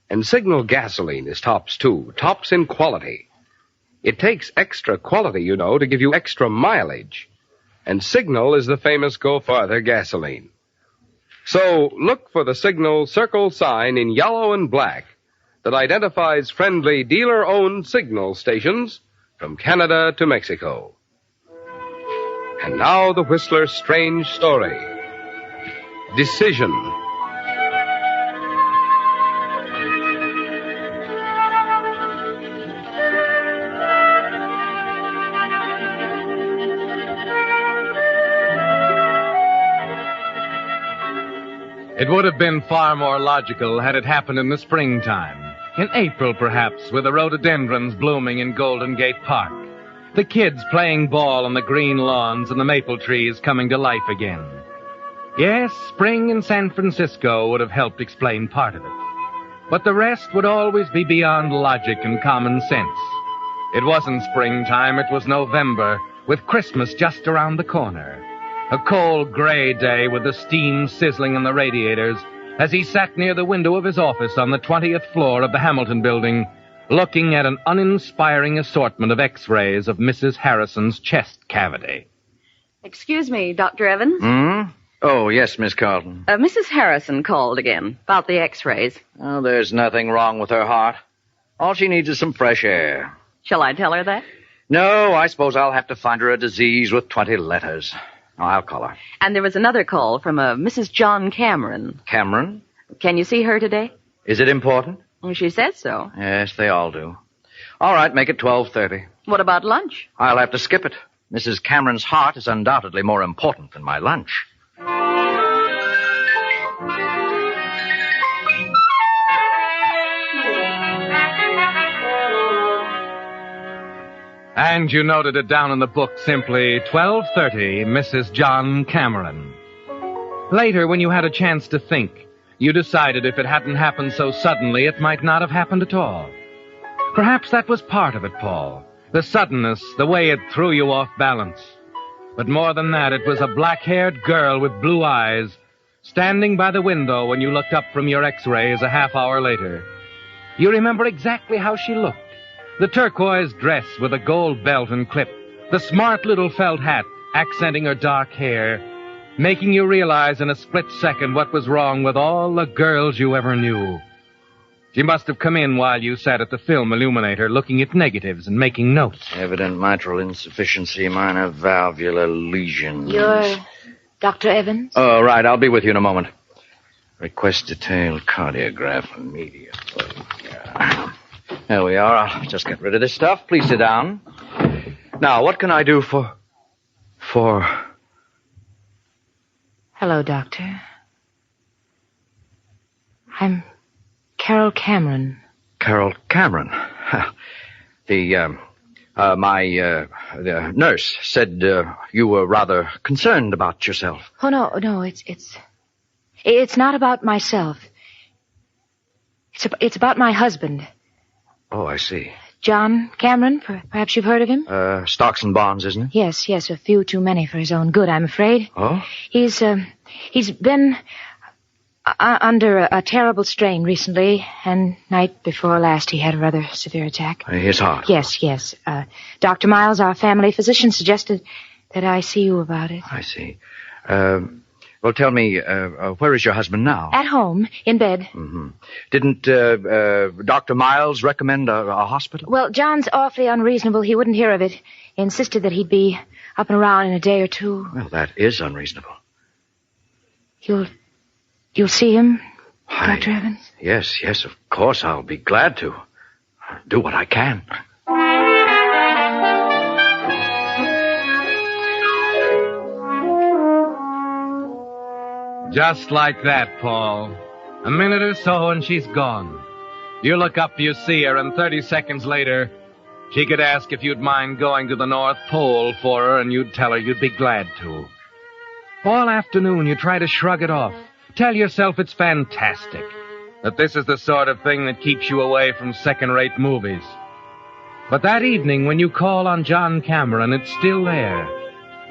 And Signal gasoline is tops, too, tops in quality. It takes extra quality, you know, to give you extra mileage. And Signal is the famous Go Farther gasoline. So look for the Signal circle sign in yellow and black that identifies friendly dealer-owned Signal stations from Canada to Mexico. And now the Whistler's strange story. Decision. It would have been far more logical had it happened in the springtime. In April, perhaps, with the rhododendrons blooming in Golden Gate Park. The kids playing ball on the green lawns and the maple trees coming to life again. Yes, spring in San Francisco would have helped explain part of it. But the rest would always be beyond logic and common sense. It wasn't springtime, it was November, with Christmas just around the corner. A cold, gray day with the steam sizzling in the radiators as he sat near the window of his office on the 20th floor of the Hamilton Building, looking at an uninspiring assortment of X-rays of Mrs. Harrison's chest cavity. Excuse me, Dr. Evans. Oh, yes, Miss Carlton. Mrs. Harrison called again about the X-rays. Oh, there's nothing wrong with her heart. All she needs is some fresh air. Shall I tell her that? No, I suppose I'll have to find her a disease with 20 letters. Oh, I'll call her. And there was another call from a Mrs. John Cameron. Cameron? Can you see her today? Is it important? Well, she said so. Yes, they all do. All right, make it 12:30. What about lunch? I'll have to skip it. Mrs. Cameron's heart is undoubtedly more important than my lunch. And you noted it down in the book simply, 12:30, Mrs. John Cameron. Later, when you had a chance to think, you decided if it hadn't happened so suddenly, it might not have happened at all. Perhaps that was part of it, Paul. The suddenness, the way it threw you off balance. But more than that, it was a black-haired girl with blue eyes standing by the window when you looked up from your X-rays a half hour later. You remember exactly how she looked. The turquoise dress with a gold belt and clip, the smart little felt hat accenting her dark hair, making you realize in a split second what was wrong with all the girls you ever knew. She must have come in while you sat at the film illuminator looking at negatives and making notes. Evident mitral insufficiency, minor valvular lesion. You're Dr. Evans? Oh, right. I'll be with you in a moment. Request detailed cardiograph immediately. There we are. I'll just get rid of this stuff. Please sit down. Now, what can I do for... Hello, Doctor. I'm Carol Cameron. Carol Cameron? The nurse said you were rather concerned about yourself. Oh, no, it's not about myself. It's about my husband. Oh, I see. John Cameron, perhaps you've heard of him? Stocks and bonds, isn't it? Yes, a few too many for his own good, I'm afraid. Oh? He's been under a terrible strain recently, and night before last he had a rather severe attack. His heart? Yes. Dr. Miles, our family physician, suggested that I see you about it. I see. Well, tell me, where is your husband now? At home, in bed. Mm-hmm. Didn't Dr. Miles recommend a hospital? Well, John's awfully unreasonable. He wouldn't hear of it. He insisted that he'd be up and around in a day or two. Well, that is unreasonable. You'll see him, Dr. Evans? Yes, of course. I'll be glad to. I'll do what I can. Just like that, Paul. A minute or so and she's gone. You look up, you see her, and 30 seconds later, she could ask if you'd mind going to the North Pole for her, and you'd tell her you'd be glad to. All afternoon, you try to shrug it off. Tell yourself it's fantastic, that this is the sort of thing that keeps you away from second-rate movies. But that evening, when you call on John Cameron, it's still there.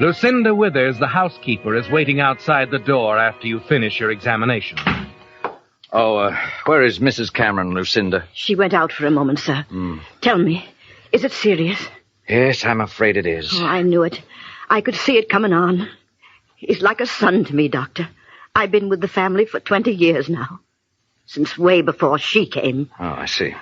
Lucinda Withers, the housekeeper, is waiting outside the door after you finish your examination. Oh, where is Mrs. Cameron, Lucinda? She went out for a moment, sir. Tell me, is it serious? Yes, I'm afraid it is. Oh, I knew it. I could see it coming on. He's like a son to me, Doctor. I've been with the family for 20 years now. Since way before she came. Oh, I see.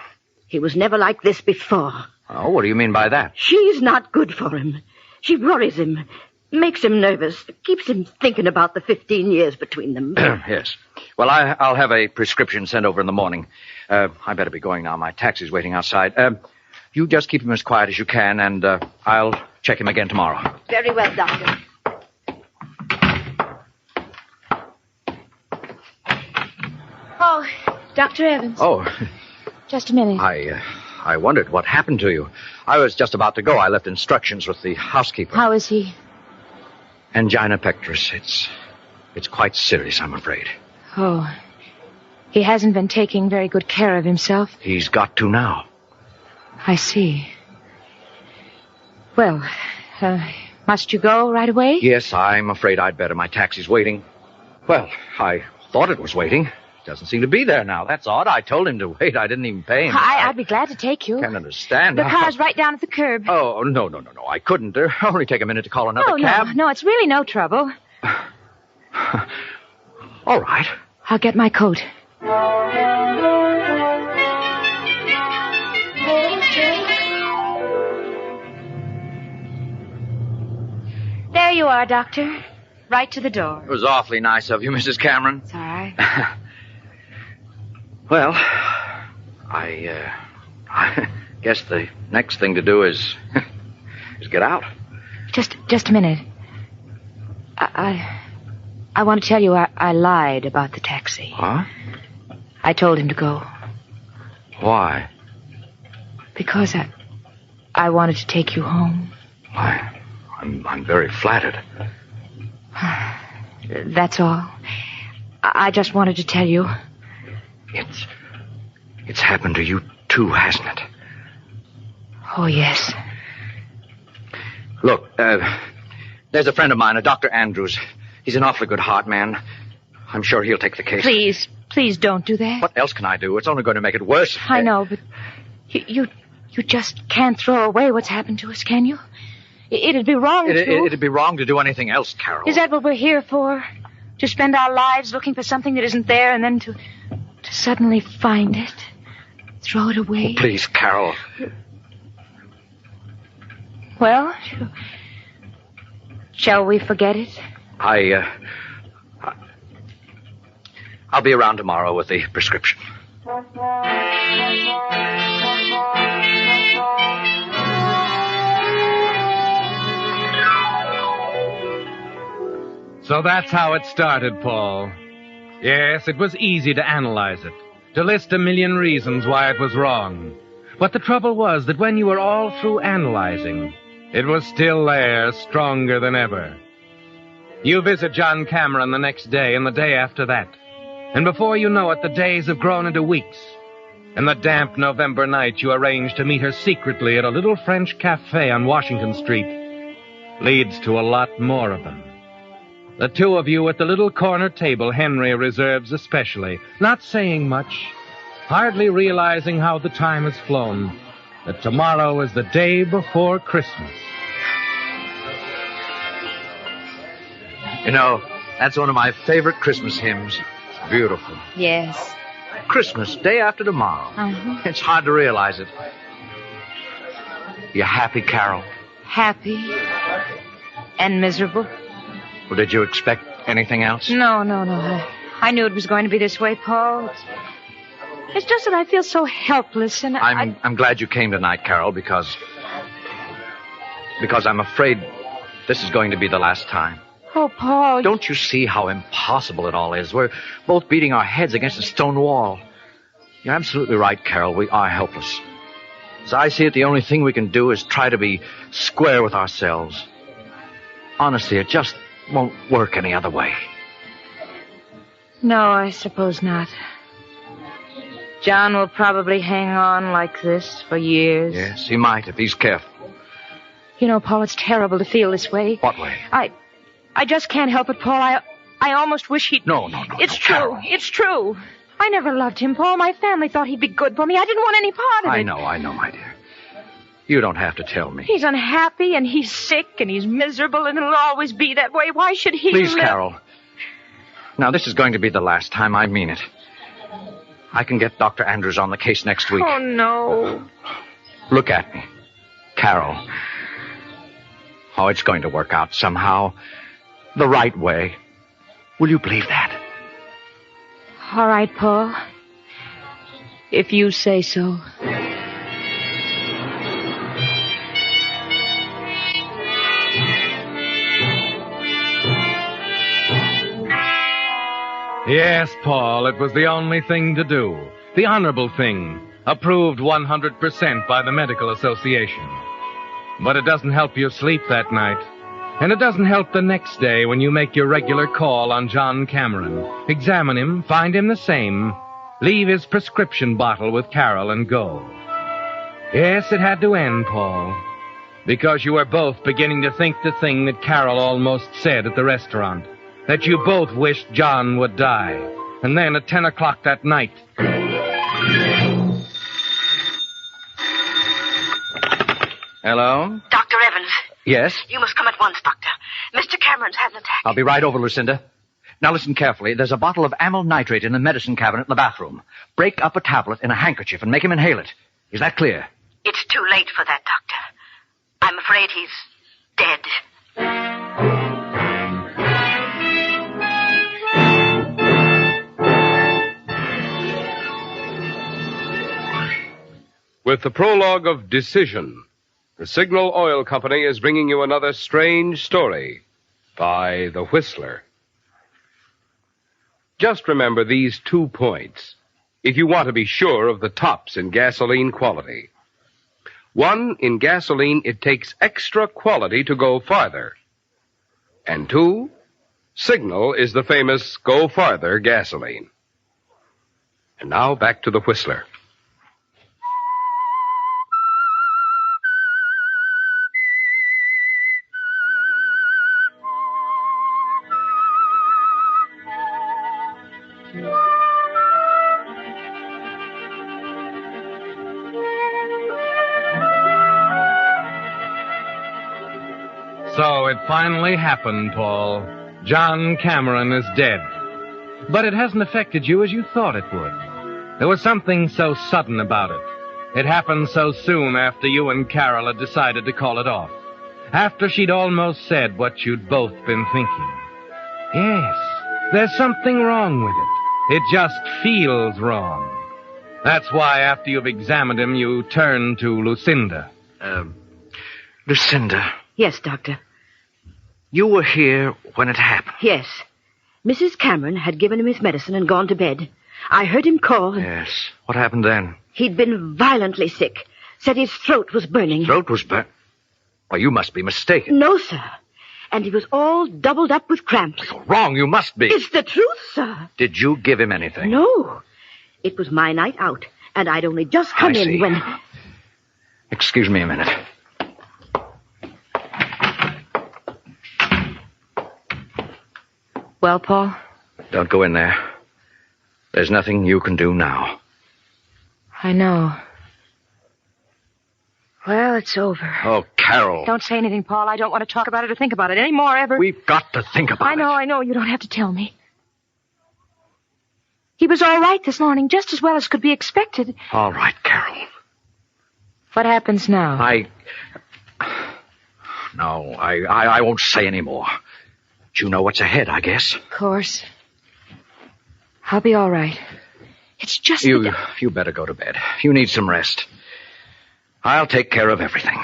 He was never like this before. Oh, what do you mean by that? She's not good for him. She worries him, makes him nervous, keeps him thinking about the 15 years between them. Yes. Well, I'll have a prescription sent over in the morning. I better be going now. My taxi's waiting outside. You just keep him as quiet as you can, and I'll check him again tomorrow. Very well, Doctor. Oh, Dr. Evans. Oh. Just a minute. I wondered what happened to you. I was just about to go. I left instructions with the housekeeper. How is he? Angina pectoris. It's quite serious, I'm afraid. Oh. He hasn't been taking very good care of himself. He's got to now. I see. Well, must you go right away? Yes, I'm afraid I'd better. My taxi's waiting. Well, I thought it was waiting. Doesn't seem to be there now. That's odd. I told him to wait. I didn't even pay him. I'd be glad to take you. Can't understand. The car's right down at the curb. Oh, no. I couldn't. It'll only take a minute to call another cab. No, it's really no trouble. All right. I'll get my coat. There you are, Doctor. Right to the door. It was awfully nice of you, Mrs. Cameron. It's all right. Well, I guess the next thing to do is get out. Just a minute. I want to tell you I lied about the taxi. Huh? I told him to go. Why? Because I wanted to take you home. I'm very flattered. That's all. I just wanted to tell you. It's happened to you too, hasn't it? Oh, yes. Look, there's a friend of mine, a Dr. Andrews. He's an awfully good heart man. I'm sure he'll take the case. Please don't do that. What else can I do? It's only going to make it worse. I know, but you just can't throw away what's happened to us, can you? It'd be wrong to... It'd be wrong to do anything else, Carol. Is that what we're here for? To spend our lives looking for something that isn't there and then to suddenly find it? Throw it away? Oh, please, Carol. Well, shall we forget it? I'll be around tomorrow with the prescription. So that's how it started, Paul. Yes, it was easy to analyze it, to list a million reasons why it was wrong. But the trouble was that when you were all through analyzing, it was still there, stronger than ever. You visit John Cameron the next day and the day after that. And before you know it, the days have grown into weeks. And the damp November night you arrange to meet her secretly at a little French cafe on Washington Street leads to a lot more of them. The two of you at the little corner table Henry reserves especially, not saying much, hardly realizing how the time has flown, that tomorrow is the day before Christmas. You know, that's one of my favorite Christmas hymns. It's beautiful. Yes. Christmas, day after tomorrow. Uh-huh. It's hard to realize it. You happy, Carol? Happy. And miserable. Well, did you expect anything else? No. I knew it was going to be this way, Paul. It's just that I feel so helpless, and I'm glad you came tonight, Carol, because I'm afraid this is going to be the last time. Oh, Paul. Don't you see how impossible it all is? We're both beating our heads against a stone wall. You're absolutely right, Carol. We are helpless. As I see it, the only thing we can do is try to be square with ourselves. Honestly, it just won't work any other way. No, I suppose not. John will probably hang on like this for years. Yes, he might if he's careful. You know, Paul, it's terrible to feel this way. What way? I just can't help it, Paul. I almost wish he'd... No. It's true. Carol. It's true. I never loved him, Paul. My family thought he'd be good for me. I didn't want any part of it. I know, my dear. You don't have to tell me. He's unhappy, and he's sick, and he's miserable, and it'll always be that way. Why should he Please, live? Carol. Now, this is going to be the last time. I mean it. I can get Dr. Andrews on the case next week. Oh, no. Look at me. Carol. Oh, it's going to work out somehow. The right way. Will you believe that? All right, Paul. If you say so. Yes, Paul, it was the only thing to do. The honorable thing. Approved 100% by the Medical Association. But it doesn't help you sleep that night. And it doesn't help the next day when you make your regular call on John Cameron. Examine him, find him the same, leave his prescription bottle with Carol and go. Yes, it had to end, Paul, because you were both beginning to think the thing that Carol almost said at the restaurant, that you both wished John would die. And then at 10 o'clock that night... Hello? Dr. Evans. Yes? You must come at once, Doctor. Mr. Cameron's had an attack. I'll be right over, Lucinda. Now listen carefully. There's a bottle of amyl nitrate in the medicine cabinet in the bathroom. Break up a tablet in a handkerchief and make him inhale it. Is that clear? It's too late for that, Doctor. I'm afraid he's dead. With the prologue of Decision, the Signal Oil Company is bringing you another strange story by The Whistler. Just remember these 2 points if you want to be sure of the tops in gasoline quality. 1, in gasoline, it takes extra quality to go farther. And 2, Signal is the famous Go Farther gasoline. And now back to The Whistler. So it finally happened, Paul. John Cameron is dead. But it hasn't affected you as you thought it would. There was something so sudden about it. It happened so soon after you and Carol had decided to call it off. After she'd almost said what you'd both been thinking. Yes, there's something wrong with it. It just feels wrong. That's why after you've examined him, you turn to Lucinda. Lucinda, Yes, Doctor. you were here when it happened. Yes. Mrs. Cameron had given him his medicine and gone to bed. I heard him call. Yes. What happened then? He'd been violently sick. Said his throat was burning. Throat was burnt. Well, you must be mistaken. No, sir. And he was all doubled up with cramps. You're wrong. You must be. It's the truth, sir. Did you give him anything? No. It was my night out, and I'd only just come I see. in when... Excuse me a minute. Well, Paul? Don't go in there. There's nothing you can do now. I know. Well, it's over. Oh, Carol. Don't say anything, Paul. I don't want to talk about it or think about it anymore, ever. We've got to think about it. I know. You don't have to tell me. He was all right this morning, just as well as could be expected. All right, Carol. What happens now? No, I won't say any more. But you know what's ahead, I guess. Of course. I'll be all right. It's just You better go to bed. You need some rest. I'll take care of everything.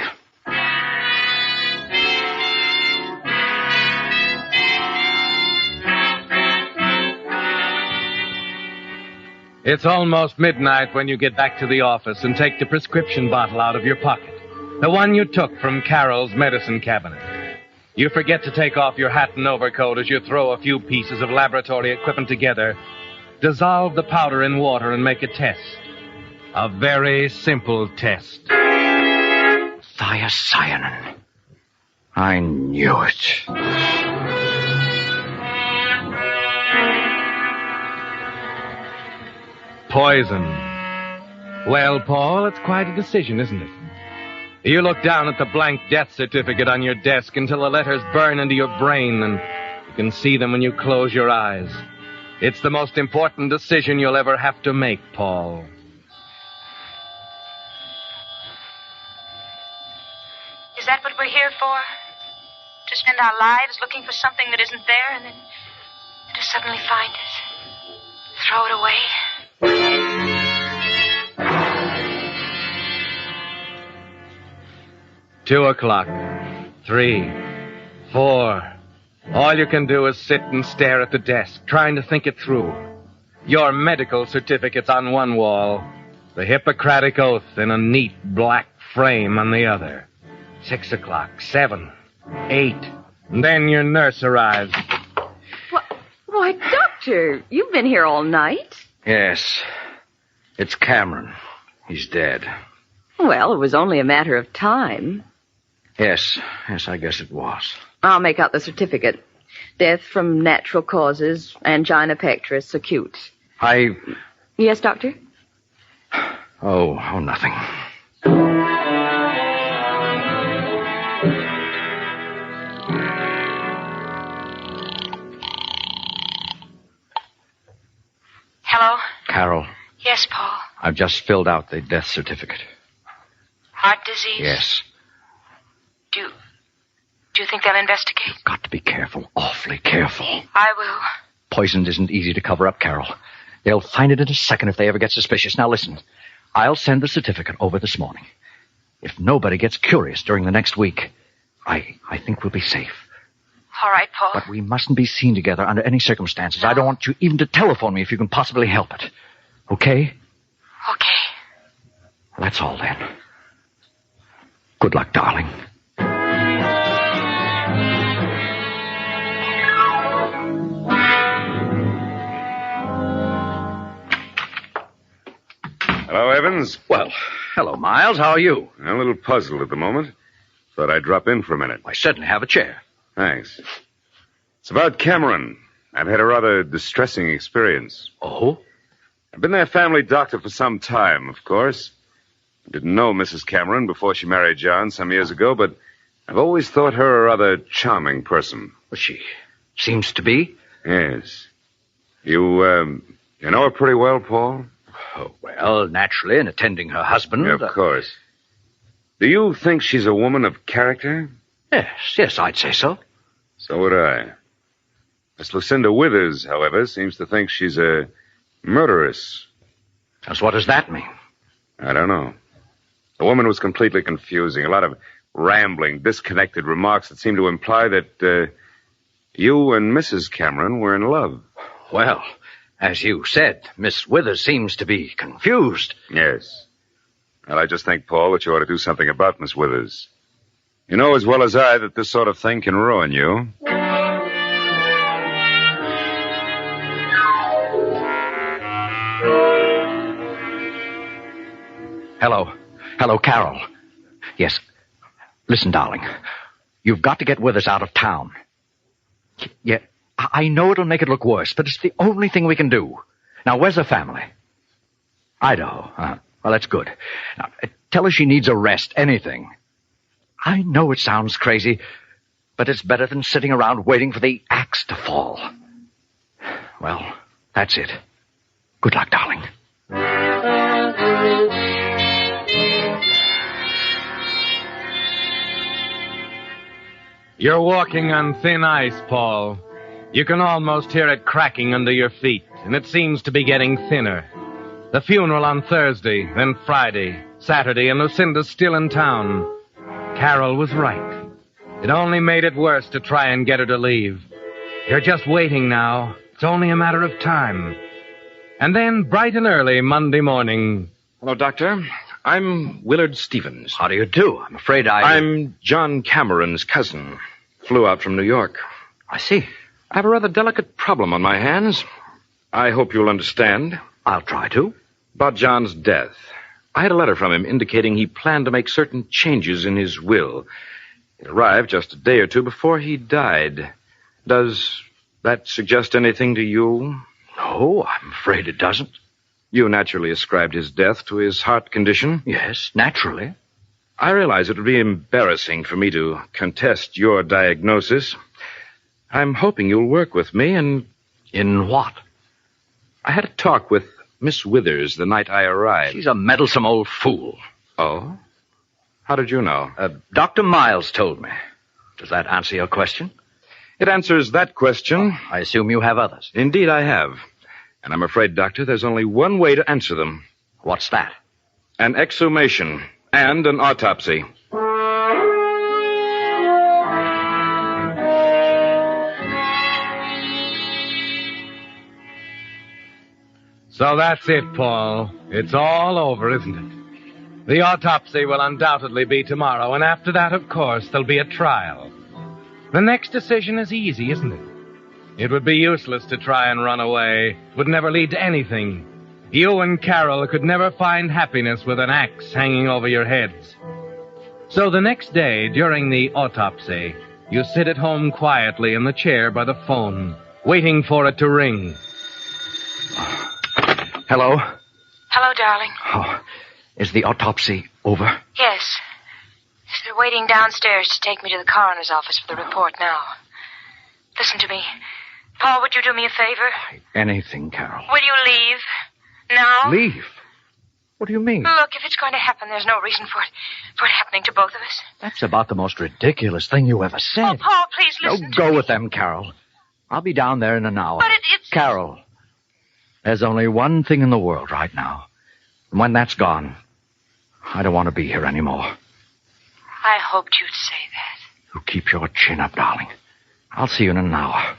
It's almost midnight when you get back to the office and take the prescription bottle out of your pocket. The one you took from Carol's medicine cabinet. You forget to take off your hat and overcoat as you throw a few pieces of laboratory equipment together. Dissolve the powder in water and make a test. A very simple test. Thiocyanin. I knew it. Poison. Well, Paul, it's quite a decision, isn't it? You look down at the blank death certificate on your desk until the letters burn into your brain, and you can see them when you close your eyes. It's the most important decision you'll ever have to make, Paul. Is that what we're here for? To spend our lives looking for something that isn't there and then to suddenly find it? Throw it away? 2 o'clock. 3. 4. All you can do is sit and stare at the desk, trying to think it through. Your medical certificate's on one wall, the Hippocratic Oath in a neat black frame on the other. 6 o'clock. 7. 8. And then your nurse arrives. Why, Doctor, you've been here all night. Yes. It's Cameron. He's dead. Well, it was only a matter of time. Yes, I guess it was. I'll make out the certificate. Death from natural causes, angina pectoris acute. Yes, Doctor? Oh, nothing. Hello? Carol, Yes, Paul. I've just filled out the death certificate. Heart disease? Yes. Do you think they'll investigate? Got to be careful, awfully careful. I will. Poison isn't easy to cover up, Carol. They'll find it in a second if they ever get suspicious. Now listen, I'll send the certificate over this morning. If nobody gets curious during the next week, I think we'll be safe. All right, Paul. But we mustn't be seen together under any circumstances. I don't want you even to telephone me if you can possibly help it. Okay? Okay. Well, that's all then. Good luck, darling. Hello, Evans. Well, hello, Miles. How are you? A little puzzled at the moment. Thought I'd drop in for a minute. I certainly have a chair. Thanks. It's about Cameron. I've had a rather distressing experience. Oh? I've been their family doctor for some time, of course. I didn't know Mrs. Cameron before she married John some years ago, but I've always thought her a rather charming person. Well, she seems to be. Yes. You know her pretty well, Paul? Oh, well, naturally, in attending her husband. Yeah, of course. Do you think she's a woman of character? Yes, I'd say so. So would I. Miss Lucinda Withers, however, seems to think she's a murderess. Just what does that mean? I don't know. The woman was completely confusing. A lot of rambling, disconnected remarks that seemed to imply that you and Mrs. Cameron were in love. Well, as you said, Miss Withers seems to be confused. Yes. Well, I just think, Paul, that you ought to do something about Miss Withers. You know as well as I that this sort of thing can ruin you. Hello, Carol. Yes. Listen, darling. You've got to get Withers out of town. Yeah, I know it'll make it look worse, but it's the only thing we can do. Now, where's her family? Idaho. Well, that's good. Now, tell her she needs a rest, anything. I know it sounds crazy, but it's better than sitting around waiting for the axe to fall. Well, that's it. Good luck, darling. You're walking on thin ice, Paul. You can almost hear it cracking under your feet, and it seems to be getting thinner. The funeral on Thursday, then Friday, Saturday, and Lucinda's still in town. Carol was right. It only made it worse to try and get her to leave. You're just waiting now. It's only a matter of time. And then, bright and early Monday morning... Hello, Doctor. I'm Willard Stevens. How do you do? I'm afraid I'm John Cameron's cousin. Flew out from New York. I see. I have a rather delicate problem on my hands. I hope you'll understand. I'll try to. About John's death. I had a letter from him indicating he planned to make certain changes in his will. It arrived just a day or two before he died. Does that suggest anything to you? No, I'm afraid it doesn't. You naturally ascribed his death to his heart condition? Yes, naturally. I realize it would be embarrassing for me to contest your diagnosis. I'm hoping you'll work with me and... In what? I had a talk with Miss Withers the night I arrived. She's a meddlesome old fool. Oh? How did you know? Dr. Miles told me. Does that answer your question? It answers that question. I assume you have others. Indeed, I have. And I'm afraid, Doctor, there's only one way to answer them. What's that? An exhumation and an autopsy. So that's it, Paul. It's all over, isn't it? The autopsy will undoubtedly be tomorrow, and after that, of course, there'll be a trial. The next decision is easy, isn't it? It would be useless to try and run away. It would never lead to anything. You and Carol could never find happiness with an axe hanging over your heads. So the next day, during the autopsy, you sit at home quietly in the chair by the phone, waiting for it to ring. Hello? Hello, darling. Oh, is the autopsy over? Yes. They're waiting downstairs to take me to the coroner's office for the report now. Listen to me. Paul, would you do me a favor? Anything, Carol. Will you leave? Now? Leave? What do you mean? Look, if it's going to happen, there's no reason for it happening to both of us. That's about the most ridiculous thing you ever said. Oh, Paul, please listen to Go me. with them, Carol. I'll be down there in an hour. But it's... Carol, there's only one thing in the world right now. And when that's gone, I don't want to be here anymore. I hoped you'd say that. You keep your chin up, darling. I'll see you in an hour.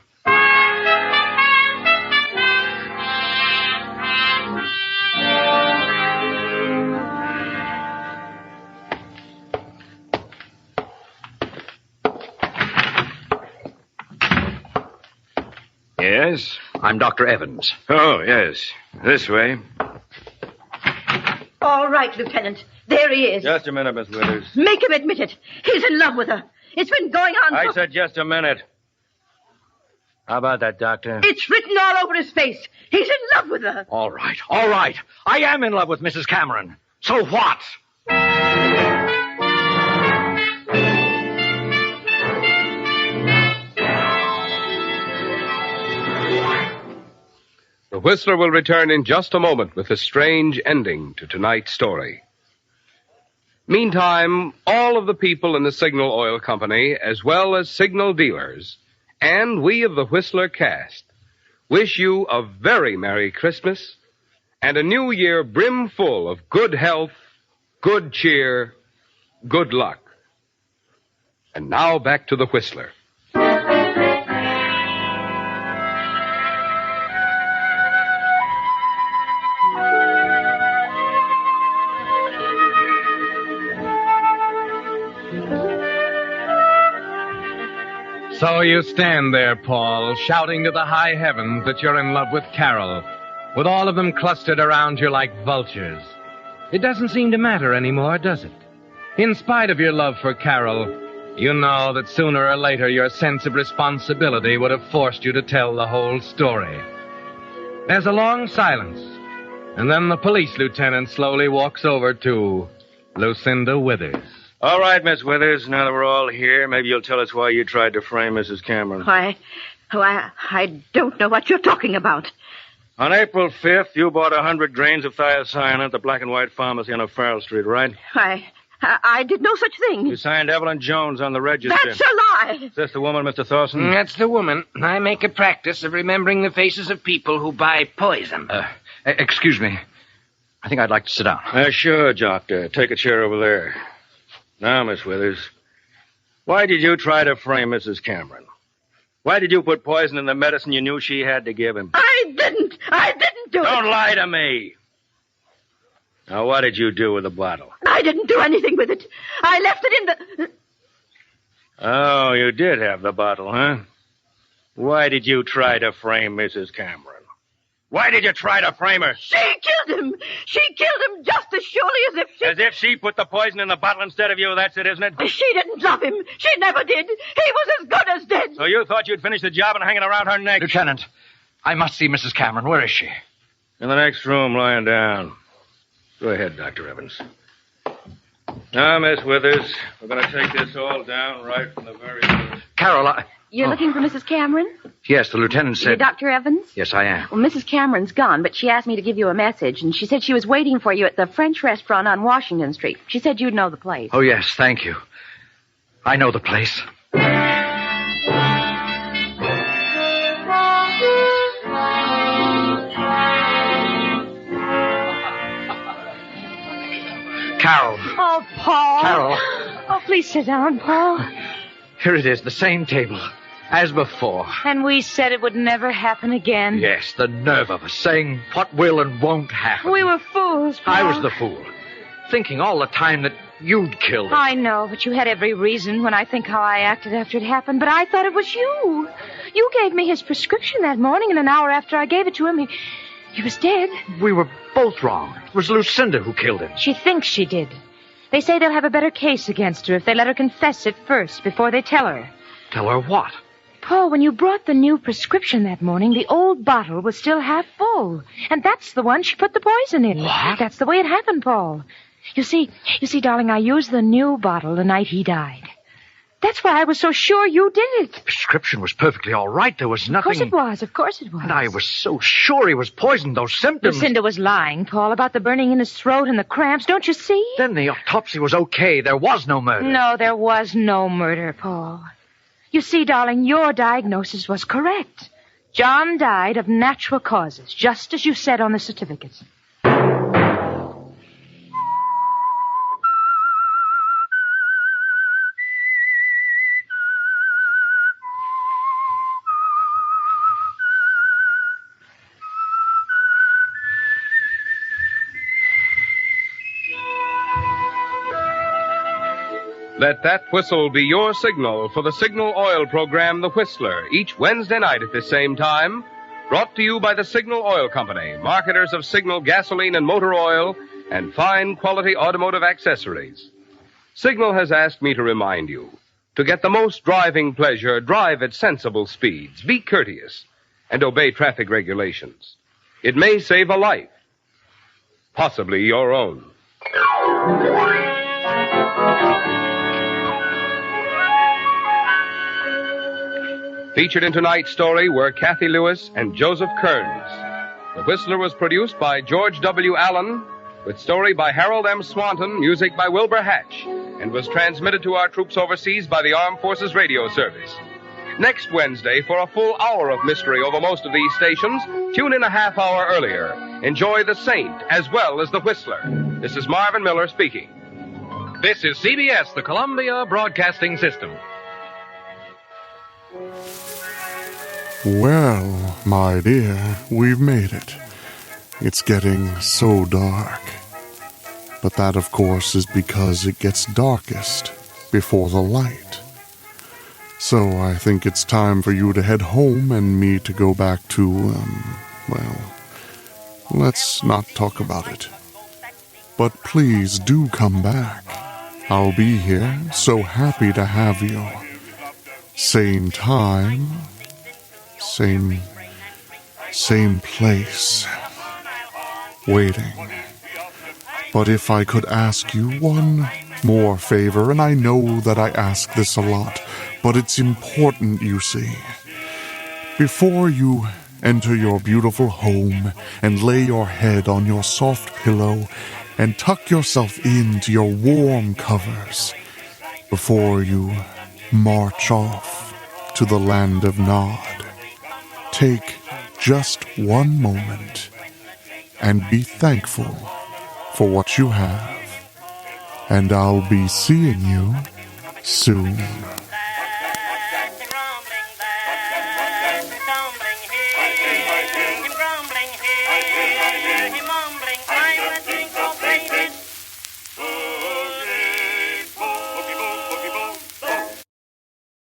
Yes? I'm Dr. Evans. Oh, yes. This way. All right, Lieutenant. There he is. Just a minute, Miss Withers. Make him admit it. He's in love with her. It's been going on I for... said just a minute. How about that, Doctor? It's written all over his face. He's in love with her. All right. I am in love with Mrs. Cameron. So what? The Whistler will return in just a moment with a strange ending to tonight's story. Meantime, all of the people in the Signal Oil Company, as well as signal dealers, and we of the Whistler cast, wish you a very Merry Christmas and a New Year brimful of good health, good cheer, good luck. And now back to the Whistler. So you stand there, Paul, shouting to the high heavens that you're in love with Carol, with all of them clustered around you like vultures. It doesn't seem to matter anymore, does it? In spite of your love for Carol, you know that sooner or later your sense of responsibility would have forced you to tell the whole story. There's a long silence, and then the police lieutenant slowly walks over to Lucinda Withers. All right, Miss Withers, now that we're all here, maybe you'll tell us why you tried to frame Mrs. Cameron. I don't know what you're talking about. On April 5th, you bought 100 grains of thiocyanate at the Black and White Pharmacy on O'Farrell Street, right? I did no such thing. You signed Evelyn Jones on the register. That's a lie. Is this the woman, Mr. Thorson? That's the woman. I make a practice of remembering the faces of people who buy poison. Excuse me. I think I'd like to sit down. Sure, Doctor. Take a chair over there. Now, Miss Withers, why did you try to frame Mrs. Cameron? Why did you put poison in the medicine you knew she had to give him? I didn't do it. Don't lie to me. Now, what did you do with the bottle? I didn't do anything with it. I left it in the... Oh, you did have the bottle, huh? Why did you try to frame Mrs. Cameron? Why did you try to frame her? She killed him. She killed him just as surely as if she... As if she put the poison in the bottle instead of you, that's it, isn't it? She didn't love him. She never did. He was as good as dead. So you thought you'd finish the job and hanging around her neck? Lieutenant, I must see Mrs. Cameron. Where is she? In the next room, lying down. Go ahead, Dr. Evans. Now, Miss Withers, we're going to take this all down right from the very first. Carol, You're looking for Mrs. Cameron? Yes, the lieutenant You're said... Dr. Evans? Yes, I am. Well, Mrs. Cameron's gone, but she asked me to give you a message, and she said she was waiting for you at the French restaurant on Washington Street. She said you'd know the place. Oh, yes, thank you. I know the place. Carol. Oh, Paul. Carol. Oh, please sit down, Paul. Here it is, the same table, as before. And we said it would never happen again. Yes, the nerve of us, saying what will and won't happen. We were fools, Paul. I was the fool, thinking all the time that you'd killed her. I know, but you had every reason when I think how I acted after it happened, but I thought it was you. You gave me his prescription that morning, and an hour after I gave it to him, He was dead. We were both wrong. It was Lucinda who killed him. She thinks she did. They say they'll have a better case against her if they let her confess it first before they tell her. Tell her what? Paul, when you brought the new prescription that morning, the old bottle was still half full. And that's the one she put the poison in. What? That's the way it happened, Paul. You see, darling, I used the new bottle the night he died. That's why I was so sure you did it. The prescription was perfectly all right. There was nothing... Of course it was. And I was so sure he was poisoned. Those symptoms... Lucinda was lying, Paul, about the burning in his throat and the cramps. Don't you see? Then the autopsy was okay. There was no murder. No, there was no murder, Paul. You see, darling, your diagnosis was correct. John died of natural causes, just as you said on the certificate. Let that whistle be your signal for the Signal Oil program, The Whistler, each Wednesday night at this same time. Brought to you by the Signal Oil Company, marketers of Signal gasoline and motor oil and fine quality automotive accessories. Signal has asked me to remind you, to get the most driving pleasure, drive at sensible speeds, be courteous, and obey traffic regulations. It may save a life, possibly your own. Featured in tonight's story were Kathy Lewis and Joseph Kearns. The Whistler was produced by George W. Allen, with story by Harold M. Swanton, music by Wilbur Hatch, and was transmitted to our troops overseas by the Armed Forces Radio Service. Next Wednesday, for a full hour of mystery over most of these stations, tune in a half hour earlier. Enjoy The Saint as well as The Whistler. This is Marvin Miller speaking. This is CBS, the Columbia Broadcasting System. Well, my dear, we've made it. It's getting so dark. But that, of course, is because it gets darkest before the light. So I think it's time for you to head home and me to go back to, let's not talk about it. But please do come back. I'll be here, so happy to have you. Same time, same place, waiting. But if I could ask you one more favor, and I know that I ask this a lot, but it's important, you see. Before you enter your beautiful home and lay your head on your soft pillow and tuck yourself into your warm covers, before you march off to the land of Nod, take just one moment and be thankful for what you have. And I'll be seeing you soon.